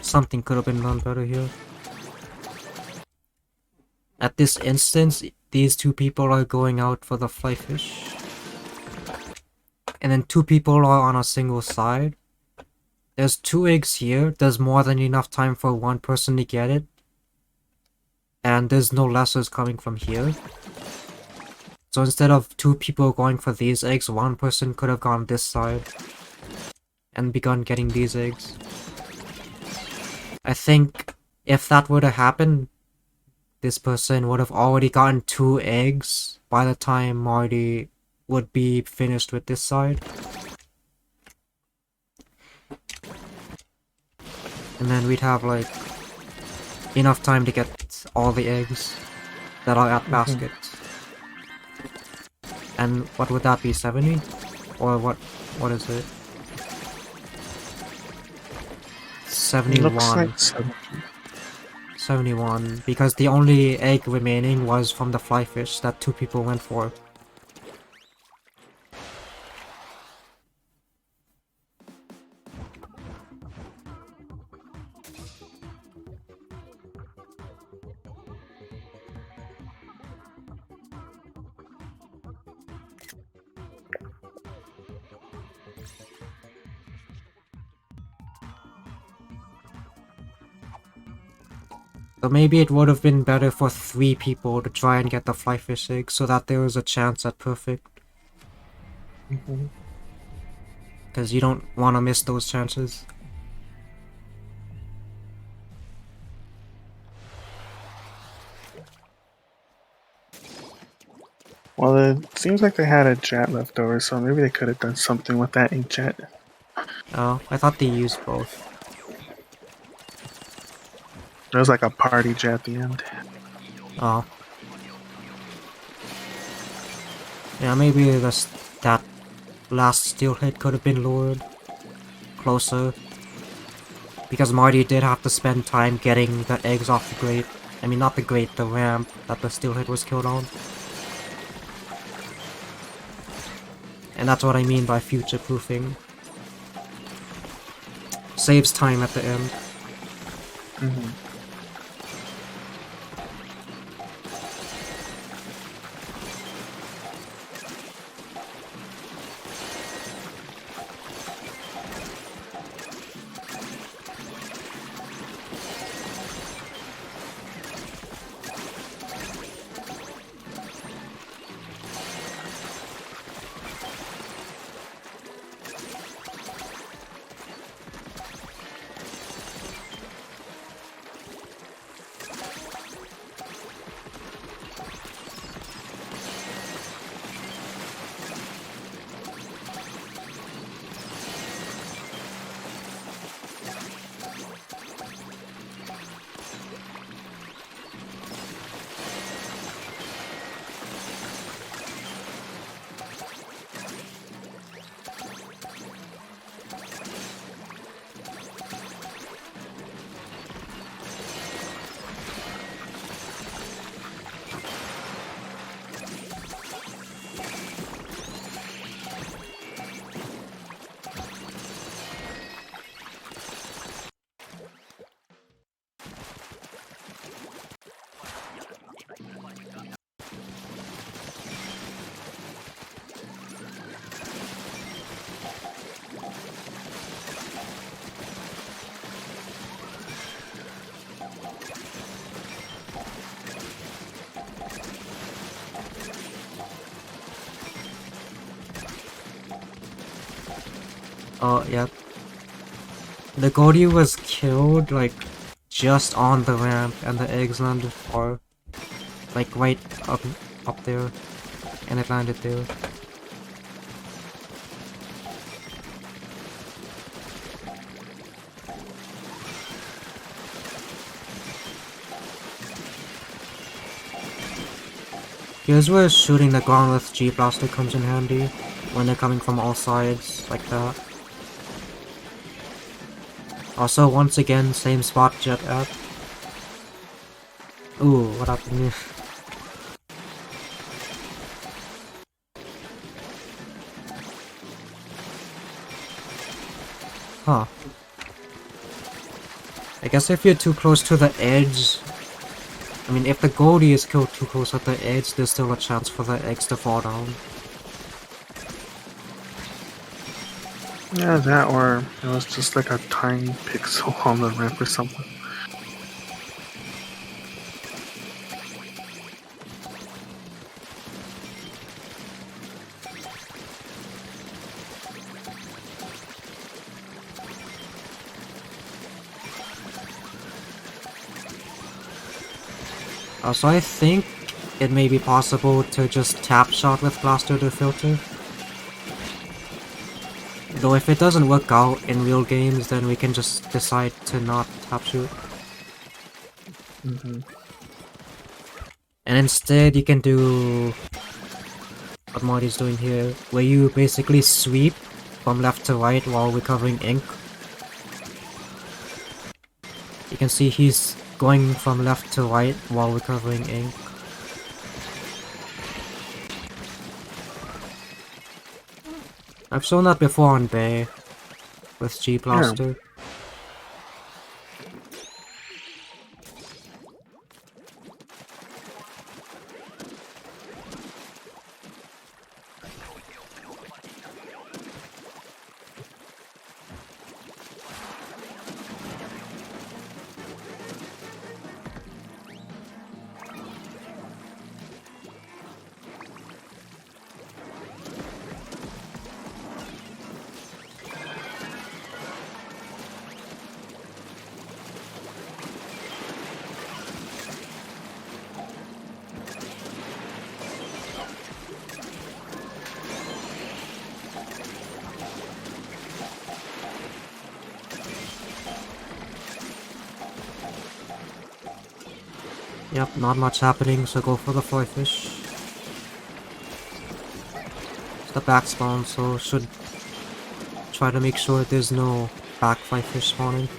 something could have been done better here. At this instance, these 2 people are going out for the fly fish. And then 2 people are on a single side. There's 2 eggs here, there's more than enough time for 1 person to get it. and there's no lessers coming from here. So instead of 2 people going for these eggs, 1 person could have gone this side and begun getting these eggs. I think if that were to happen, this person would have already gotten 2 eggs by the time Marty would be finished with this side. And then we'd have like enough time to get all the eggs that are at baskets. And what would that be, 70? Or what is it? 71. Looks like 70. 71, because the only egg remaining was from the fly fish that 2 people went for. So maybe it would have been better for 3 people to try and get the fly fish egg so that there was a chance at perfect. Because you don't want to miss those chances. Well, it seems like they had a jet left over, so maybe they could have done something with that ink jet. Oh, I thought they used both. There was like a party jet at the end. Oh. Yeah, maybe that last steel hit could have been lured closer. Because Marty did have to spend time getting the eggs off the grate. I mean, not the grate, the ramp that the steel hit was killed on. And that's what I mean by future-proofing. Saves time at the end. Oh, yep. The Gordy was killed, like, just on the ramp, and the eggs landed far. Like, right up there. And it landed there. Here's where shooting the ground with G-Blaster comes in handy, when they're coming from all sides, like that. Also, once again, same spot jet at. Ooh, what happened here? Huh. I guess if you're too close to the edge... I mean, if the Goldie is killed too close at the edge, there's still a chance for the eggs to fall down. Yeah, that or it was just like a tiny pixel on the ramp or something. So I think it may be possible to just tap shot with Blaster to filter. Though if it doesn't work out in real games, then we can just decide to not tap shoot. Mm-hmm. And instead you can do what Marty's doing here, where you basically sweep from left to right while recovering ink. You can see he's going from left to right while recovering ink. I've shown that before on Bay with G Blaster. Yep, not much happening, so go for the fly fish. It's the back spawn, so should try to make sure there's no back fly fish spawning.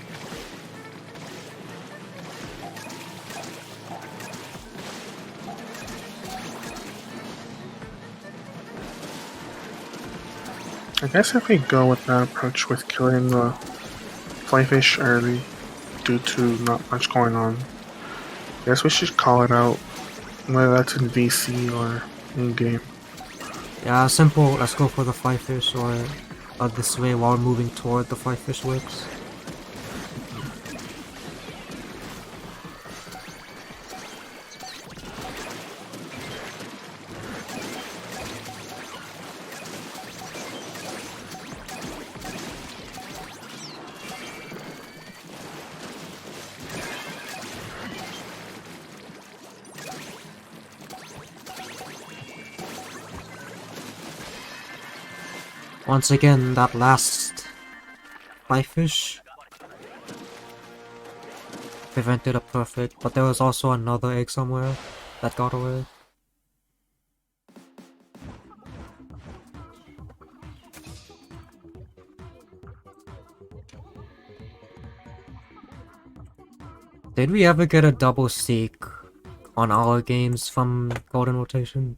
I guess if we go with that approach with killing the flyfish early due to not much going on, I guess we should call it out, whether that's in VC or in game. Yeah, simple, let's go for the fly fish, or this way while moving toward the fly fish works. Once again, that last fly fish prevented a perfect, but there was also another egg somewhere that got away. Did we ever get a double seek on our games from Golden Rotation?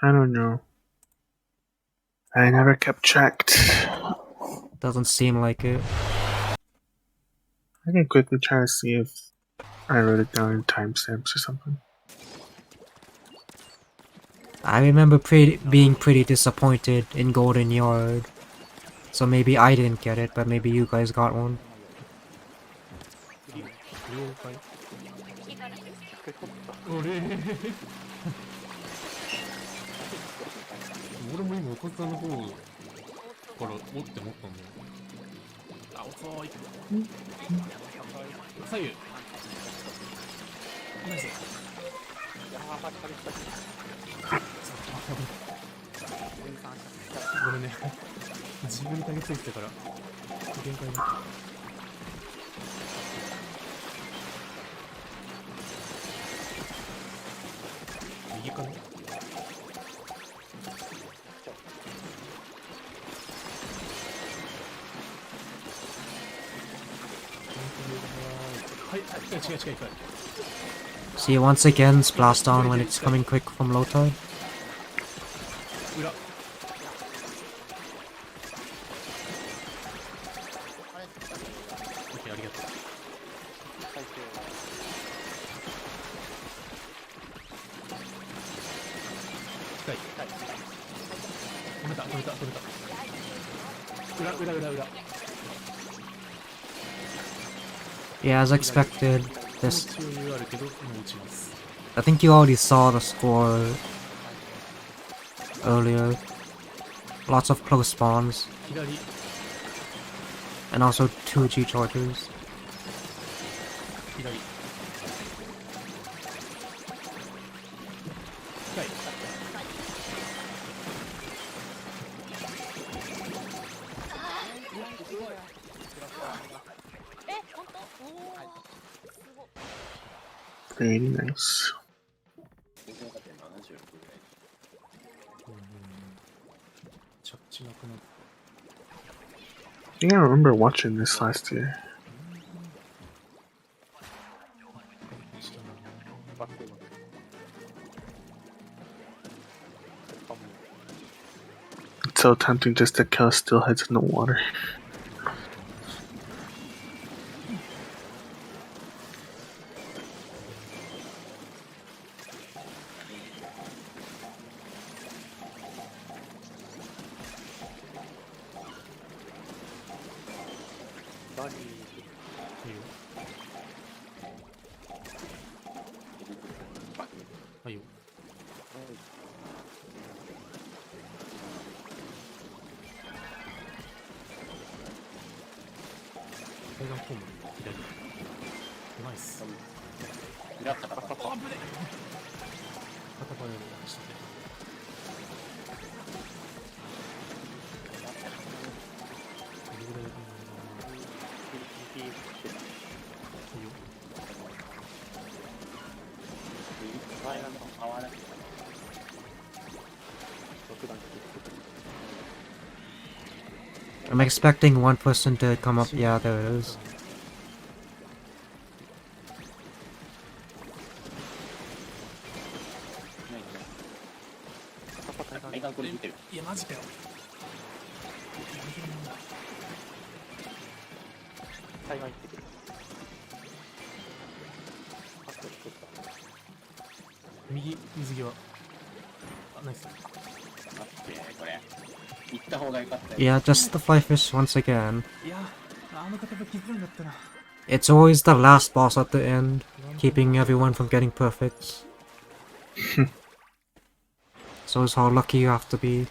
I don't know. I never kept checked. Doesn't seem like it. I can quickly try to see if I wrote it down in timestamps or something. I remember being pretty disappointed in Golden Yard. So maybe I didn't get it, but maybe you guys got one. See, once again, splash down when it's coming quick from low tide. Yeah, as expected, this... I think you already saw the score earlier. Lots of close spawns. And also 2 G chargers. Pretty nice. I think I remember watching this last year. It's so tempting just to kill steelheads in the water. I'm expecting one person to come up. Yeah, there it is. Yeah, just the fly fish once again. It's always the last boss at the end, keeping everyone from getting perfects. So it's how lucky you have to be.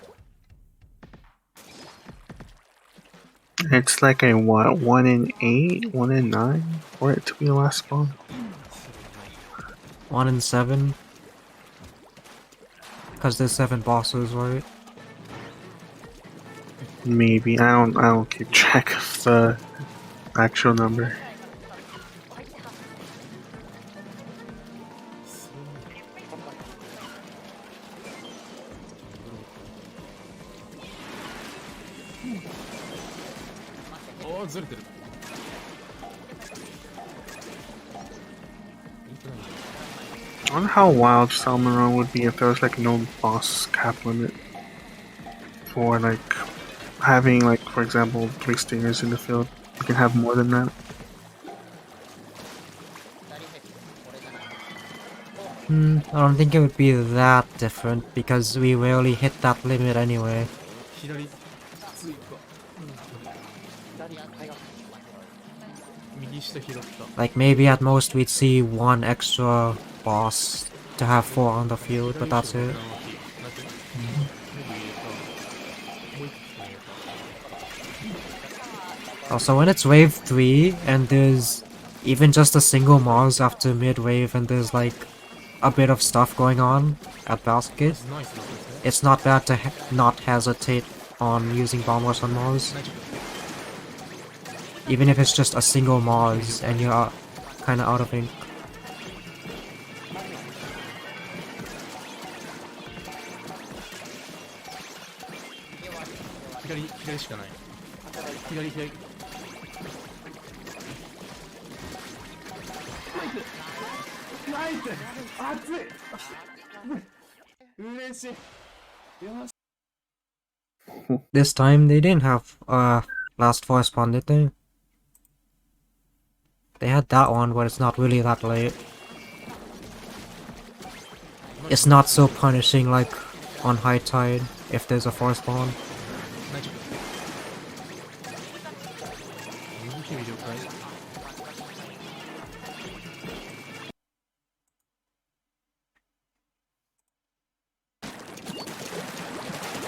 It's like a what, 1 in 8, 1 in 9 for it to be the last spawn. 1 in 7. Because there's 7 bosses, right? Maybe I don't keep track of the actual number. I wonder how wild Salmon Run would be if there was like no boss cap limit for like having like, for example, 3 stingers in the field. You can have more than that. I don't think it would be that different because we rarely hit that limit anyway. Like maybe at most we'd see 1 extra boss to have 4 on the field, but that's it. Also, when it's wave 3 and there's even just a single Mars after mid-wave and there's like a bit of stuff going on at basket, it's not bad to not hesitate on using bombers on Mars. Even if it's just a single Mars and you're kinda out of ink. This time they didn't have last forest spawn, did they? They had that one, but it's not really that late. It's not so punishing like on high tide if there's a forest spawn.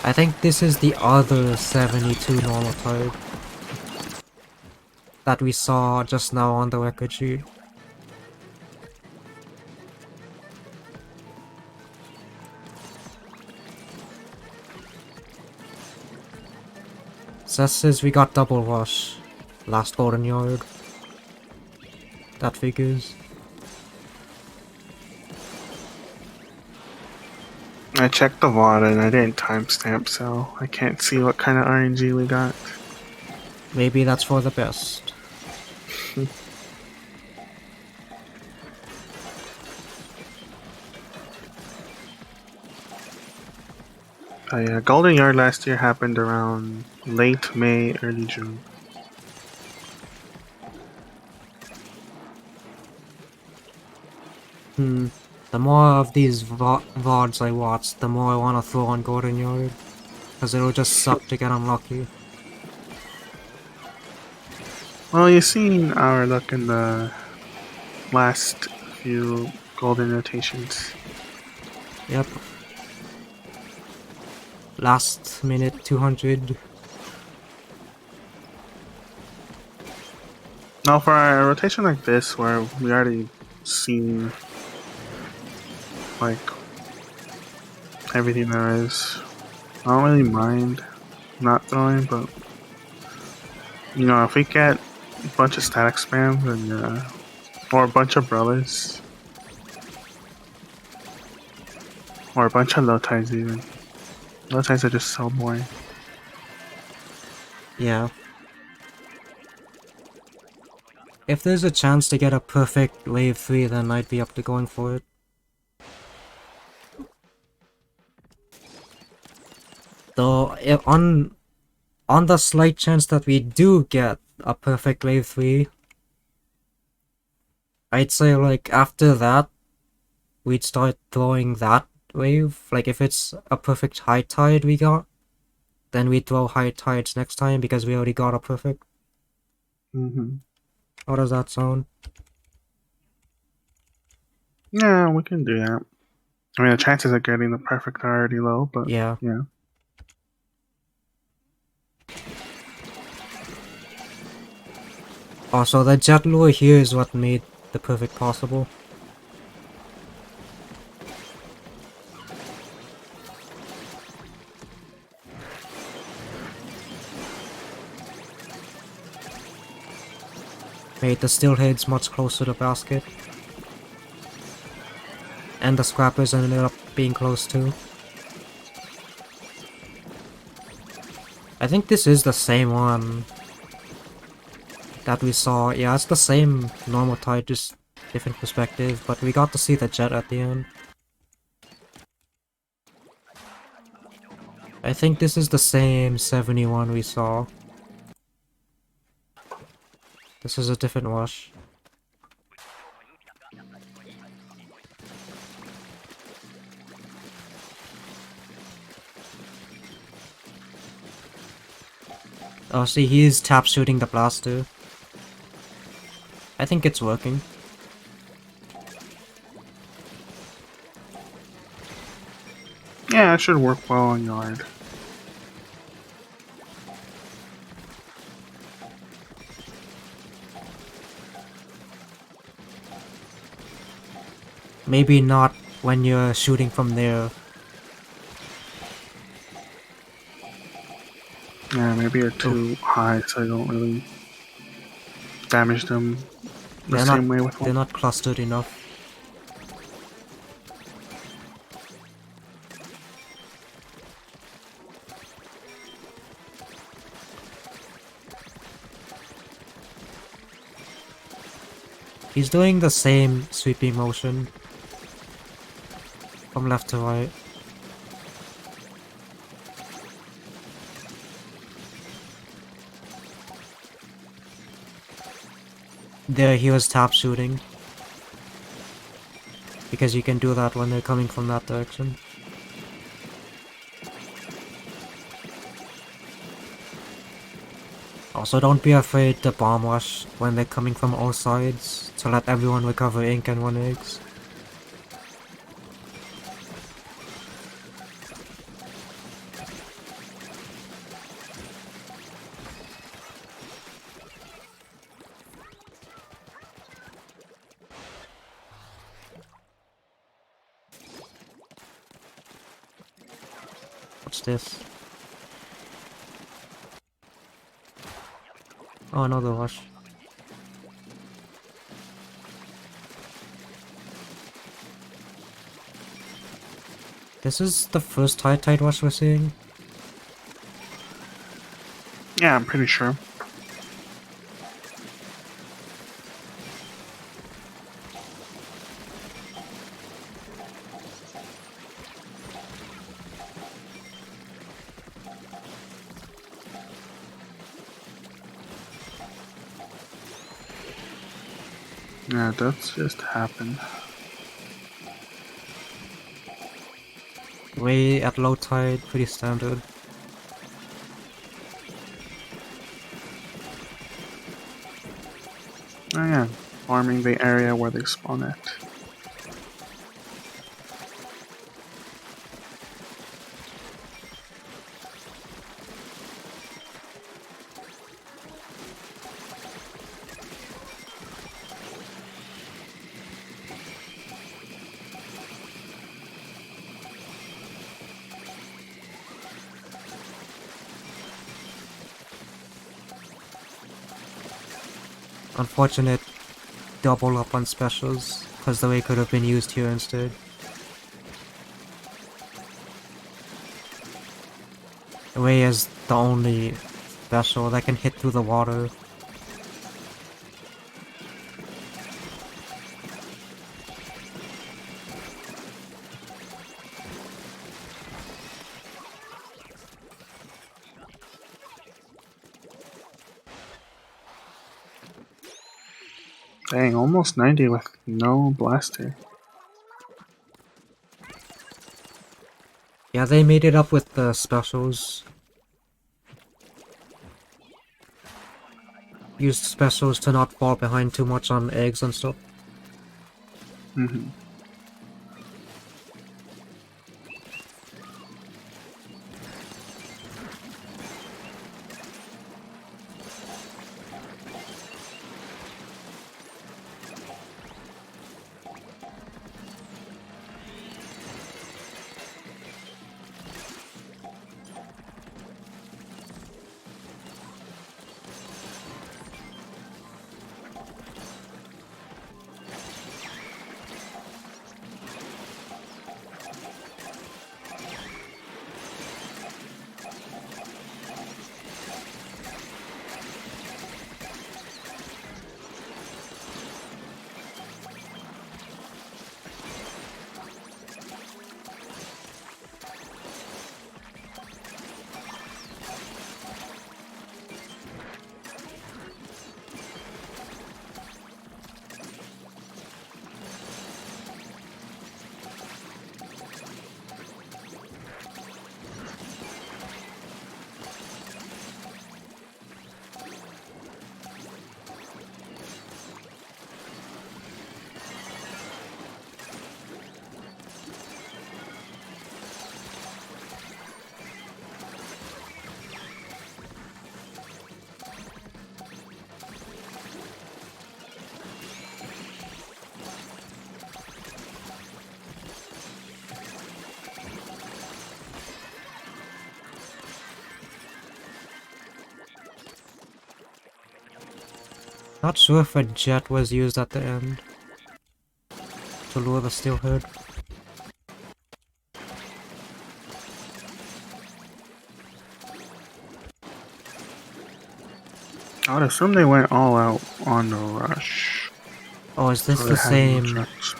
I think this is the other 72 normal tide that we saw just now on the record sheet. Sess says we got double rush last golden yard. That figures. I checked the VOD and I didn't timestamp, so I can't see what kind of RNG we got. Maybe that's for the best. Oh yeah, Golden Yard last year happened around late May, early June. The more of these VODs I watch, the more I want to throw on Golden Yard. Because it'll just suck to get unlucky. Well, you've seen our luck in the last few golden rotations. Yep. Last minute 200. Now, for a rotation like this, where we already seen like everything there is, I don't really mind not throwing, but you know, if we get a bunch of static spams and or a bunch of brothers, or a bunch of low tides even. Low tides are just so boring. Yeah. If there's a chance to get a perfect wave 3, then I'd be up to going for it. Though, on the slight chance that we do get a perfect wave 3, I'd say like after that, we'd start throwing that wave. Like if it's a perfect high tide we got, then we'd throw high tides next time because we already got a perfect. How does that sound? Yeah, we can do that. I mean, the chances of getting the perfect are already low, but Yeah. Also, the jet lure here is what made the perfect possible. Made the steelheads much closer to basket. And the scrappers ended up being close too. I think this is the same one that we saw. Yeah, it's the same normal tide, just different perspective, but we got to see the jet at the end. I think this is the same 71 we saw. This is a different wash. Oh, see, he's tap shooting the blaster. I think it's working. Yeah, it should work well on Yard. Maybe not when you're shooting from there. Yeah, maybe you're too high, so I don't really damage them the same way with one. They're not clustered enough. He's doing the same sweeping motion from left to right. There he was tap shooting. Because you can do that when they're coming from that direction. Also, don't be afraid to bomb rush when they're coming from all sides to let everyone recover ink and 1 eggs. What's this? Oh, another rush. This is the first high tide wash we're seeing. Yeah, I'm pretty sure. Yeah, that's just happened. Way at low tide, pretty standard. Oh yeah, farming the area where they spawn at. Unfortunate double up on specials, because the way could have been used here instead. The way is the only special that can hit through the water. Dang, almost 90 with no blaster. Yeah, they made it up with the specials. Used specials to not fall behind too much on eggs and stuff. Mm-hmm. Not sure if a jet was used at the end to lure the steelhead. I would assume they went all out on the rush. Oh, is this So the they had no same? chance.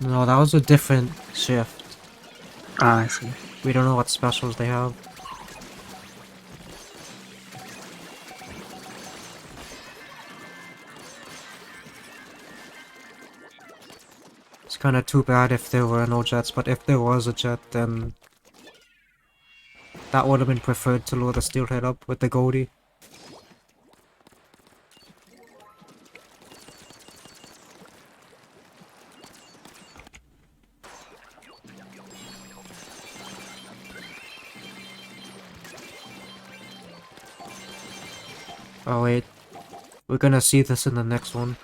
No, that was a different shift. Ah, I see. We don't know what specials they have. It's kinda too bad if there were no jets, but if there was a jet, then that would have been preferred to lure the steelhead up with the goatee. Oh wait, we're gonna see this in the next one.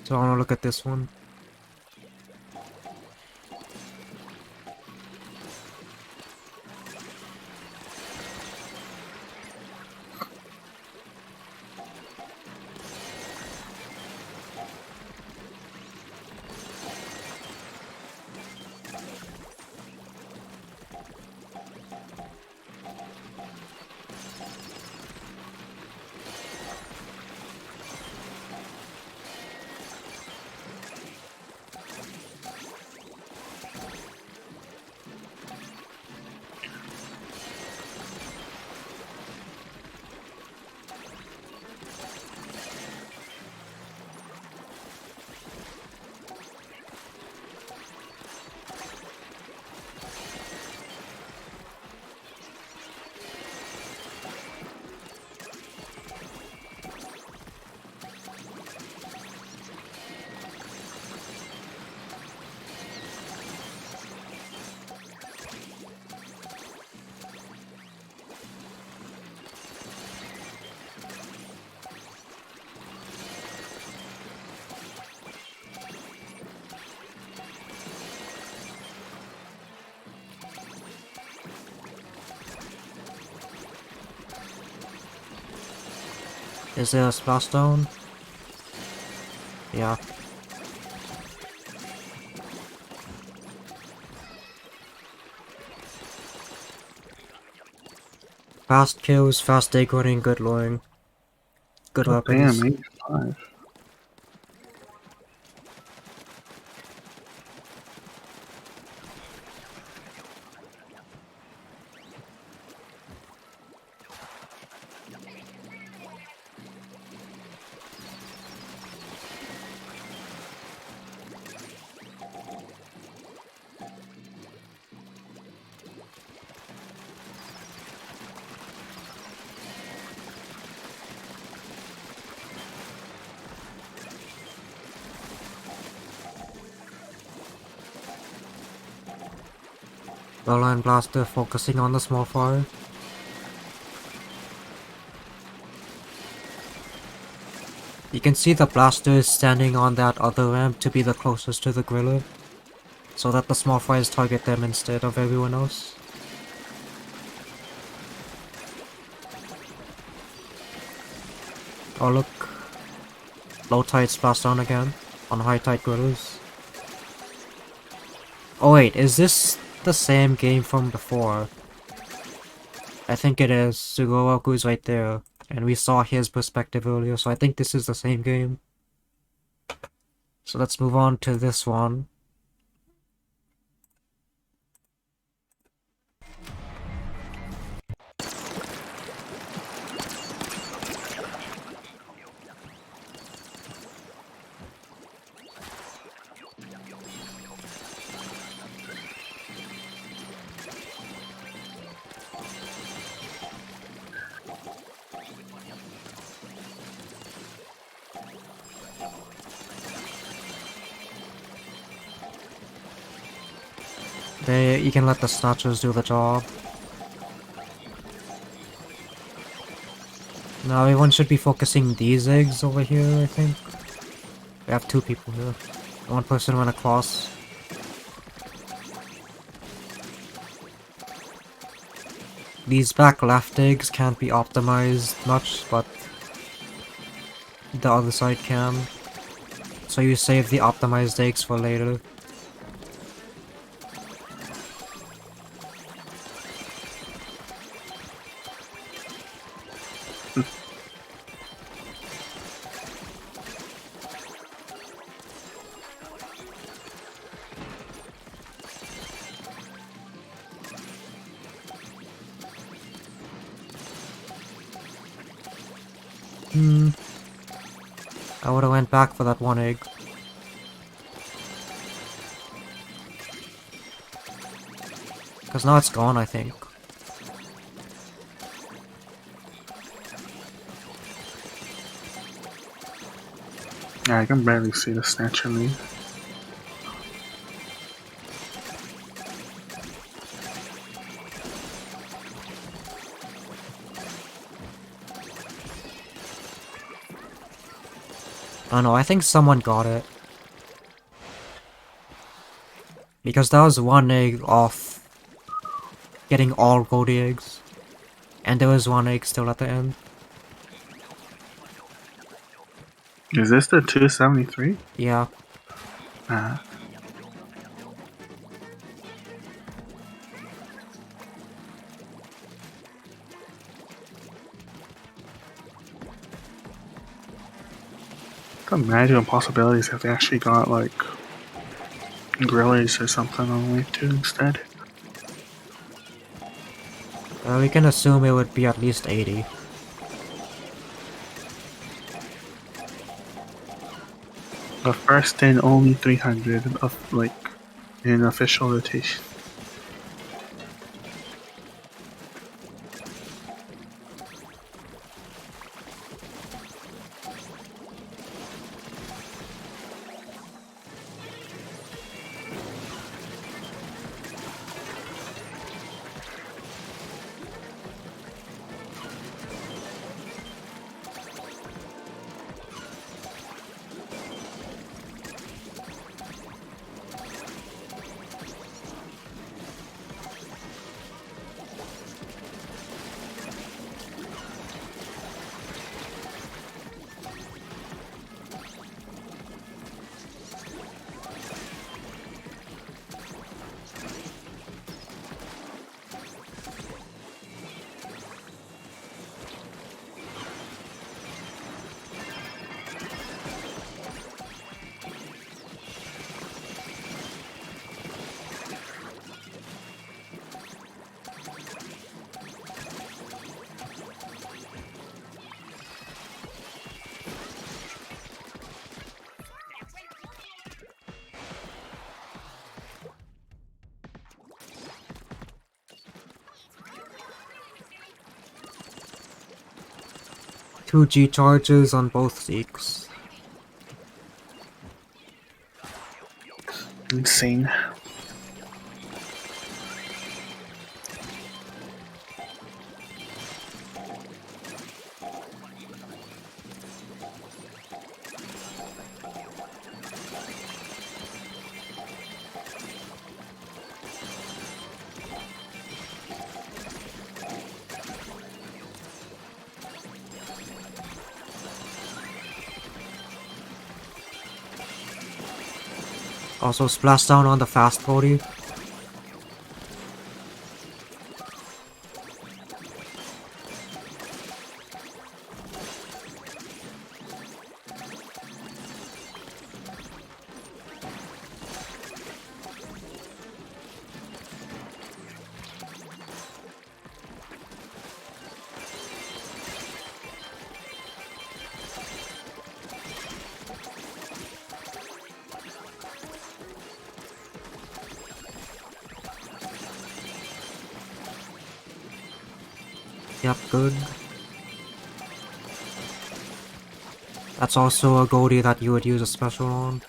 So I wanna look at this one. Is there a splashdown? Yeah. Fast kills, fast decoding, good luring. Good Oh, weapons. damn, 85. Bowline Blaster focusing on the small fire. You can see the blaster is standing on that other ramp to be the closest to the griller, so that the small fires target them instead of everyone else. Oh look, low tide splash down again on high tide grillers. Oh wait, is this the same game from before? I think it is. Sugoroku's right there, and we saw his perspective earlier, so I think this is the same game. So let's move on to this one. You can let the snatchers do the job. Now everyone should be focusing these eggs over here, I think. We have two people here. One person went across. These back left eggs can't be optimized much, but the other side can. So you save the optimized eggs for later. I would've went back for that one egg. Cause now it's gone, I think. Yeah, I can barely see the snatcher leave. Oh no, I think someone got it. Because that was one egg off getting all Goldie eggs. And there was one egg still at the end. Is this the 273? Yeah. Ah. Imagine possibilities if they actually got like grillers or something on the way too instead. We can assume it would be at least 80. The first and only 300 of like in official rotation. 2 G charges on both Zeeks. Insane. Also splashdown on the fast 40. Yep, good. That's also a goldie that you would use a special on.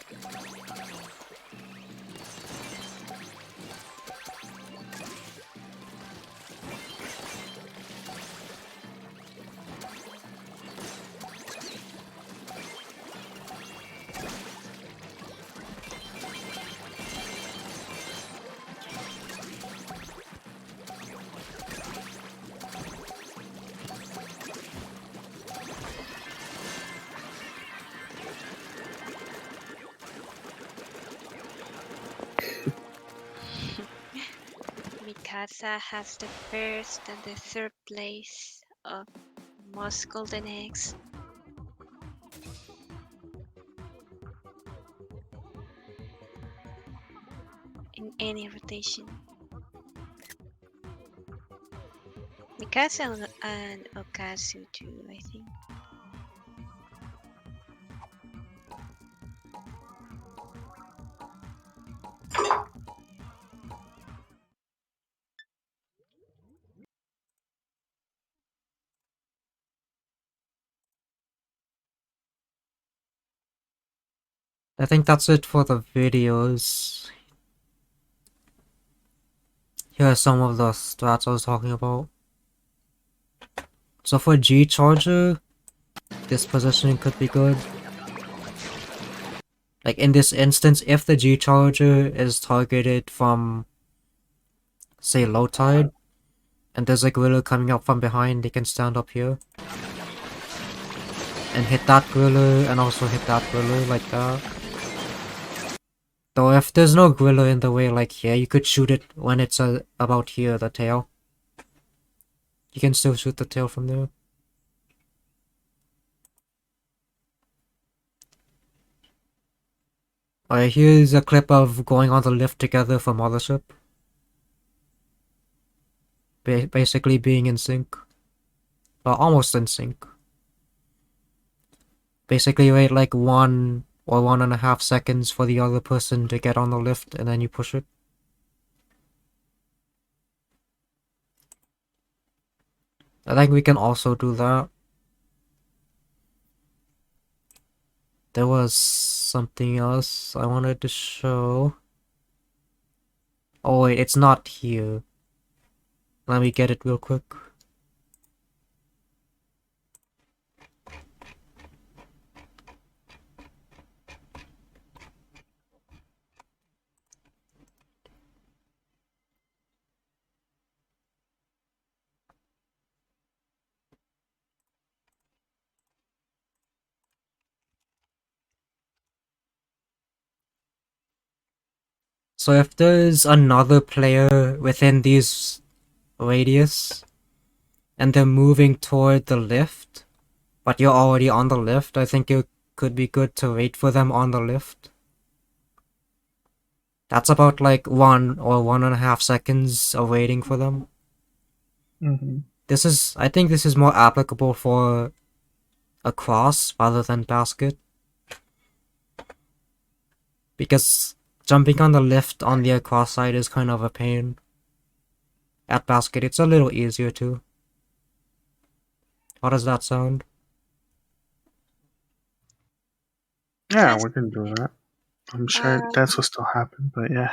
Mikasa has the first and the third place of most golden eggs. In any rotation. Mikasa and Okazu too, I think. I think that's it for the videos. Here are some of the stats I was talking about. So for G charger, this positioning could be good. Like in this instance, if the G charger is targeted from, say, low tide, and there's a gorilla coming up from behind, they can stand up here. And hit that gorilla, and also hit that gorilla like that. Though if there's no gorilla in the way like here, you could shoot it when it's about here, the tail. You can still shoot the tail from there. Alright, here's a clip of going on the lift together for Mothership. Basically being in sync. Well, almost in sync. Basically wait like 1 or 1.5 seconds for the other person to get on the lift, and then you push it. I think we can also do that. There was something else I wanted to show. Oh wait, it's not here. Let me get it real quick. So if there's another player within these radius, and they're moving toward the lift, but you're already on the lift, I think it could be good to wait for them on the lift. That's about like 1 or 1.5 seconds of waiting for them. I think this is more applicable for a cross rather than basket. Because jumping on the lift on the cross side is kind of a pain. At basket, it's a little easier too. How does that sound? Yeah, Yes. we can do that. I'm sure that's what still happen, but yeah.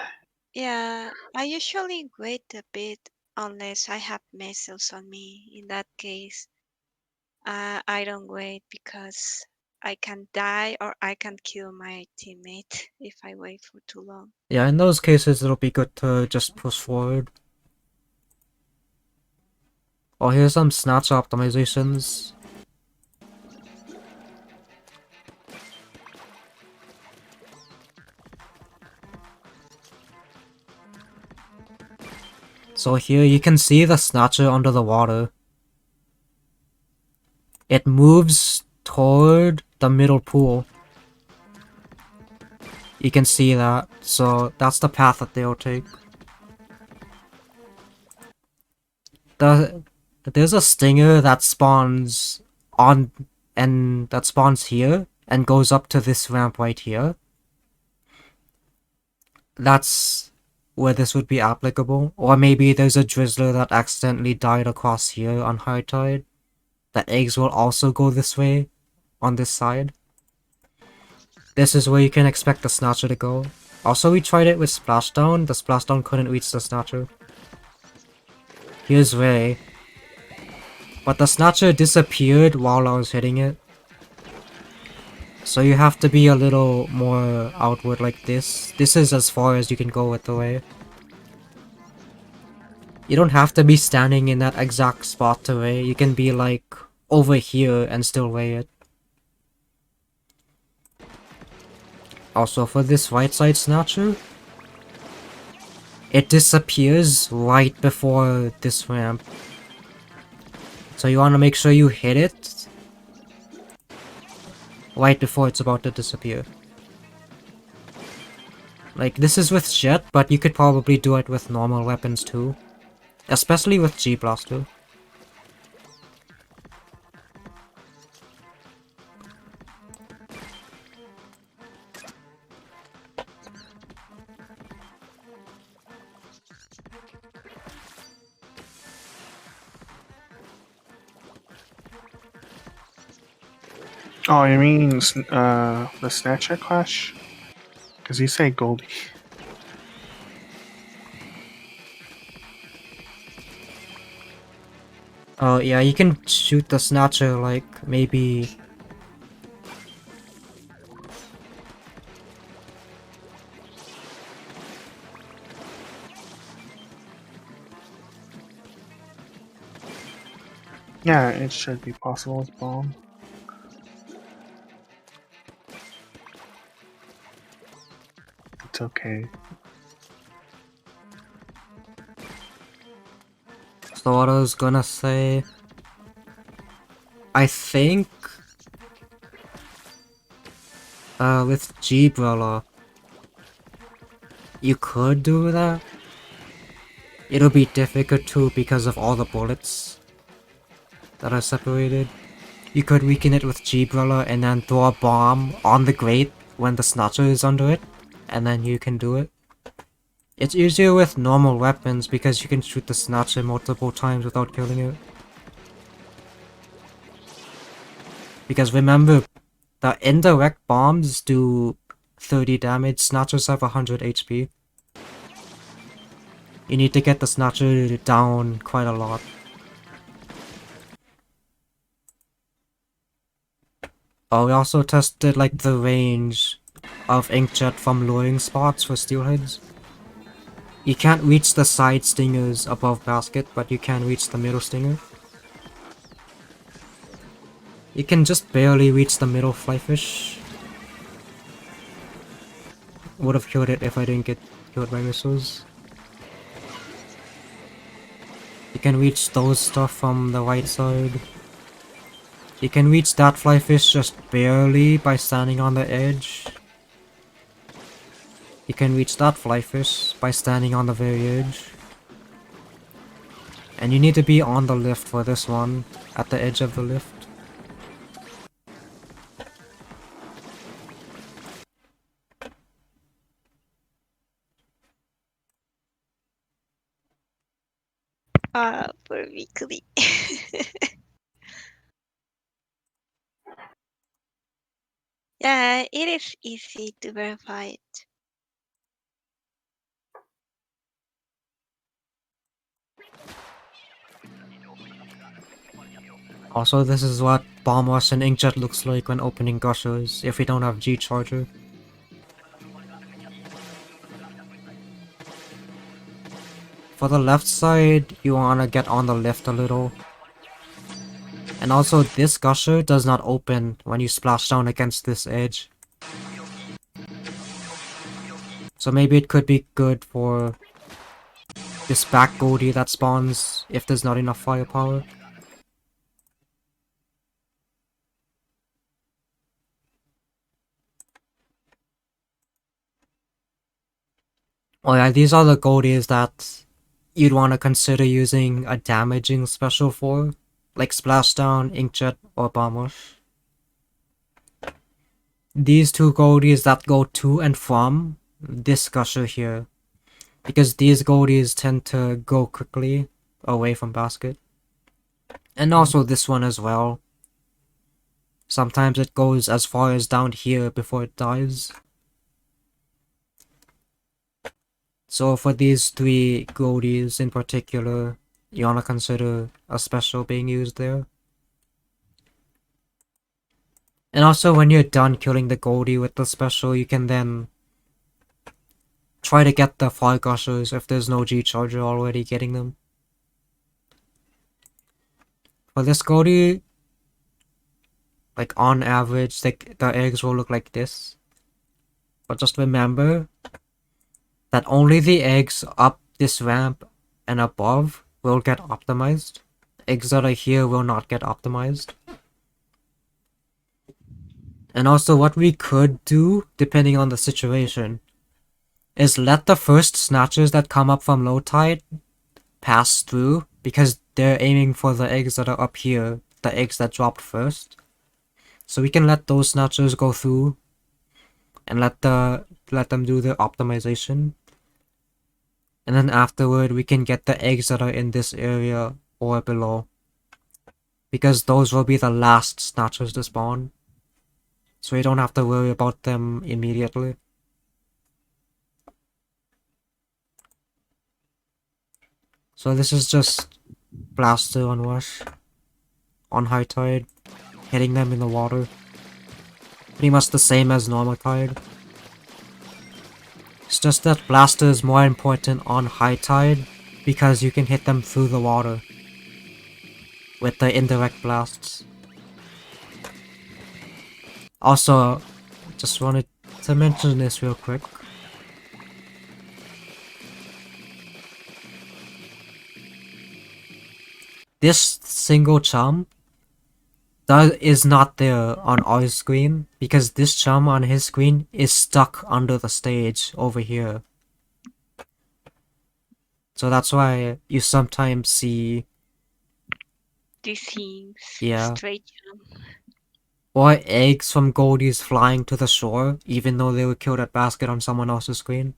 Yeah, I usually wait a bit unless I have missiles on me. In that case, I don't wait because I can die or I can kill my teammate if I wait for too long. Yeah, in those cases, it'll be good to just push forward. Oh, here's some snatch optimizations. So here you can see the snatcher under the water. It moves toward the middle pool. You can see that, so that's the path that they'll take. There's a stinger that spawns on and that spawns here and goes up to this ramp right here. That's where this would be applicable. Or maybe there's a drizzler that accidentally died across here on high tide. The eggs will also go this way on this side. This is where you can expect the snatcher to go. Also, we tried it with splashdown. The splashdown couldn't reach the snatcher. Here's Ray. But the snatcher disappeared while I was hitting it. So you have to be a little more outward like this. This is as far as you can go with the Ray. You don't have to be standing in that exact spot to Ray. You can be like over here and still Ray it. Also for this right side snatcher, it disappears right before this ramp. So you want to make sure you hit it right before it's about to disappear. Like, this is with Jet, but you could probably do it with normal weapons too. Especially with G-Blaster. Oh, you mean the Snatcher Clash? Because you say Goldie. Oh yeah, you can shoot the Snatcher like maybe... Yeah, it should be possible with bomb. It's okay. So what I was gonna say... I think... with G-Brella, you could do that. It'll be difficult too because of all the bullets that are separated. You could weaken it with G-Brella and then throw a bomb on the grate when the Snatcher is under it, and then you can do it. It's easier with normal weapons because you can shoot the Snatcher multiple times without killing it. Because remember, the indirect bombs do 30 damage, Snatchers have 100 HP. You need to get the Snatcher down quite a lot. Oh, we also tested like the range of Inkjet from luring spots for steelheads. You can't reach the side stingers above basket, but you can reach the middle stinger. You can just barely reach the middle flyfish. Would have killed it if I didn't get killed by missiles. You can reach those stuff from the right side. You can reach that flyfish just barely by standing on the edge. You can reach that flyfish by standing on the very edge. And you need to be on the lift for this one, at the edge of the lift. For weekly. It is easy to verify it. Also, this is what Bomb Rush and Inkjet looks like when opening gushers if we don't have G-Charger. For the left side, you wanna get on the lift a little. And also, this gusher does not open when you splash down against this edge. So maybe it could be good for this back Goldie that spawns if there's not enough firepower. Oh yeah, these are the Goldies that you'd want to consider using a damaging special for, like Splashdown, Inkjet, or Bomb Rush. These two Goldies that go to and from this gusher here, because these Goldies tend to go quickly away from basket. And also this one as well. Sometimes it goes as far as down here before it dies. So for these three Goldies in particular, you wanna consider a special being used there. And also when you're done killing the Goldie with the special, you can then try to get the Fire Gushers if there's no G-Charger already getting them. For this Goldie, like on average, the eggs will look like this. But just remember that only the eggs up this ramp and above will get optimized. Eggs that are here will not get optimized. And also what we could do, depending on the situation, is let the first snatchers that come up from low tide pass through, because they're aiming for the eggs that are up here, the eggs that dropped first. So we can let those snatchers go through and let them do the optimization. And then afterward we can get the eggs that are in this area or below, because those will be the last snatchers to spawn. So you don't have to worry about them immediately. So this is just Blaster on Rush, on high tide, hitting them in the water. Pretty much the same as normal tide. It's just that Blaster is more important on high tide because you can hit them through the water with the indirect blasts. Also, just wanted to mention this real quick. This single chum is not there on our screen because this chum on his screen is stuck under the stage over here. So that's why you sometimes see This seems Yeah. straight jump. or eggs from Goldies flying to the shore even though they were killed at basket on someone else's screen.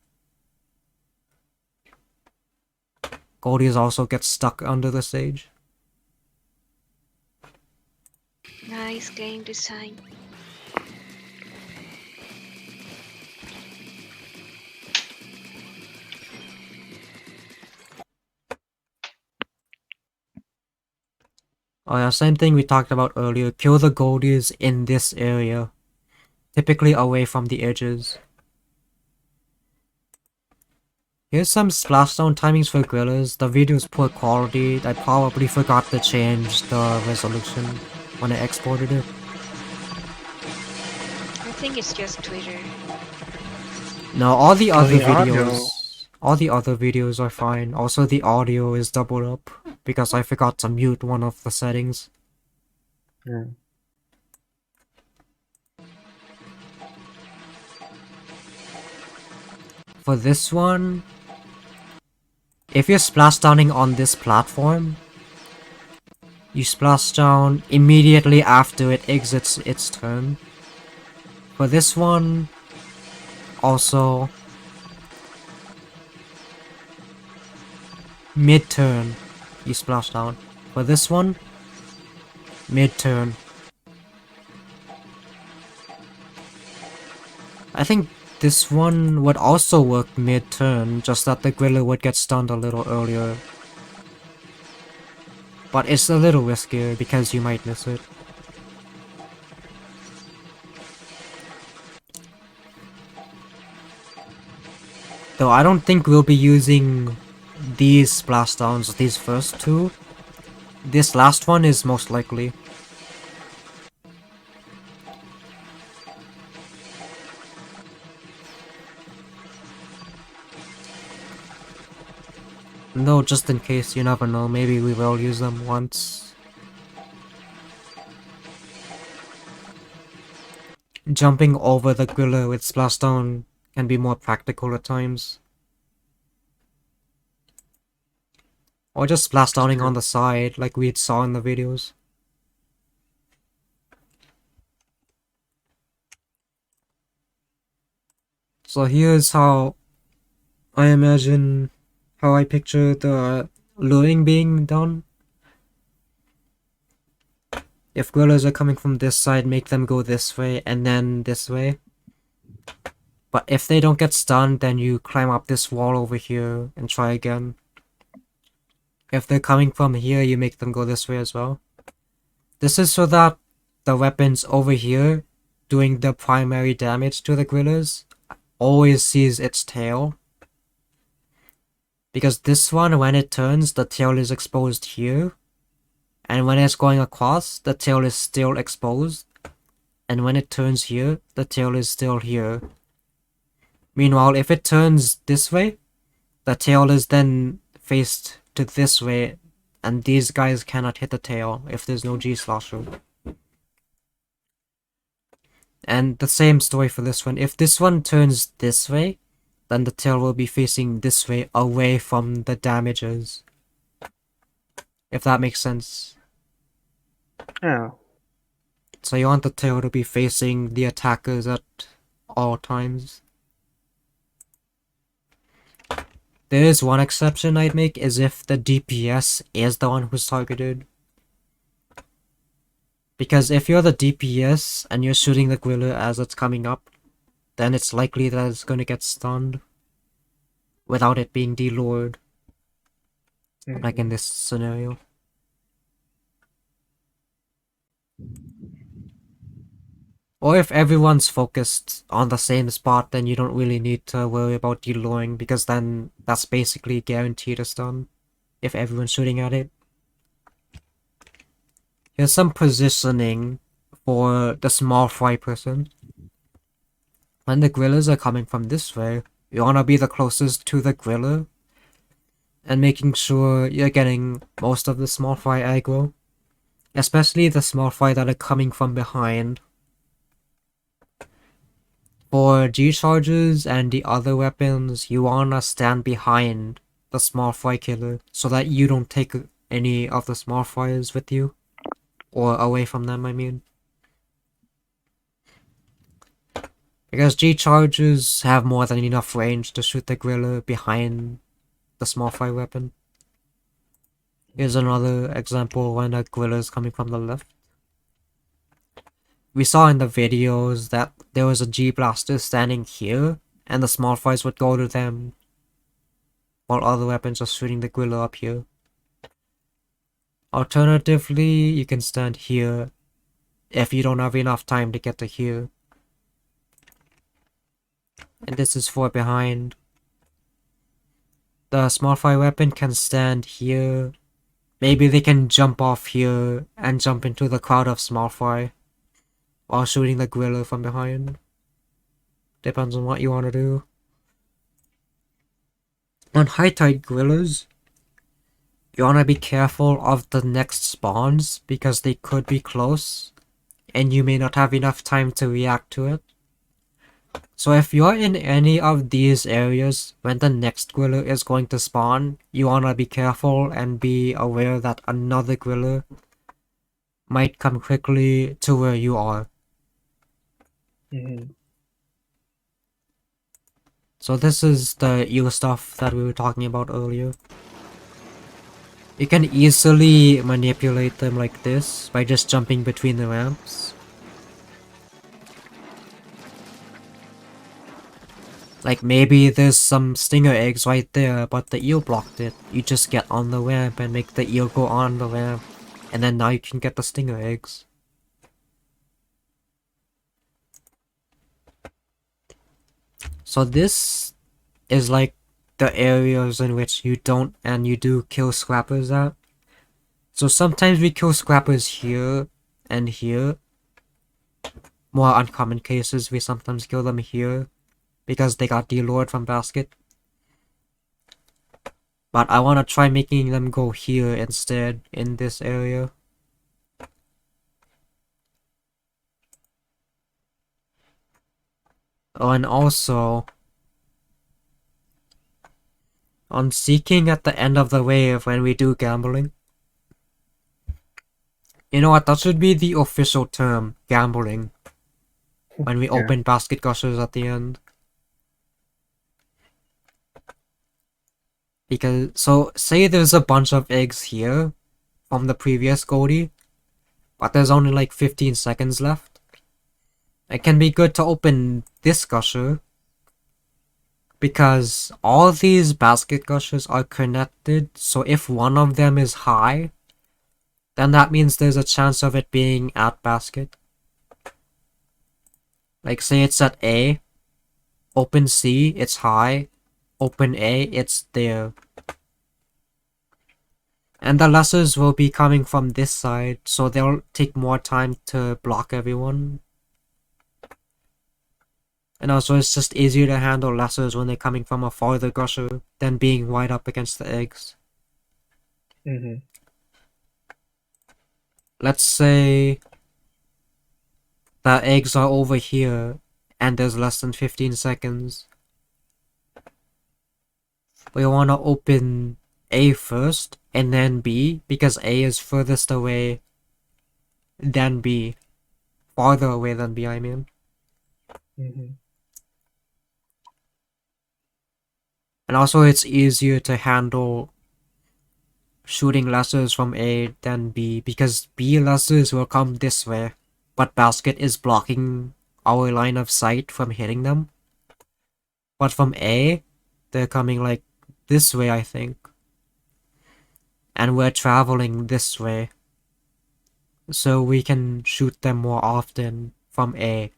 Goldies also get stuck under the stage. Nice game design. Oh yeah, same thing we talked about earlier. Kill the Goldies in this area. Typically away from the edges. Here's some splashdown timings for grillers. The video's poor quality. I probably forgot to change the resolution when I exported it. I think it's just Twitter. No, all the other the audio. videos... All the other videos are fine. Also, the audio is doubled up because I forgot to mute one of the settings. Yeah. For this one, if you're splashdowning on this platform, you splash down immediately after it exits its turn. For this one, also mid-turn, you splash down. For this one, mid-turn. I think this one would also work mid-turn, just that the Griller would get stunned a little earlier. But it's a little riskier because you might miss it. Though I don't think we'll be using these splashdowns, these first two. This last one is most likely. No, just in case, you never know, maybe we will use them once. Jumping over the Griller with splashdown can be more practical at times. Or just splashdowning on the side, like we saw in the videos. So here's how I imagine, how I picture the luring being done. If Grillers are coming from this side, make them go this way and then this way. But if they don't get stunned, then you climb up this wall over here and try again. If they're coming from here, you make them go this way as well. This is so that the weapons over here, doing the primary damage to the Grillers, always sees its tail. Because this one, when it turns, the tail is exposed here. And when it's going across, the tail is still exposed. And when it turns here, the tail is still here. Meanwhile, if it turns this way, the tail is then faced to this way, and these guys cannot hit the tail if there's no G-Slosher. And the same story for this one. If this one turns this way, then the tail will be facing this way, away from the damages. If that makes sense. Yeah. So you want the tail to be facing the attackers at all times. There is one exception I'd make, is if the DPS is the one who's targeted. Because if you're the DPS and you're shooting the Griller as it's coming up, then it's likely that it's going to get stunned without it being delured. Like in this scenario. Or if everyone's focused on the same spot, then you don't really need to worry about deluring, because then that's basically guaranteed a stun if everyone's shooting at it. Here's some positioning for the small fry person. When the Grillers are coming from this way, you wanna be the closest to the Griller and making sure you're getting most of the small fry aggro, especially the small fry that are coming from behind. For G-charges and the other weapons, you wanna stand behind the small fry killer so that you don't take any of the small fries with you. Or away from them, I mean. Because G-charges have more than enough range to shoot the Griller behind the small fry weapon. Here's another example when a Griller is coming from the left. We saw in the videos that there was a G-blaster standing here, and the small fries would go to them, while other weapons are shooting the Griller up here. Alternatively, you can stand here if you don't have enough time to get to here. And this is for behind. The small fry weapon can stand here. Maybe they can jump off here and jump into the crowd of small fry while shooting the Griller from behind. Depends on what you want to do. On high tide Grillers, you want to be careful of the next spawns because they could be close and you may not have enough time to react to it. So if you're in any of these areas when the next Griller is going to spawn, you want to be careful and be aware that another Griller might come quickly to where you are. So this is the eel stuff that we were talking about earlier. You can easily manipulate them like this by just jumping between the ramps. Like maybe there's some stinger eggs right there, but the eel blocked it. You just get on the ramp and make the eel go on the ramp, and then now you can get the stinger eggs. So this is like the areas in which you don't and you do kill scrappers at. So sometimes we kill scrappers here and here. More uncommon cases, we sometimes kill them here because they got delured from basket. But I want to try making them go here instead in this area. Oh, and also, on seeking at the end of the wave when we do gambling. You know what, that should be the official term, gambling. When we open basket gushers at the end. Because, so, say there's a bunch of eggs here from the previous Goldie, but there's only like 15 seconds left. It can be good to open this gusher, because all these basket gushers are connected, so if one of them is high, then that means there's a chance of it being at basket. Like say it's at A, open C, it's high, open A, it's there. And the lessers will be coming from this side, so they'll take more time to block everyone. And also it's just easier to handle lessers when they're coming from a farther gusher than being right up against the eggs. Let's say the eggs are over here and there's less than 15 seconds. We want to open A first and then B because A is furthest away than B. Farther away than B, I mean. And also it's easier to handle shooting lessers from A than B because B lessers will come this way, but basket is blocking our line of sight from hitting them. But from A, they're coming like this way, I think. And we're traveling this way. So we can shoot them more often from A.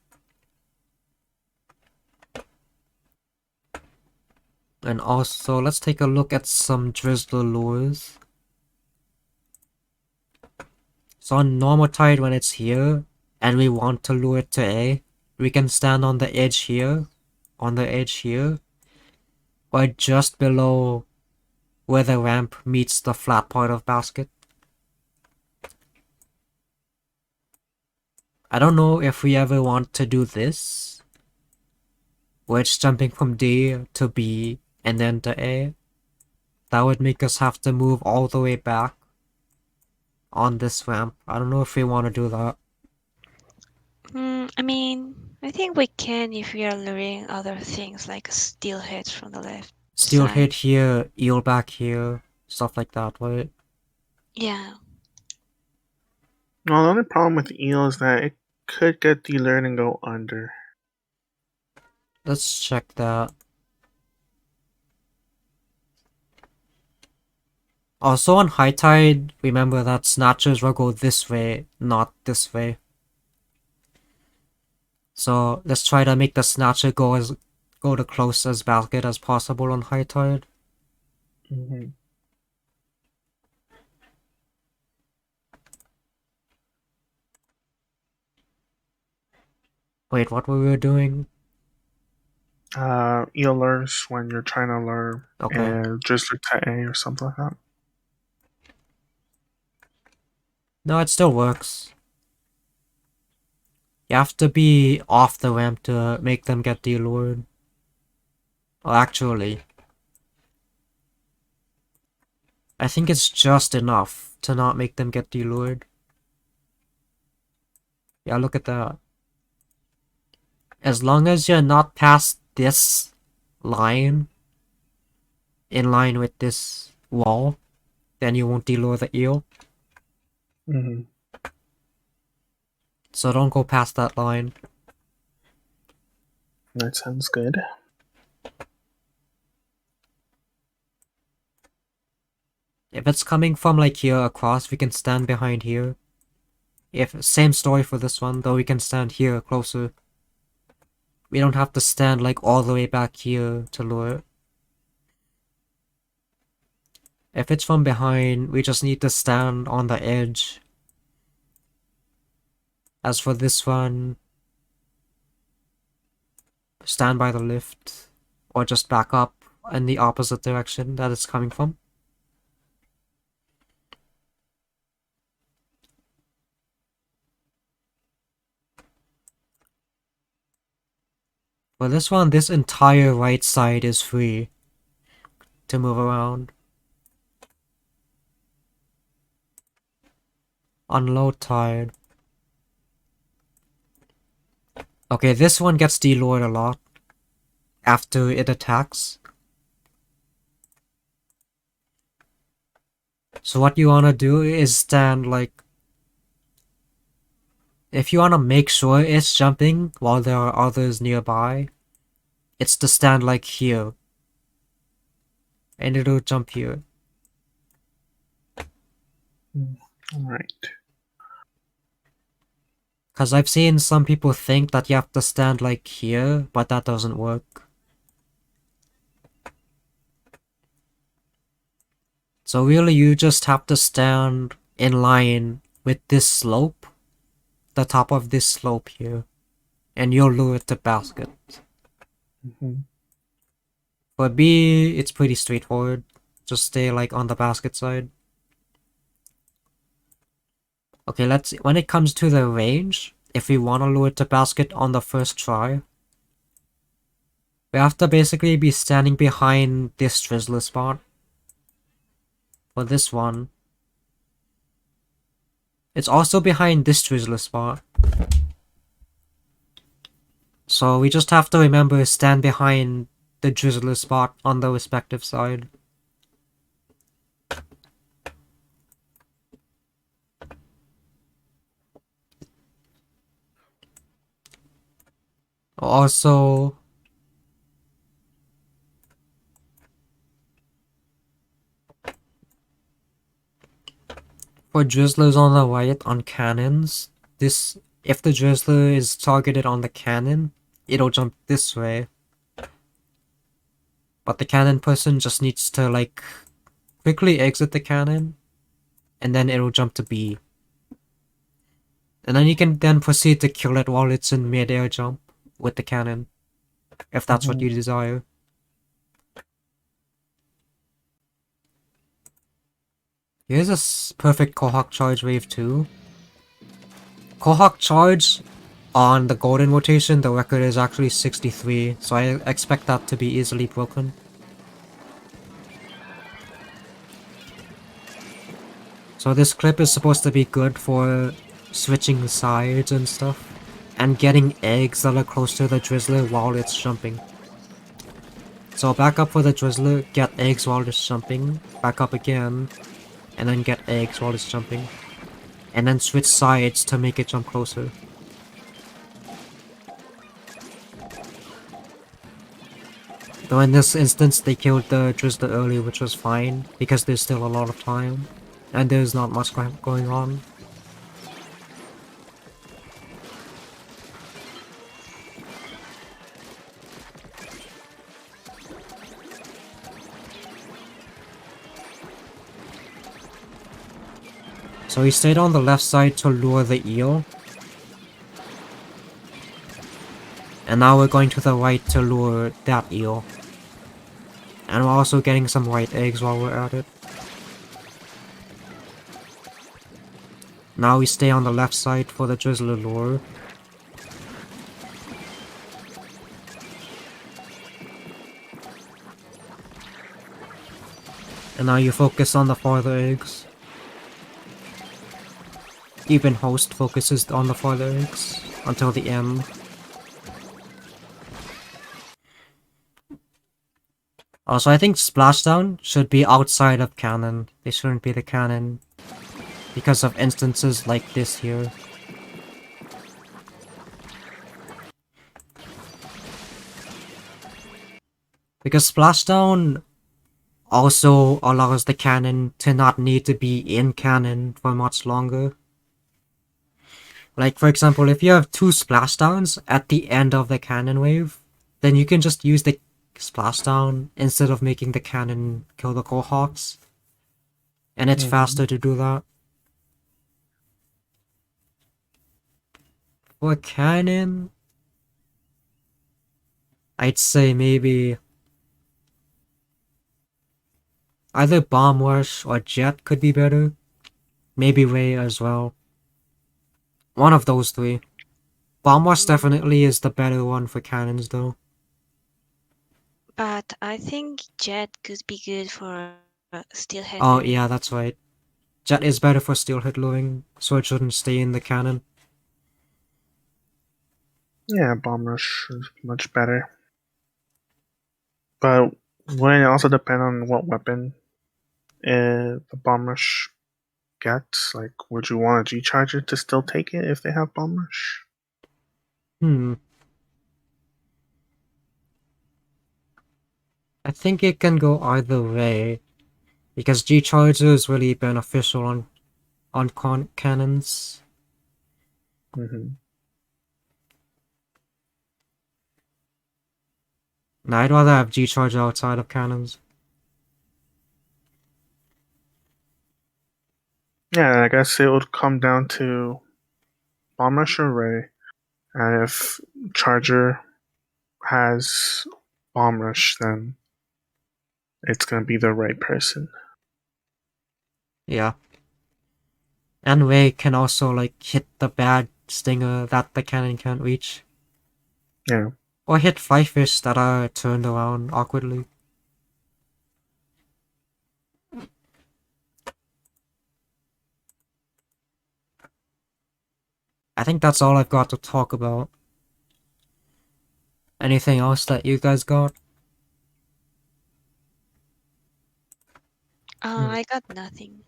And also, let's take a look at some drizzler lures. So on normal tide when it's here, and we want to lure it to A, we can stand on the edge here, or just below where the ramp meets the flat part of basket. I don't know if we ever want to do this, where it's jumping from D to B and then to A. That would make us have to move all the way back on this ramp. I don't know if we want to do that. I mean, I think we can if we are luring other things like steelheads from the left Steelhead side. here, eel back here, stuff like that, right? Yeah. Well, the only problem with the eel is that it could get delured and go under. Let's check that. Also on high tide, remember that snatchers will go this way, not this way. So let's try to make the snatcher go the closest basket as possible on high tide. Wait, what were we doing? Eel lures when you're trying to lure drizzler to A or something like that. No, it still works. You have to be off the ramp to make them get delured. Well, actually, I think it's just enough to not make them get delured. Yeah, look at that. As long as you're not past this line, in line with this wall, then you won't delure the eel. So don't go past that line. That sounds good. If it's coming from like here across, we can stand behind here. If same story for this one, though we can stand here closer. We don't have to stand like all the way back here to lure it. If it's from behind, we just need to stand on the edge. As for this one, stand by the lift, or just back up in the opposite direction that it's coming from. For this one, this entire right side is free to move around. On low tide. Okay, this one gets delured a lot after it attacks. So what you wanna do is stand like... If you wanna make sure it's jumping while there are others nearby, it's to stand like here. And it'll jump here. Alright. Because I've seen some people think that you have to stand like here, but that doesn't work. So really you just have to stand in line with this slope, the top of this slope here, and you'll lure it to basket. For B, it's pretty straightforward. Just stay like on the basket side. Okay, let's see. When it comes to the range, if we want to lure it to basket on the first try, we have to basically be standing behind this drizzler spot. For this one, it's also behind this drizzler spot. So we just have to remember stand behind the drizzler spot on the respective side. Also, for drizzlers on the right on cannons, if the drizzler is targeted on the cannon, it'll jump this way. But the cannon person just needs to like quickly exit the cannon, and then it'll jump to B. And then you can then proceed to kill it while it's in mid-air jump with the cannon, if that's what you desire. Here's a perfect Kohawk Charge Wave 2. Kohawk Charge, on the golden rotation, the record is actually 63, so I expect that to be easily broken. So this clip is supposed to be good for switching sides and stuff, and getting eggs that are close to the drizzler while it's jumping. So back up for the drizzler, get eggs while it's jumping, back up again, and then get eggs while it's jumping. And then switch sides to make it jump closer. Though in this instance they killed the drizzler early, which was fine, because there's still a lot of time, and there's not much going on. So he stayed on the left side to lure the eel. And now we're going to the right to lure that eel. And we're also getting some white eggs while we're at it. Now we stay on the left side for the drizzler lure. And now you focus on the farther eggs. Even host focuses on the farther eggs until the end. Also, I think splashdown should be outside of cannon. They shouldn't be the cannon because of instances like this here. Because splashdown also allows the cannon to not need to be in cannon for much longer. Like, for example, if you have 2 splashdowns at the end of the cannon wave, then you can just use the splashdown instead of making the cannon kill the Cohawks. And it's faster to do that. For cannon, I'd say maybe either Bomb Rush or Jet could be better. Maybe Ray as well. One of those 3. Bomb Rush definitely is the better one for cannons though. But I think Jet could be good for steelhead Oh luring. yeah, that's right. Jet is better for steelhead luring, so it shouldn't stay in the cannon. Yeah, Bomb Rush is much better. But wouldn't it also depend on what weapon the Bomb Rush gets? Like, would you want a G Charger to still take it if they have Bomb Rush? I think it can go either way, because G Charger is really beneficial on cannons. Mm-hmm. Nah, I'd rather have G Charger outside of cannons. Yeah, I guess it would come down to Bomb Rush or Ray. And if Charger has Bomb Rush, then it's gonna be the right person. Yeah. And Ray can also like hit the bad stinger that the cannon can't reach. Yeah. Or hit 5 fish that are turned around awkwardly. I think that's all I've got to talk about. Anything else that you guys got? I got nothing.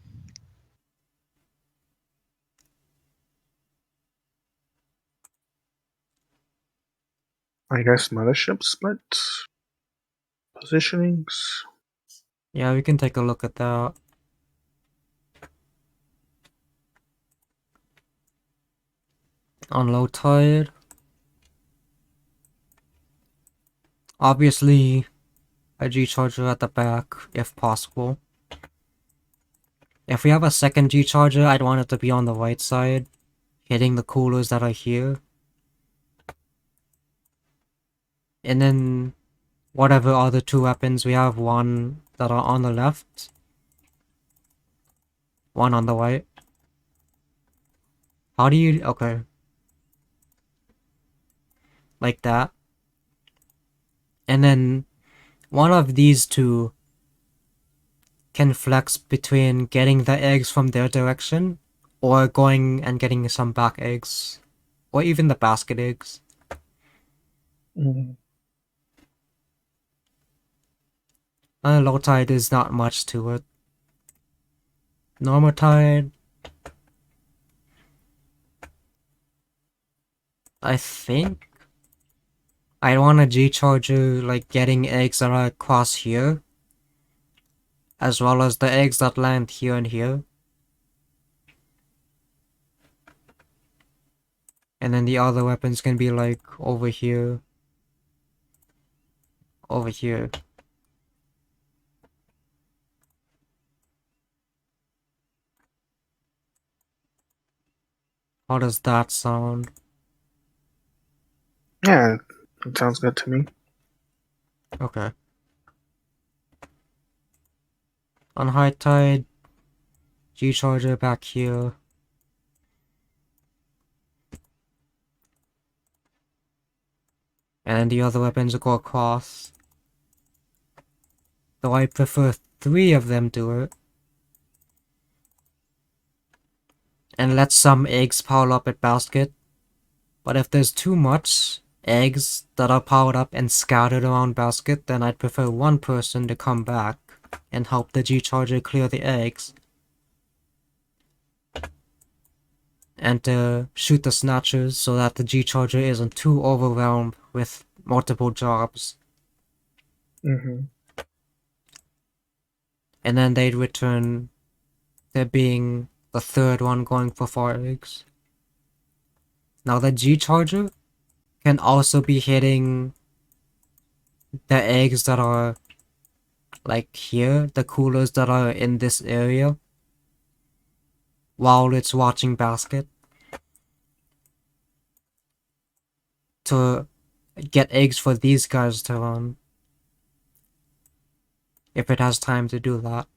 I guess mothership split positionings. Yeah, we can take a look at that. On low tide. Obviously, a G-Charger at the back, if possible. If we have a second G-Charger, I'd want it to be on the right side, hitting the coolers that are here. And then, whatever other 2 weapons, we have one that are on the left. One on the right. How do you... okay. Like that. And then, one of these 2 can flex between getting the eggs from their direction or going and getting some back eggs. Or even the basket eggs. Mm. Low tide is not much to it. Normal tide, I think I want a G-Charger like getting eggs that are across here, as well as the eggs that land here and here. And then the other weapons can be like over here. Over here. How does that sound? Yeah, it sounds good to me. Okay. On high tide, G-Charger back here. And then the other weapons go across. Though I prefer 3 of them do it. And let some eggs pile up at basket. But if there's too much eggs that are piled up and scattered around basket, then I'd prefer one person to come back and help the G-Charger clear the eggs. And to shoot the snatchers so that the G-Charger isn't too overwhelmed with multiple jobs. Mm-hmm. And then they'd return there being the third one going for 4 eggs. Now the G Charger can also be hitting the eggs that are like here, the coolers that are in this area, while it's watching basket to get eggs for these guys to run, if it has time to do that.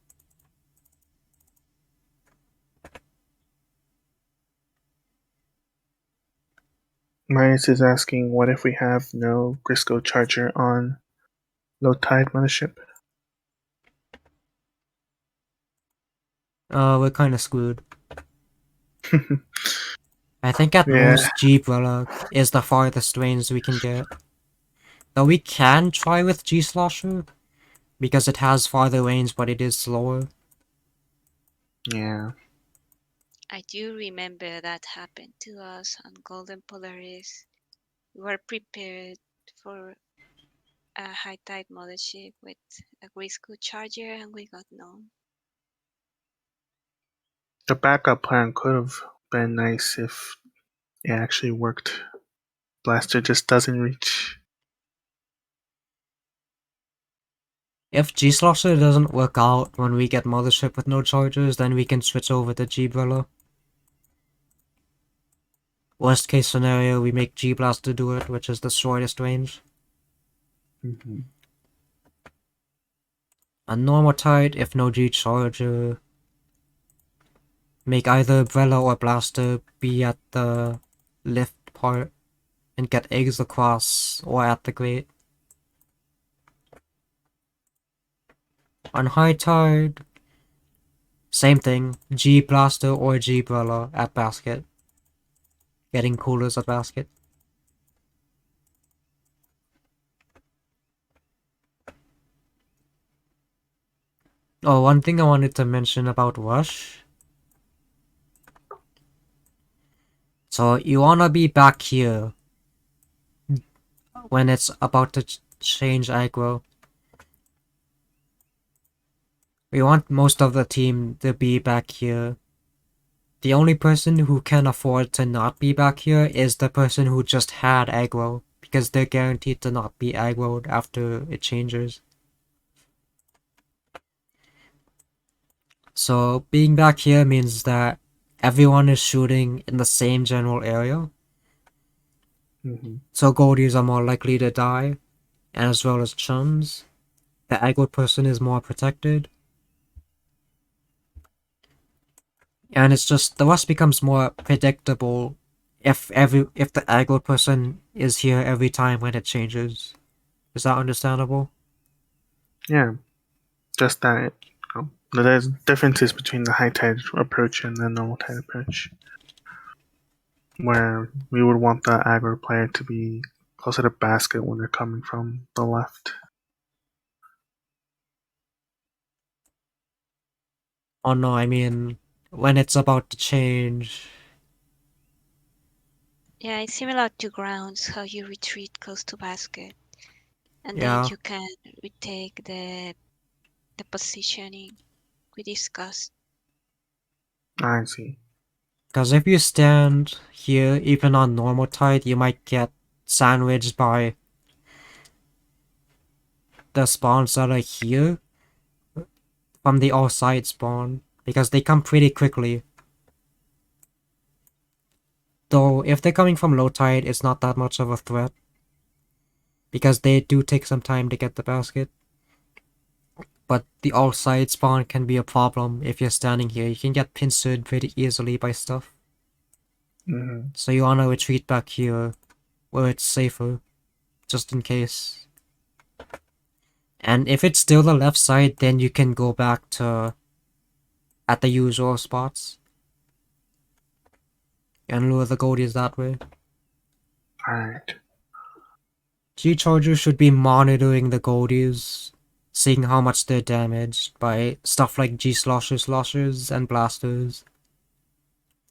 Minus is asking, what if we have no Grisco Charger on low tide mothership? We're kind of screwed. I think at Yeah. most G-Brella is the farthest range we can get. Though we can try with G-Slosher, because it has farther range but it is slower. Yeah. I do remember that happened to us on Golden Polaris. We were prepared for a high tide mothership with a Grisco Charger and we got none. The backup plan could have been nice if it actually worked. Blaster just doesn't reach. If G-Slosher doesn't work out when we get Mothership with no chargers, then we can switch over to G-Brella. Worst case scenario, we make G-Blaster do it, which is the shortest range. Mm-hmm. A normal tide, if no G-Charger, make either Brella or Blaster be at the lift part and get eggs across or at the grate. On high tide, same thing, G Blaster or G Brella at basket. Getting coolers at basket. Oh, one thing I wanted to mention about Rush. So you wanna be back here when it's about to change aggro. We want most of the team to be back here. The only person who can afford to not be back here is the person who just had aggro, because they're guaranteed to not be aggroed after it changes. So being back here means that everyone is shooting in the same general area. Mm-hmm. So goldies are more likely to die, as well as chums. The aggroed person is more protected. And it's just, the rest becomes more predictable if the aggroed person is here every time when it changes. Is that understandable? Yeah. Just that there's differences between the high tide approach and the normal tide approach. Where we would want the aggro player to be closer to basket when they're coming from the left. Oh no, I mean, when it's about to change. Yeah, it's similar to grounds, how you retreat close to basket. And then Yeah. you can retake the positioning we discussed. I see. Because if you stand here, even on normal tide, you might get sandwiched by the spawns that are here from the all-side spawn, because they come pretty quickly. Though, if they're coming from low tide, it's not that much of a threat, because they do take some time to get the basket. But the all-side spawn can be a problem if you're standing here. You can get pincered pretty easily by stuff. Mm-hmm. So you wanna retreat back here, where it's safer, just in case. And if it's still the left side, then you can go back to at the usual spots and lure the goldies that way. Alright. G-Charger should be monitoring the goldies, seeing how much they're damaged by stuff like G-Sloshers and Blasters,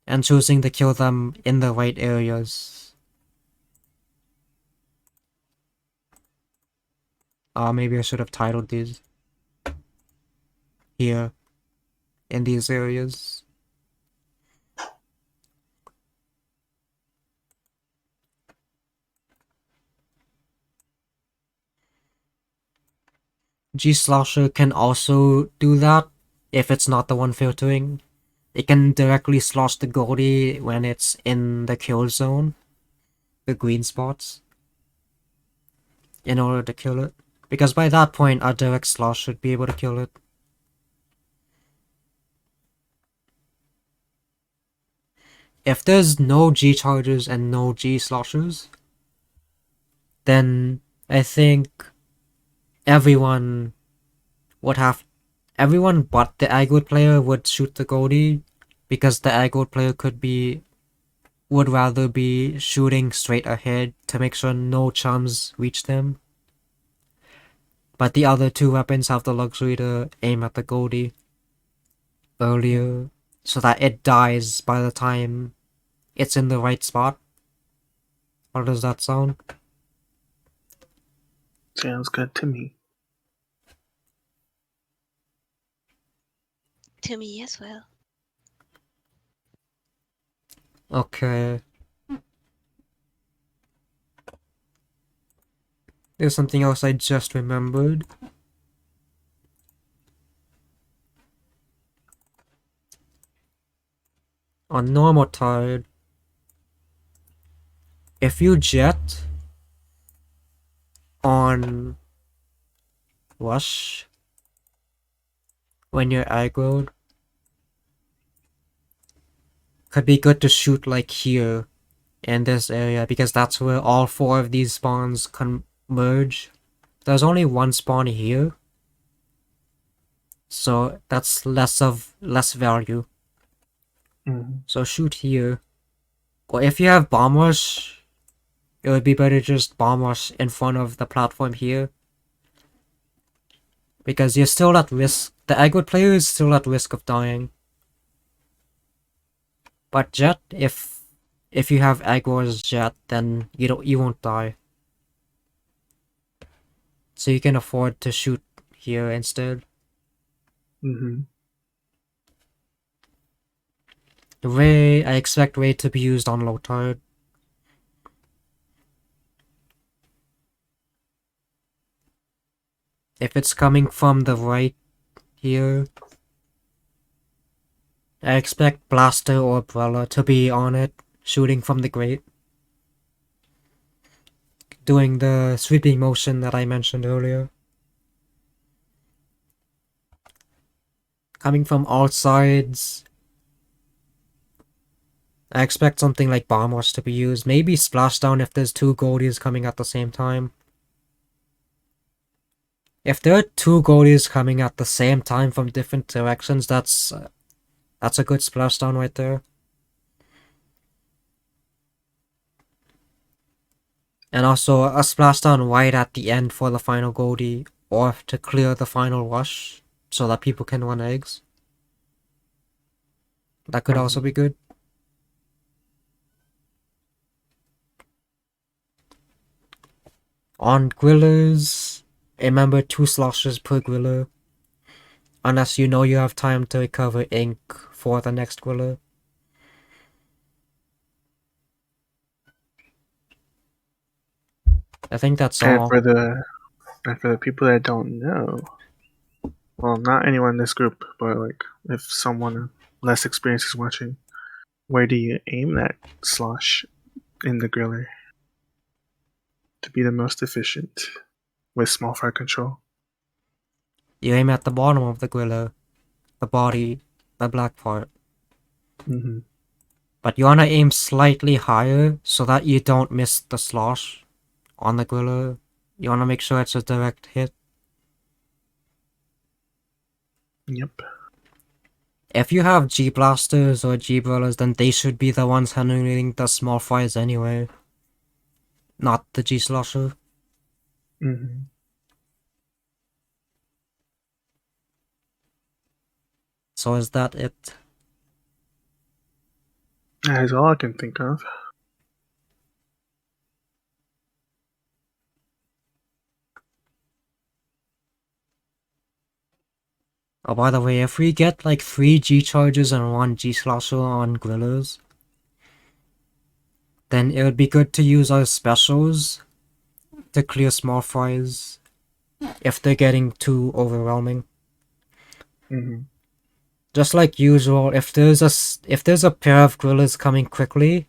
and choosing to kill them in the right areas. Maybe I should have titled these here in these areas. G-Slosher can also do that if it's not the one filtering. It can directly slosh the Goldie when it's in the kill zone, the green spots, in order to kill it. Because by that point, a direct slosh should be able to kill it. If there's no G-Chargers and no G-Sloshers, then I think everyone but the Agwood player would shoot the Goldie, because the Agwood player would rather be shooting straight ahead to make sure no chums reach them. But the other two weapons have the luxury to aim at the Goldie earlier, so that it dies by the time it's in the right spot. How does that sound? Sounds good to me. To me as well. Okay. There's something else I just remembered. On normal tide, if you jet on rush when you're aggroed, could be good to shoot like here in this area, because that's where all 4 of these spawns converge. There's only one spawn here, so that's less value. So shoot here. Or if you have bomb rush, it would be better just bomb rush in front of the platform here, because you're still at risk. The aggroed player is still at risk of dying. But jet, if you have aggro as jet, then you won't die. So you can afford to shoot here instead. Ray, I expect Ray to be used on low tide. If it's coming from the right here, I expect Blaster or Umbrella to be on it, shooting from the grate, doing the sweeping motion that I mentioned earlier. Coming from all sides, I expect something like Bomb Rush to be used. Maybe Splashdown if there's 2 Goldies coming at the same time. If there are 2 Goldies coming at the same time from different directions, that's a good Splashdown right there. And also a Splashdown right at the end for the final Goldie, or to clear the final rush, so that people can run eggs. That could also be good. On grillers, remember 2 sloshes per griller, unless you know you have time to recover ink for the next griller. I think that's all. And for the people that don't know, well, not anyone in this group, but like if someone less experienced is watching, where do you aim that slosh in the griller to be the most efficient with small fire control? You aim at the bottom of the griller, the body, the black part. But you wanna aim slightly higher so that you don't miss the slosh on the griller. You wanna make sure it's a direct hit. Yep. If you have G-Blasters or G-Brawlers, then they should be the ones handling the small fires anyway. Not the G-Slosher. So is that it? That is all I can think of. Oh, by the way, if we get like 3 G charges and 1 G slasher on grillers, then it would be good to use our specials to clear small fries if they're getting too overwhelming. Mm-hmm. Just like usual, if there's a pair of grillers coming quickly,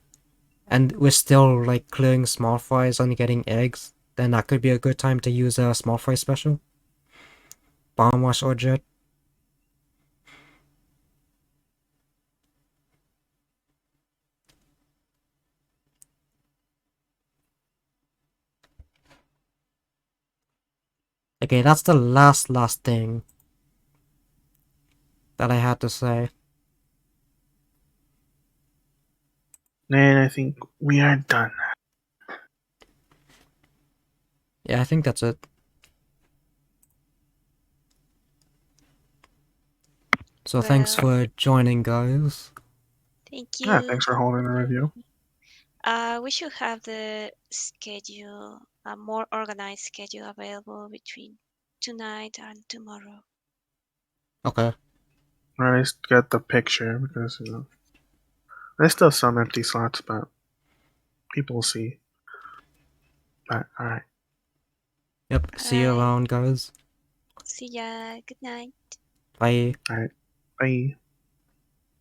and we're still like clearing small fries and getting eggs, then that could be a good time to use a small fry special. Bomb rush or jet. Okay, that's the last thing that I had to say. And I think we are done. Yeah, I think that's it. So thanks Well, for joining, guys. thank Yeah, you. thanks for holding the review. We should have the schedule, a more organized schedule available between tonight and tomorrow. Okay. Or at least get the picture because there's still some empty slots, but people will see. But alright. Yep, see you Alright, around, guys. see ya. Good night. Bye. Alright. Bye.